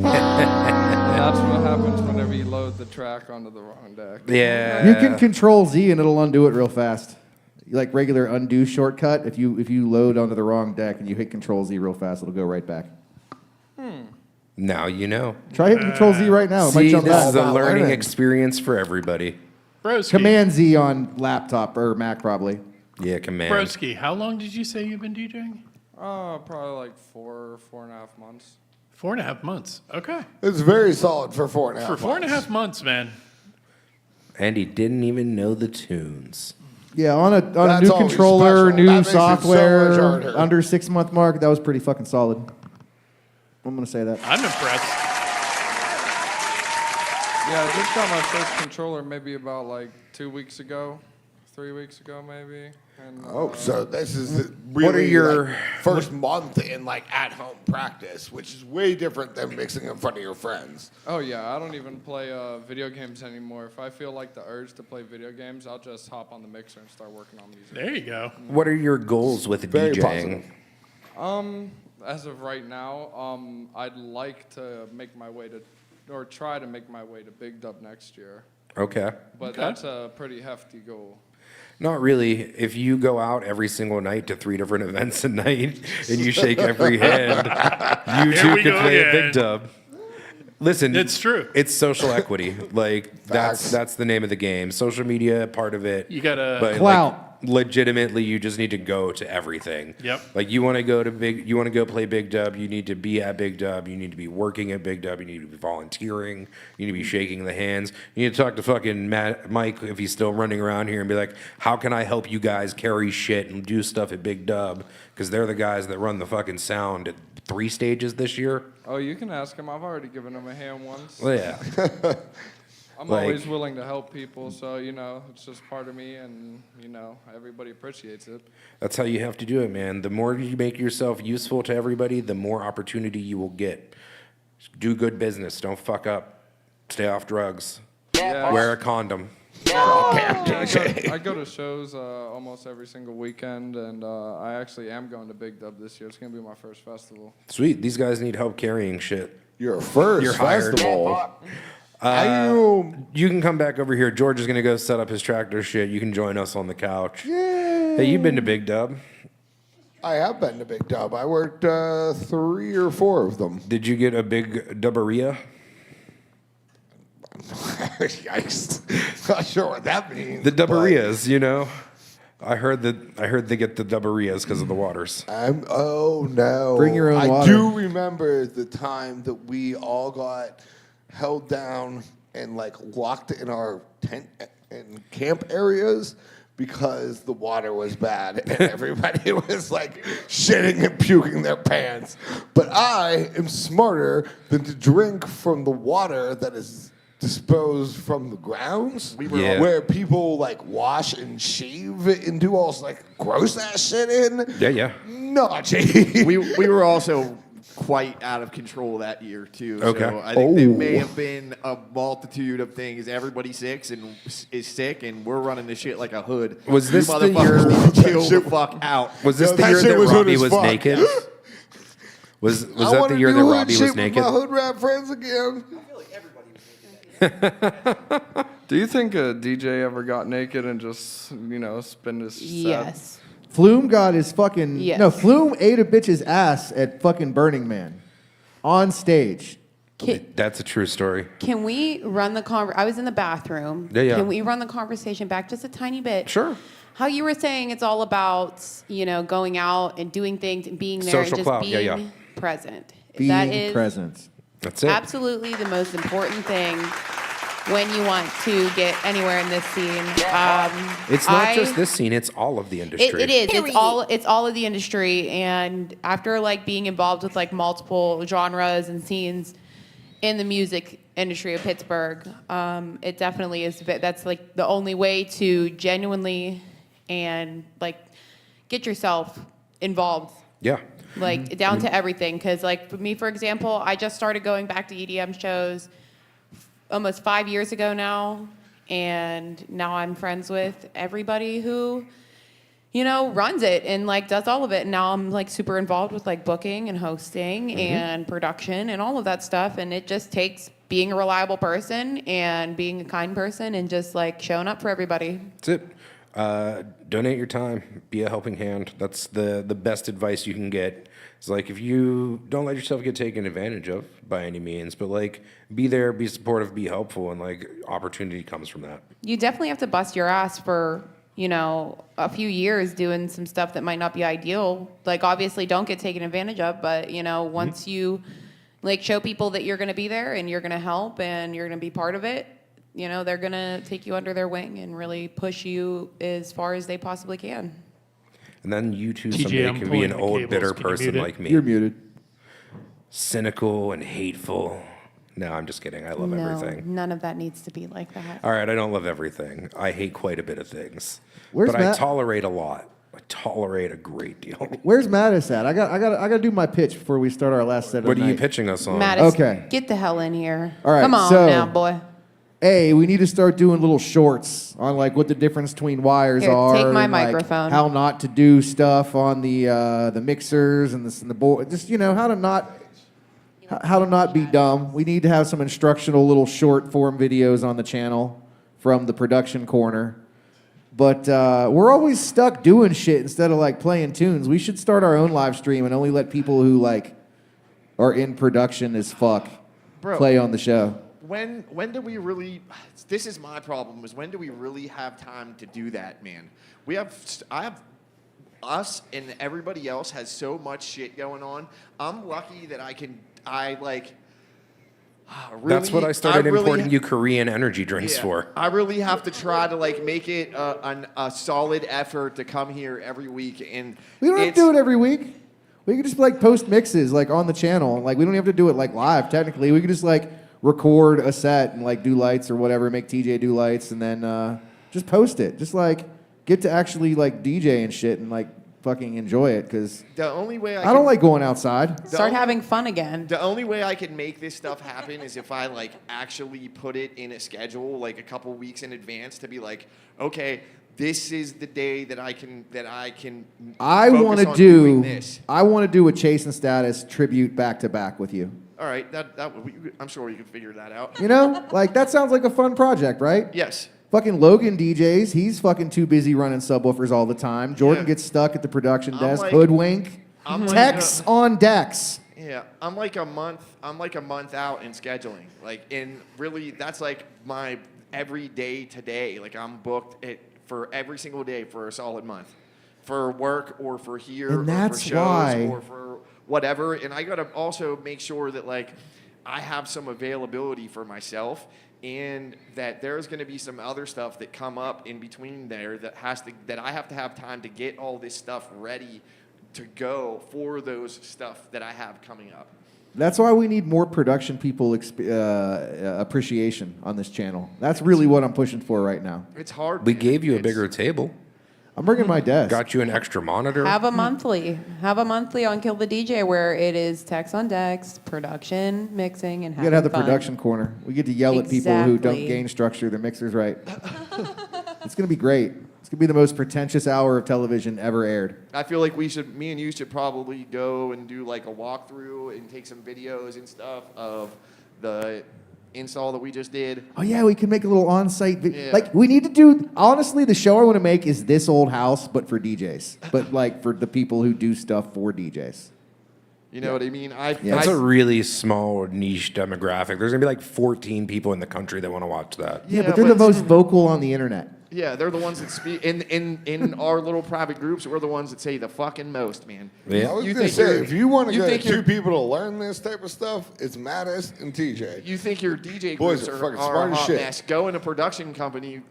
M: That's what happens whenever you load the track onto the wrong deck.
A: Yeah.
B: You can Control Z and it'll undo it real fast. Like regular undo shortcut. If you load onto the wrong deck and you hit Control Z real fast, it'll go right back.
A: Now you know.
B: Try hitting Control Z right now. It might
A: See,
B: jump
A: this
B: back.
A: is a learning experience for everybody.
C: Broski.
B: Command Z on laptop or Mac probably.
A: Yeah, command.
C: Broski, how long did you say you've been DJing?
M: Probably like 4.5 months.
C: 4.5 months. Okay.
F: It's very solid for 4.5
C: For 4.5 months, man.
A: And he didn't even know the tunes.
B: Yeah, on a
F: That's
B: new
F: always
B: controller,
F: special. That
B: new
F: makes it so much
B: software,
F: harder.
B: under 6 month mark, that was pretty fucking solid. I'm gonna say that.
C: I'm impressed.
M: Yeah, I just got my first controller maybe about like 2 weeks ago, 3 weeks ago maybe. And,
F: Oh, so this is really
A: What are your-
F: like, first month in like at-home practice, which is way different than mixing in front of your friends.
M: Oh yeah, I don't even play video games anymore. If I feel like the urge to play video games, I'll just hop on the mixer and start working on music.
C: There you go.
A: What are your goals with
F: Very
A: DJing?
F: positive.
M: As of right now, I'd like to make my way to, or try to make my way to Big Dub next year.
A: Okay.
M: But that's a pretty hefty goal.
A: Not really. If you go out every single night to 3 different events a night and you shake every hand, you
C: Here
A: too
C: we
A: could
C: go
A: play a
C: again.
A: Big Dub. Listen,
C: It's true.
A: It's social equity. Like
F: Facts.
A: that's the name of the game. Social media part of it.
C: You gotta-
A: but
B: Clout.
A: like, legitimately, you just need to go to everything.
C: Yep.
A: Like you want to go to you want to go play Big Dub. You need to be at Big Dub. You need to be working at Big Dub. You need to be volunteering. You need to be shaking the hands. You need to talk to fucking Mike if he's still running around here and be like, how can I help you guys carry shit and do stuff at Big Dub? Because they're the guys that run the fucking sound at 3 stages this year.
M: Oh, you can ask him. I've already given him a hand once.
A: Well, yeah.
M: I'm
A: Like-
M: always willing to help people, so, it's just part of me, and, everybody appreciates it.
A: That's how you have to do it, man. The more you make yourself useful to everybody, the more opportunity you will get. Do good business. Don't fuck up. Stay off drugs.
M: Yeah.
A: Wear a condom.
M: I go to shows almost every single weekend, and I actually am going to Big Dub this year. It's going to be my first festival.
A: Sweet. These guys need help carrying shit.
F: Your first
A: You're hired.
F: festival.
A: You can come back over here. George is going to go set up his tractor shit. You can join us on the couch. Hey, you've been to Big Dub.
F: I have been to Big Dub. I worked 3 or 4 of them.
A: Did you get a big dubberia?
F: Yikes! Not sure what that means.
A: The
F: but
A: dubberias, I heard they get the dubberias because of the waters.
F: Oh no!
B: Bring your own
F: I
B: water.
F: do remember the time that we all got held down and like locked in our tent and camp areas because the water was bad and everybody was like shitting and puking their pants. But I am smarter than to drink from the water that is disposed from the grounds, where people like wash and shave and do all like gross ass shit in.
A: Yeah.
F: Naughty.
N: we were also quite out of control that year too.
A: Okay.
N: So I think there may have been a multitude of things. Everybody's sick and we're running this shit like a hood.
A: Was this
N: You
A: the
N: motherfuckers
A: year-
N: need to chill the fuck out?
A: Was this the year
F: shit
A: that
F: was hood
A: Robbie
F: as
A: was
F: fuck.
A: naked? Was
F: I
A: that
F: wanna
A: the year
F: do
A: that
F: hood
A: Robbie
F: shit
A: was
F: with
A: naked?
F: my hood rap friends again.
M: Do you think a DJ ever got naked and just, spin his set?
D: Yes.
B: Flume got his fucking
D: Yes.
B: no. Flume ate a bitch's ass at fucking Burning Man, on stage.
A: That's a true story.
D: Can we run the I was in the bathroom.
A: Yeah.
D: Can we run the conversation back just a tiny bit?
A: Sure.
D: How you were saying it's all about, going out and doing things and being there
A: Social
D: and just
A: clout.
D: being
A: Yeah.
D: present.
B: Being
D: That is
B: present.
A: That's it.
D: absolutely the most important thing when you want to get anywhere in this scene.
A: It's not just this scene; it's all of the industry.
D: It is. It's all of the industry, and after like being involved with like multiple genres and scenes in the music industry of Pittsburgh, it definitely is. That's like the only way to genuinely and like get yourself involved.
A: Yeah.
D: Like down to everything, because like for me, for example, I just started going back to EDM shows almost 5 years ago now, and now I'm friends with everybody who runs it and like does all of it. And now I'm like super involved with like booking and hosting and production and all of that stuff. And it just takes being a reliable person and being a kind person and just like showing up for everybody.
A: That's it. Donate your time. Be a helping hand. That's the best advice you can get. It's like, if you don't let yourself get taken advantage of by any means, but like be there, be supportive, be helpful, and like opportunity comes from that.
D: You definitely have to bust your ass for, a few years doing some stuff that might not be ideal. Like, obviously don't get taken advantage of, but once you like show people that you're going to be there and you're going to help and you're going to be part of it, they're going to take you under their wing and really push you as far as they possibly can.
A: And then you too
C: TJ,
A: someday
C: I'm
A: can be
C: pulling
A: an
C: the
A: old,
C: cables.
A: bitter
C: Can you
A: person
C: mute it?
A: like me.
B: You're muted.
A: Cynical and hateful. No, I'm just kidding. I love everything.
D: None of that needs to be like that.
A: All right, I don't love everything. I hate quite a bit of things.
B: Where's
A: but I
B: Matt?
A: tolerate a lot. I tolerate a great deal.
B: Where's Mattis at? I got to do my pitch before we start our last set of
A: What
B: the
A: are you
B: night.
A: pitching us on?
D: Mattis,
B: Okay.
D: get the hell in here.
B: All right,
D: Come on
B: so-
D: now, boy.
B: Hey, we need to start doing little shorts on like what the difference between wires
D: Here,
B: are.
D: take my
B: and, like,
D: microphone.
B: how not to do stuff on the mixers and the board. Just how to not be dumb. We need to have some instructional little short form videos on the channel from the production corner. But we're always stuck doing shit instead of like playing tunes. We should start our own live stream and only let people who like are in production as fuck
N: Bro.
B: play on the show.
N: When do we really? This is my problem. Is when do we really have time to do that, man? Us and everybody else has so much shit going on. I'm lucky that
A: That's what I started
N: really-
A: importing you Korean energy drinks
N: Yeah.
A: for.
N: I really have to try to like make it a solid effort to come here every week, and
B: We don't have to do it every week. We could just like post mixes like on the channel. Like we don't have to do it like live technically. We could just like record a set and like do lights or whatever, make TJ do lights and then just post it. Just like get to actually like DJ and shit and like fucking enjoy it because
N: The only way
B: I don't like going outside.
D: Start having fun again.
N: The only way I can make this stuff happen is if I like actually put it in a schedule like a couple weeks in advance to be like, okay, this is the day that I can
B: I
N: focus
B: want to
N: on doing
B: do
N: this.
B: I want to do a Chase and Status tribute back to back with you.
N: All right, I'm sure you can figure that out.
B: Like that sounds like a fun project, right?
N: Yes.
B: Fucking Logan DJs, he's fucking too busy running subwoofers all the time. Jordan
N: Yeah.
B: gets stuck at the production
N: I'm
B: desk.
N: like-
B: Hoodwink.
N: I'm like,
B: Tex on decks.
N: Yeah, I'm like a month out in scheduling. Like, and really, that's like my every day today. Like, I'm booked for every single day for a solid month, for work or for here,
B: And
N: or
B: that's
N: for shows
B: why-
N: or for whatever. And I gotta also make sure that like I have some availability for myself, and that there's going to be some other stuff that come up in between there that I have to have time to get all this stuff ready to go for those stuff that I have coming up.
B: That's why we need more production people appreciation on this channel. That's really what I'm pushing for right now.
N: It's hard.
A: We
N: man.
A: gave you a bigger table.
B: I'm bringing my desk.
A: Got you an extra monitor.
D: Have a monthly on Kill the DJ where it is Tex on decks, production, mixing, and
B: We gotta have the
D: fun.
B: production corner. We get to yell at people who don't
D: Exactly.
B: gain structure. Their mixer's right. It's gonna be great. It's gonna be the most pretentious hour of television ever aired.
N: I feel like me and you should probably go and do like a walkthrough and take some videos and stuff of the install that we just did.
B: Oh yeah, we can make a little on-site.
N: Yeah.
B: Like we need to do. Honestly, the show I want to make is this old house, but for DJs. But like for the people who do stuff for DJs.
N: You know what I mean?
A: That's a really small niche demographic. There's gonna be like 14 people in the country that want to watch that.
B: Yeah, but they're the most vocal on the internet.
N: Yeah, they're the ones that speak in our little private groups. We're the ones that say the fucking most, man.
F: I was gonna say, if you want to get two people to learn this type of stuff, it's Mattis and TJ.
N: You think your DJ
F: Boys
N: groups
F: are fucking
N: are
F: smart
N: a
F: as
N: hot
F: shit.
N: mess? Go in a production company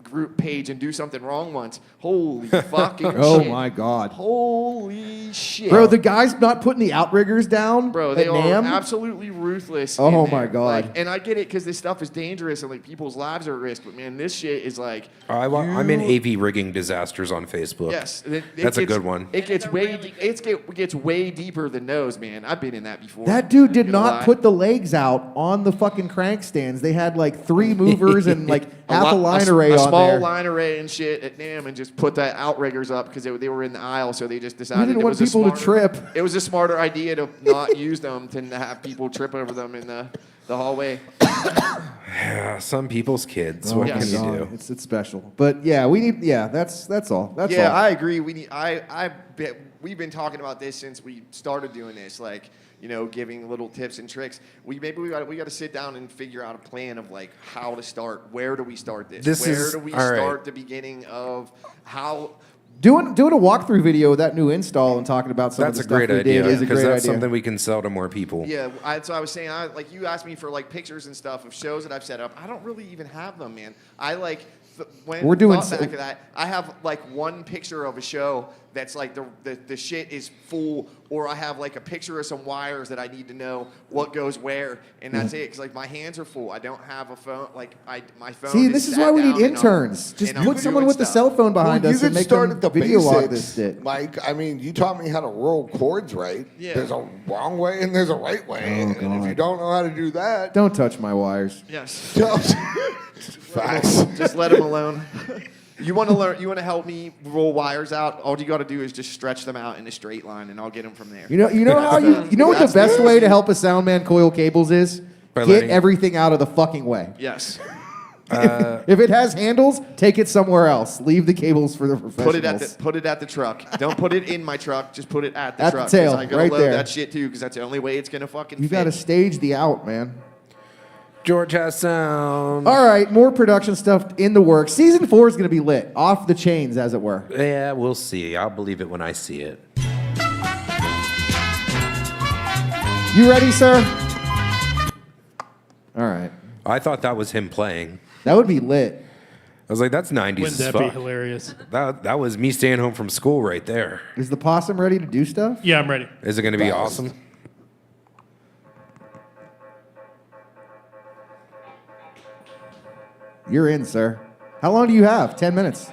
N: group page and do something wrong once. Holy fucking
B: Oh
N: shit.
B: my god.
N: Holy shit.
B: Bro, the guys not putting the outriggers down.
N: Bro, they
B: at
N: are
B: NAMM?
N: absolutely ruthless.
B: Oh
N: in
B: my
N: there.
B: God.
N: Like, and I get it because this stuff is dangerous and like people's lives are at risk. But man, this shit is like.
A: I'm in AV rigging disasters on Facebook.
N: Yes,
A: That's a good one.
N: It gets gets way deeper than those, man. I've been in that before.
B: That dude did
N: Not gonna
B: not
N: lie.
B: put the legs out on the fucking crank stands. They had like 3 movers and like half a line array on
N: small
B: there.
N: line array and shit at NAMM and just put the outriggers up because they were in the aisle, so they just
B: We
N: decided
B: didn't
N: it
B: want
N: was
B: people to trip.
N: It was a smarter idea to not use them than to have people trip over them in the hallway.
A: Yeah, some people's kids.
B: Oh
A: What
B: my
A: can you
B: God,
A: do?
B: It's special. But yeah, we need. Yeah, that's all. That's
N: yeah,
B: all.
N: I agree. We need. We've been talking about this since we started doing this. Like, you know, giving little tips and tricks. We got to sit down and figure out a plan of like how to start. Where do we start this? Where do we start the beginning of how?
B: Doing a walkthrough video of that new install and talking about some
A: That's
B: of
A: a
B: the stuff
A: great
B: we
A: idea
B: did is a
A: because
B: great
A: that's
B: idea.
A: something we can sell to more people.
N: Yeah, so I was saying, like you asked me for like pictures and stuff of shows that I've set up. I don't really even have them, man. I like when
B: We're doing
N: thought back of that. I have like one picture of a show that's like the shit is full, or I have like a picture of some wires that I need to know what goes where, and that's it. Because like my hands are full. I don't have a phone. Like my phone.
B: See, this is why we need interns. Just put someone with a cell phone behind us
F: you
B: and
F: could
B: make
F: start
B: them
F: at the
B: video log
F: basics,
B: this shit.
F: Mike. I mean, you taught me how to roll chords right.
N: Yeah.
F: There's a wrong way and there's a right way.
B: Oh,
F: and if
B: God.
F: you don't know how to do that,
B: Don't touch my wires.
N: Yes.
F: Facts.
N: Just let them alone. You want to learn? You want to help me roll wires out? All you got to do is just stretch them out in a straight line, and I'll get them from there.
B: You know how you know what the best way to help a sound man coil cables is?
A: By
B: Get
A: letting-
B: everything out of the fucking way.
N: Yes.
B: If it has handles, take it somewhere else. Leave the cables for the professionals.
N: Put it at the truck. Don't put it in my truck. Just put it at the
B: At the
N: truck. 'cause
B: tail,
N: I gotta
B: right
N: load
B: there.
N: that shit too, because that's the only way it's gonna fucking.
B: You
N: fit.
B: got to stage the out, man.
A: George has sound.
B: All right, more production stuff in the works. Season 4 is going to be lit, off the chains, as it were.
A: Yeah, we'll see. I'll believe it when I see it.
B: You ready, sir? All right.
A: I thought that was him playing.
B: That would be lit.
A: I was like, that's 90s
C: Wouldn't
A: as
C: that be
A: fuck.
C: hilarious?
A: That was me staying home from school right there.
B: Is the possum ready to do stuff?
C: Yeah, I'm ready.
A: Is it going to be awesome?
B: You're in, sir. How long do you have? 10 minutes.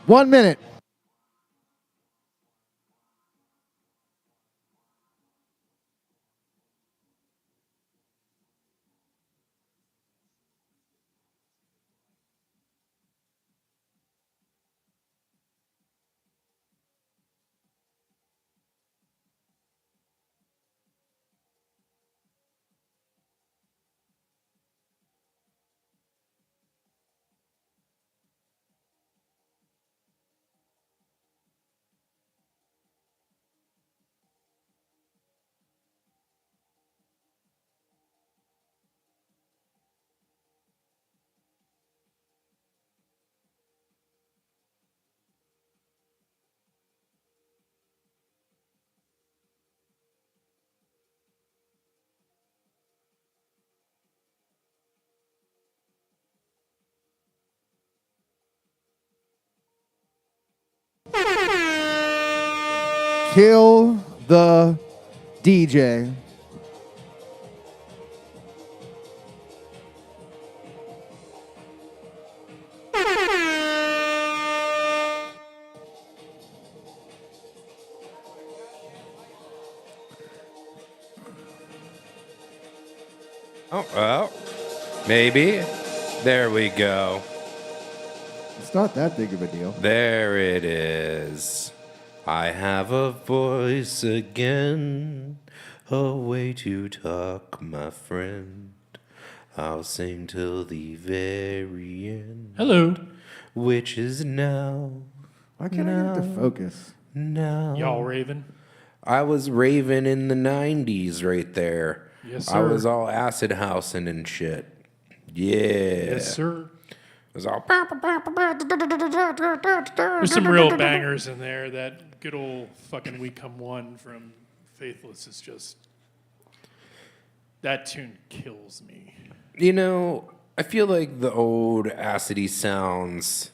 B: 1 minute. Kill the DJ.
A: Oh, well, maybe. There we go.
B: It's not that big of a deal.
A: There it is. I have a voice again, a way to talk, my friend. I'll sing till the very end.
C: Hello.
A: Which is now.
B: Why can't I get it to focus?
A: Now.
C: Y'all raving?
A: I was raving in the 90s right there.
C: Yes,
A: I
C: sir.
A: was all acid housing and shit. Yeah.
C: Yes, sir.
A: It was all.
C: There's some real bangers in there. That good old fucking We Come One from Faithless is just. That tune kills me.
A: You know, I feel like the old acidy sounds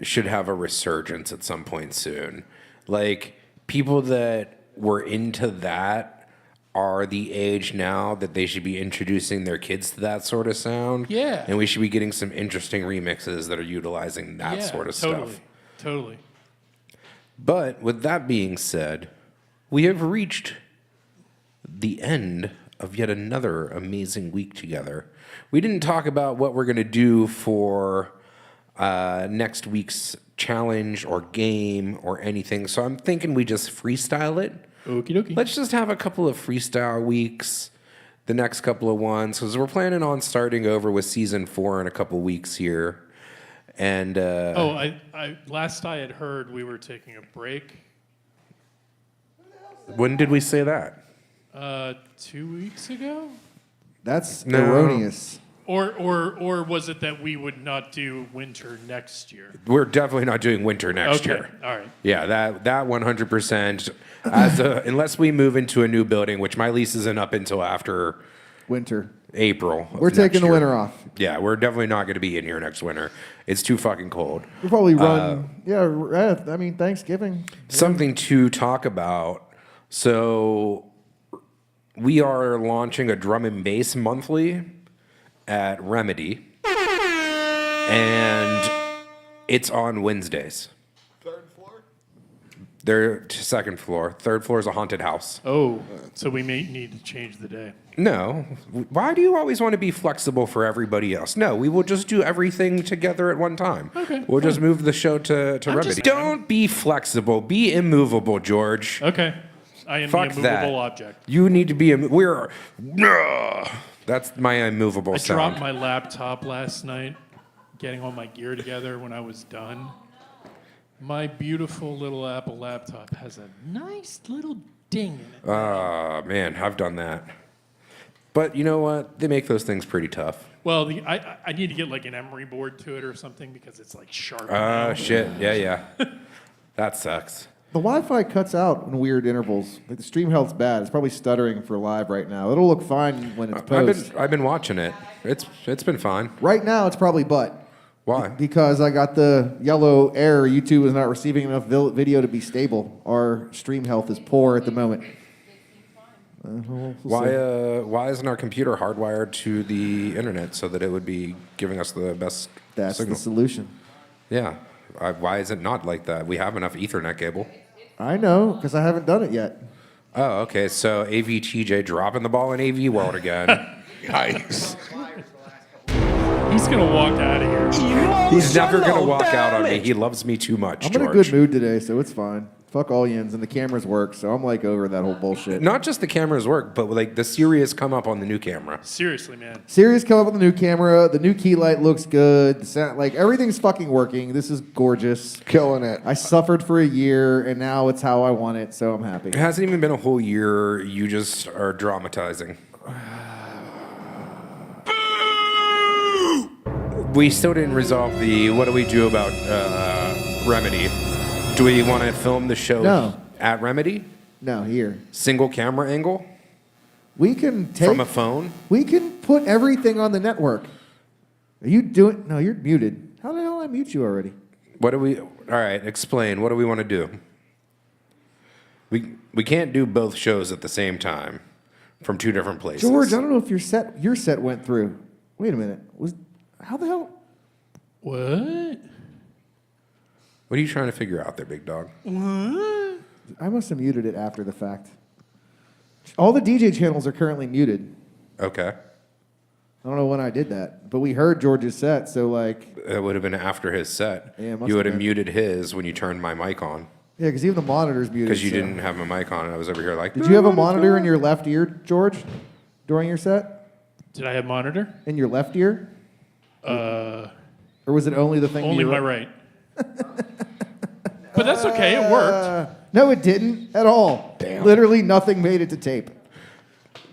A: should have a resurgence at some point soon. Like, people that were into that are the age now that they should be introducing their kids to that sort of sound.
C: Yeah.
A: And we should be getting some interesting remixes that are utilizing that sort of stuff.
C: Totally.
A: But with that being said, we have reached the end of yet another amazing week together. We didn't talk about what we're going to do for next week's challenge or game or anything, so I'm thinking we just freestyle it.
C: Okie dokie.
A: Let's just have a couple of freestyle weeks, the next couple of ones, because we're planning on starting over with season 4 in a couple weeks here. And
C: I last I had heard we were taking a break.
A: when did we say that?
C: 2 weeks ago?
B: That's
A: No.
B: erroneous.
C: Or was it that we would not do winter next year?
A: We're definitely not doing winter next
C: Okay,
A: year.
C: all right.
A: Yeah, that 100%. Unless we move into a new building, which my lease isn't up until after
B: Winter.
A: April. of
B: We're taking
A: next
B: the
A: year.
B: winter off.
A: Yeah, we're definitely not going to be in here next winter. It's too fucking cold.
B: We'll probably run. I mean, Thanksgiving.
A: Something to talk about. So we are launching a drum and bass monthly at Remedy, and it's on Wednesdays.
F: Third floor?
A: They're second floor. Third floor is a haunted house.
C: Oh, so we may need to change the day.
A: No. Why do you always want to be flexible for everybody else? No, we will just do everything together at one time.
C: Okay,
A: We'll just move the show to Remedy. Don't be flexible. Be immovable, George.
C: Okay. I am
A: Fuck
C: the
A: that.
C: immovable object.
A: You need to be. That's my immovable
C: I
A: sound.
C: dropped my laptop last night, getting all my gear together when I was done. My beautiful little Apple laptop has a nice little ding in it.
A: Oh, man, I've done that. But you know what? They make those things pretty tough.
C: Well, I need to get like an emery board to it or something because it's like sharp. now.
A: Shit. Yeah. That sucks.
B: The Wi-Fi cuts out in weird intervals. Like the stream health's bad. It's probably stuttering for live right now. It'll look fine when it's post.
A: I've been watching it. It's been fine.
B: Right now, it's probably butt.
A: Why?
B: Because I got the yellow error. YouTube is not receiving enough video to be stable. Our stream health is poor at the moment. We'll see.
A: Why isn't our computer hardwired to the internet so that it would be giving us the best
B: That's
A: signal?
B: the solution.
A: Yeah. Why is it not like that? We have enough Ethernet cable.
B: I know, because I haven't done it yet.
A: Oh, okay. So AVTJ dropping the ball in AV world again.
F: Yikes.
C: He's gonna walk out of here.
A: He's never gonna walk out on me. He loves me too much.
B: I'm
A: George.
B: in a good mood today, so it's fine. Fuck all yins, and the cameras work, so I'm like over that whole bullshit.
A: Not just the cameras work, but like the Sirius come up on the new camera.
C: Seriously, man.
B: Sirius come up with the new camera. The new key light looks good. The sound, like everything's fucking working. This is gorgeous.
F: Killing it.
B: I suffered for a year, and now it's how I want it, so I'm happy.
A: It hasn't even been a whole year. You just are dramatizing. We still didn't resolve the what do we do about Remedy? Do we want to film the show
B: No.
A: at Remedy?
B: No, here.
A: Single camera angle?
B: We can take
A: From a phone?
B: We can put everything on the network. Are you doing? No, you're muted. How the hell did I mute you already?
A: What do we? All right, explain. What do we want to do? We can't do both shows at the same time from two different places.
B: George, I don't know if your set went through. Wait a minute. How the hell?
C: What?
A: What are you trying to figure out there, big dog?
C: What?
B: I must have muted it after the fact. All the DJ channels are currently muted.
A: Okay.
B: I don't know when I did that, but we heard George's set, so like.
A: It would have been after his set.
B: Yeah, it must
A: you would
B: have
A: have
B: been.
A: muted his when you turned my mic on.
B: Yeah, because even the monitor's muted.
A: Because you
B: so.
A: didn't have my mic on, and I was over here like.
B: Did you have a monitor in your left ear, George, during your set?
C: Did I have monitor?
B: In your left ear? Or was it only the thing?
C: Only my right. But that's okay. It worked.
B: No, it didn't at all.
A: Damn.
B: Literally nothing made it to tape.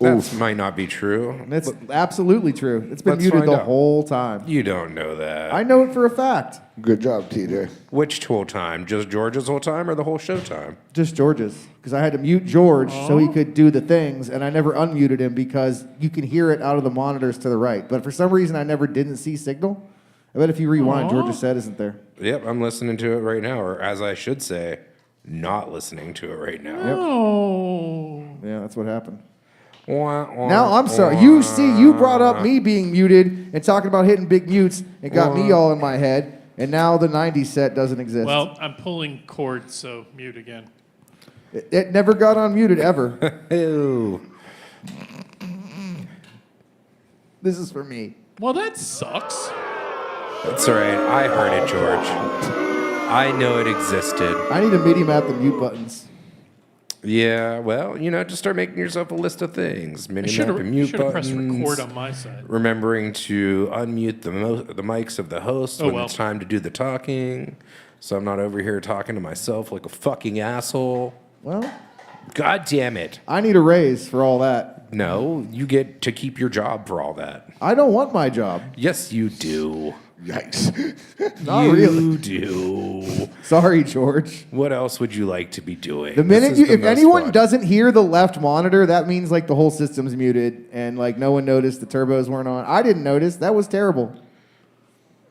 A: That might not be true.
B: That's absolutely true. It's been
A: Let's
B: muted
A: find
B: the
A: out.
B: whole time.
A: You don't know that.
B: I know it for a fact.
F: Good job, TJ.
A: Which whole time? Just George's whole time or the whole show time?
B: Just George's. Because I had to mute George so he could do the things, and I never unmuted him because you can hear it out of the monitors to the right. But for some reason, I never didn't see signal. I bet if you rewind, George's set isn't there.
A: Yep, I'm listening to it right now, or as I should say, not listening to it right now.
C: Oh.
B: Yeah, that's what happened.
A: Wah, wah,
B: Now I'm sorry.
A: wah.
B: You see, you brought up me being muted and talking about hitting big mutes and got me all in my head, and now the 90s set doesn't exist.
C: Well, I'm pulling cords, so mute again.
B: It never got unmuted ever.
A: Ew.
B: This is for me.
C: Well, that sucks.
A: That's all right. I heard it, George. I know it existed.
B: I need to MIDI map the mute buttons.
A: Yeah, well, just start making yourself a list of things.
C: I
A: Mini
C: should
A: map and mute
C: have pressed
A: buttons.
C: record on my side.
A: Remembering to unmute the mics of the host when
C: well.
A: it's time to do the talking, so I'm not over here talking to myself like a fucking asshole.
B: Well,
A: God damn it!
B: I need a raise for all that.
A: No, you get to keep your job for all that.
B: I don't want my job.
A: Yes, you do.
F: Yikes.
B: Not
A: you
B: really.
A: do.
B: Sorry, George.
A: What else would you like to be doing?
B: The minute
A: This is the
B: if
A: most
B: anyone
A: fun.
B: doesn't hear the left monitor, that means like the whole system's muted and like no one noticed the turbos weren't on. I didn't notice. That was terrible.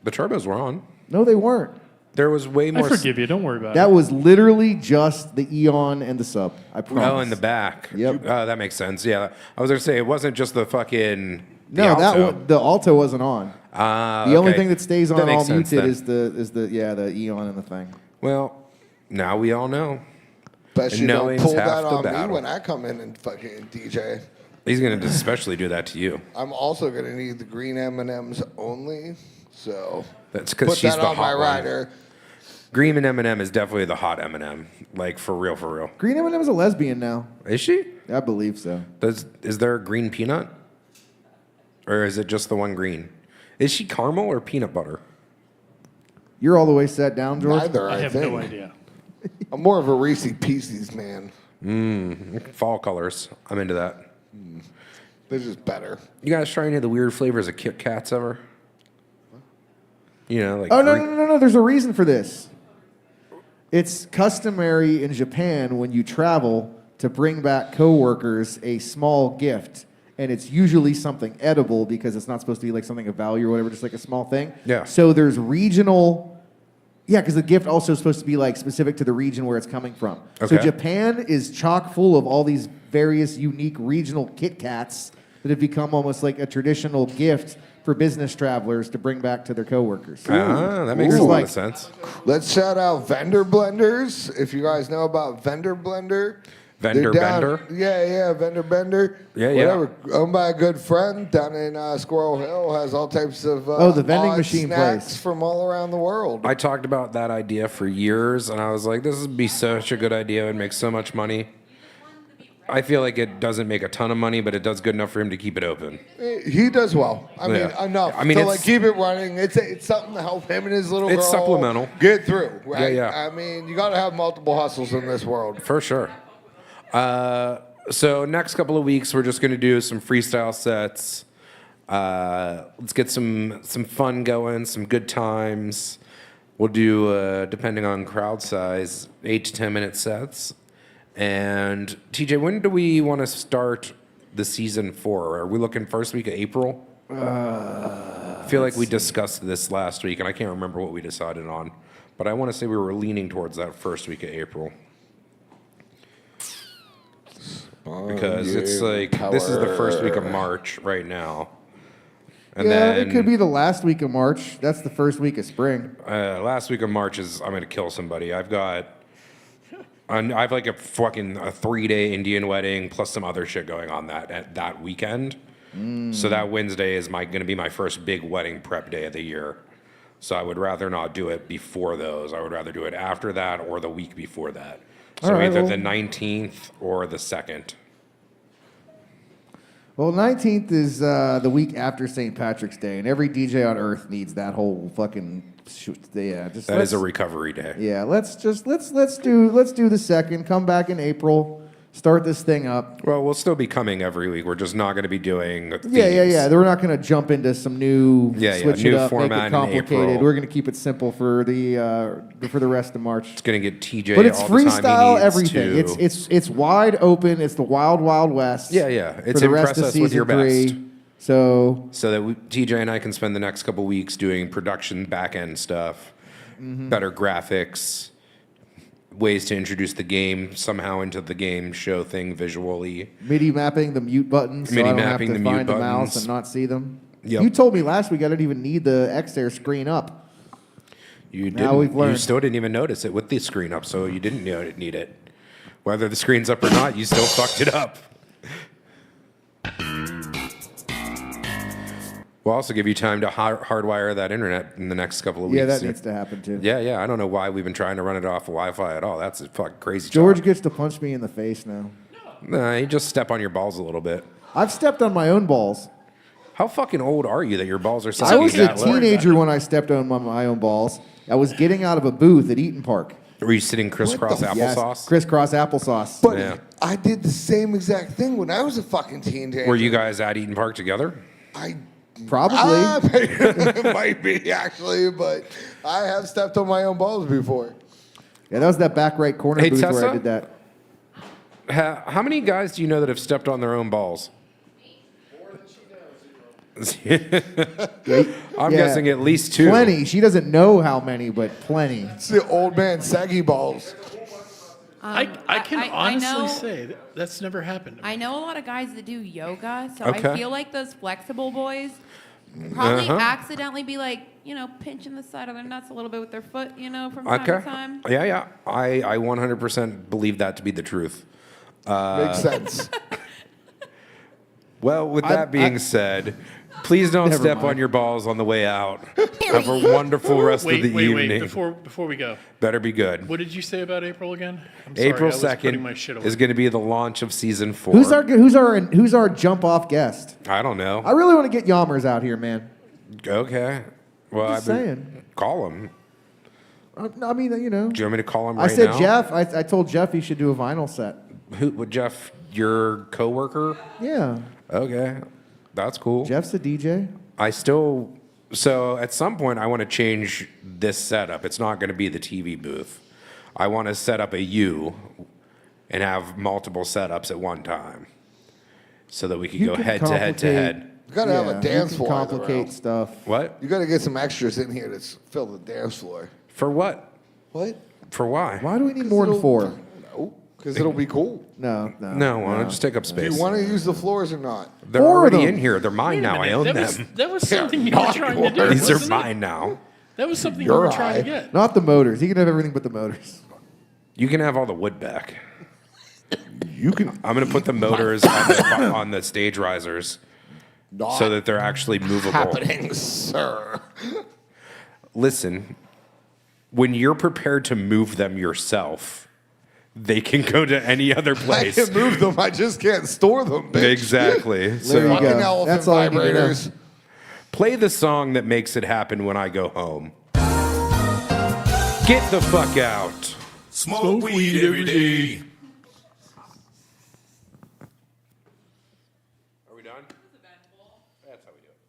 A: The turbos were on.
B: No, they weren't.
A: There was way
C: I
A: more.
C: forgive you. Don't worry about
B: That
C: it.
B: was literally just the Eon and the sub. I promise.
A: Oh, in the back.
B: Yep.
A: Oh, that makes sense. Yeah, I was gonna say it wasn't just the fucking. the
B: No, that
A: alto.
B: one, the alto wasn't on. The only
A: okay.
B: thing that stays on
A: That makes
B: all
A: sense
B: muted
A: then.
B: is the Eon and the thing.
A: Well, now we all know.
F: Bet
A: And
F: you don't
A: knowing's
F: pull
A: half
F: that
A: the
F: on me
A: battle.
F: when I come in and fucking DJ.
A: He's gonna especially do that to you.
F: I'm also gonna need the green M&Ms only. So
A: That's because
F: put
A: she's
F: that
A: the
F: on my
A: hot one.
F: rider.
A: Green and M&M is definitely the hot M&M. Like for real, for real.
B: Green M&M is a lesbian now.
A: Is she?
B: I believe so.
A: Is there a green peanut? Or is it just the one green? Is she caramel or peanut butter?
B: You're all the way set down, George?
F: Neither,
C: I
F: I
C: have
F: think.
C: no idea.
F: I'm more of a Reese's Pieces man.
A: Fall colors. I'm into that.
F: They're just better.
A: You guys try any of the weird flavors of Kit Kats ever? Like
B: Oh, no,
A: green-
B: no, no, no. There's a reason for this. It's customary in Japan when you travel to bring back coworkers a small gift. And it's usually something edible because it's not supposed to be like something of value or whatever, just like a small thing.
A: Yeah.
B: So there's regional. Yeah, because the gift also is supposed to be like specific to the region where it's coming from. So
A: Okay.
B: Japan is chock full of all these various unique regional Kit Kats that have become almost like a traditional gift for business travelers to bring back to their coworkers.
A: That makes a lot of sense.
F: Let's shout out Vendor Blenders. If you guys know about Vendor Blender.
A: Vendor
F: They're down-
A: Bender?
F: Yeah, Vendor Bender.
A: Yeah.
F: Whatever. Owned by a good friend down in Squirrel Hill. Has all types of
B: the vending
F: odd
B: machine
F: snacks
B: place.
F: from all around the world.
A: I talked about that idea for years, and I was like, this would be such a good idea. It would make so much money. I feel like it doesn't make a ton of money, but it does good enough for him to keep it open.
F: He does well. I mean,
A: Yeah.
F: enough
A: I mean,
F: to
A: it's-
F: like keep it running. It's something to help him and his little girl
A: It's supplemental.
F: get through. Right?
A: Yeah.
F: I mean, you got to have multiple hustles in this world.
A: For sure. So next couple of weeks, we're just going to do some freestyle sets. Let's get some fun going, some good times. We'll do, depending on crowd size, 8 to 10 minute sets. And TJ, when do we want to start the season 4? Are we looking first week of April? I feel like we discussed this last week, and I can't remember what we decided on. But I want to say we were leaning towards that first week of April. Because it's like, this is the first week of March right now. And
B: it could be the last week of March. That's the first week of spring.
A: Last week of March is, I'm going to kill somebody. I've like a 3-day Indian wedding plus some other shit going on that weekend. So that Wednesday is going to be my first big wedding prep day of the year. So I would rather not do it before those. I would rather do it after that or the week before that. So either the 19th or the 2nd.
B: Well, 19th is the week after St. Patrick's Day, and every DJ on earth needs that whole fucking
A: That is a recovery day.
B: Yeah, let's do the 2nd. Come back in April. Start this thing up.
A: Well, we'll still be coming every week. We're just not going to be doing themes.
B: Yeah. We're not going to jump into some new switch
A: new
B: it up, make
A: format
B: it
A: in
B: complicated.
A: April.
B: We're going to keep it simple for the rest of March.
A: It's going to get TJ
B: But it's
A: all the time he
B: freestyle
A: needs
B: everything.
A: to-
B: It's wide open. It's the wild wild west.
A: Yeah.
B: for
A: It's
B: the rest
A: impress
B: of
A: us with your
B: season 3.
A: best.
B: So
A: that TJ and I can spend the next couple weeks doing production back end stuff, better graphics, ways to introduce the game somehow into the game show thing visually.
B: MIDI mapping the mute buttons, so I don't have to
A: the mute
B: find the mouse
A: buttons.
B: and not see them.
A: Yep.
B: You told me last week I didn't even need the Xair screen up.
A: You
B: Now
A: didn't.
B: we've learned.
A: You still didn't even notice it with the screen up, so you didn't need it. Whether the screen's up or not, you still fucked it up. We'll also give you time to hardwire that internet in the next couple of weeks.
B: Yeah, that needs to happen too.
A: Yeah. I don't know why we've been trying to run it off of Wi-Fi at all. That's a fucking crazy.
B: George gets to punch me in the face now.
A: Nah, you just step on your balls a little bit.
B: I've stepped on my own balls.
A: How fucking old are you that your balls are
B: I
A: sucking
B: was a
A: that low?
B: teenager when I stepped on my own balls. I was getting out of a booth at Eaton Park.
A: Were you sitting crisscross
B: Yes,
A: applesauce?
B: crisscross applesauce.
F: But
A: Yeah.
F: I did the same exact thing when I was a fucking teenager.
A: Were you guys at Eaton Park together?
B: Probably.
F: It might be actually, but I have stepped on my own balls before.
B: Yeah, that was that back right corner
A: Hey,
B: booth where
A: Tessa?
B: I did that.
A: How many guys do you know that have stepped on their own balls? I'm
B: Yeah.
A: guessing at least 2.
B: Plenty. She doesn't know how many, but plenty.
F: It's the old man saggy balls.
C: I can
D: I
C: honestly
D: know-
C: say that's never happened.
D: I know a lot of guys that do yoga, so
A: Okay.
D: I feel like those flexible boys probably
A: Uh-huh.
D: accidentally be like, pinching the side of their nuts a little bit with their foot, from time to time.
A: Yeah. I 100% believe that to be the truth.
F: Makes sense.
A: Well, with that being said, please don't
B: Never
A: step
B: mind.
A: on your balls on the way out. Have a wonderful rest of the evening.
C: Wait, before we go.
A: Better be good.
C: What did you say about April again? I'm sorry,
A: April
C: I was putting my
A: 2nd
C: shit away.
A: is going to be the launch of season 4.
B: Who's our jump off guest?
A: I don't know.
B: I really want to get Yammers out here, man.
A: Okay. Well,
B: Just saying.
A: Call him.
B: I mean,
A: Do you want me to call him
B: I
A: right
B: said
A: now?
B: Jeff. I told Jeff he should do a vinyl set.
A: With Jeff, your coworker?
B: Yeah.
A: Okay. That's cool.
B: Jeff's a DJ.
A: So at some point, I want to change this setup. It's not going to be the TV booth. I want to set up a U and have multiple setups at one time so that we could
B: You
A: go
B: can
A: head to head to head.
F: You gotta have a dance
B: you
F: floor.
B: can
F: in the room.
B: complicate stuff.
A: What?
F: You gotta get some extras in here to fill the dance floor.
A: For what?
F: What?
A: For why?
B: Why do we need more than 4?
F: Because it'll be cool.
B: No.
A: No, why don't just take up
F: Do
A: space?
F: you want to use the floors or not?
A: They're
B: Four of
A: already
B: them.
A: in here. They're mine now. I own
C: that
A: them.
C: Was, that was something you were trying to do.
A: These are
C: wasn't it?
A: mine now.
C: That was something you were trying to get.
B: Not the motors. He can have everything but the motors.
A: You can have all the wood back. You can. I'm going to put the motors on the stage risers so that they're actually movable.
F: Happening, sir.
A: Listen, when you're prepared to move them yourself, they can go to any other place.
F: I can move them. I just can't store them, bitch.
A: Exactly.
B: There
A: So
B: you
F: Fucking
B: go.
F: elephant
B: That's all you need to know.
F: vibrators.
A: play the song that makes it happen when I go home. Get the fuck out.
G: Smoke weed every day.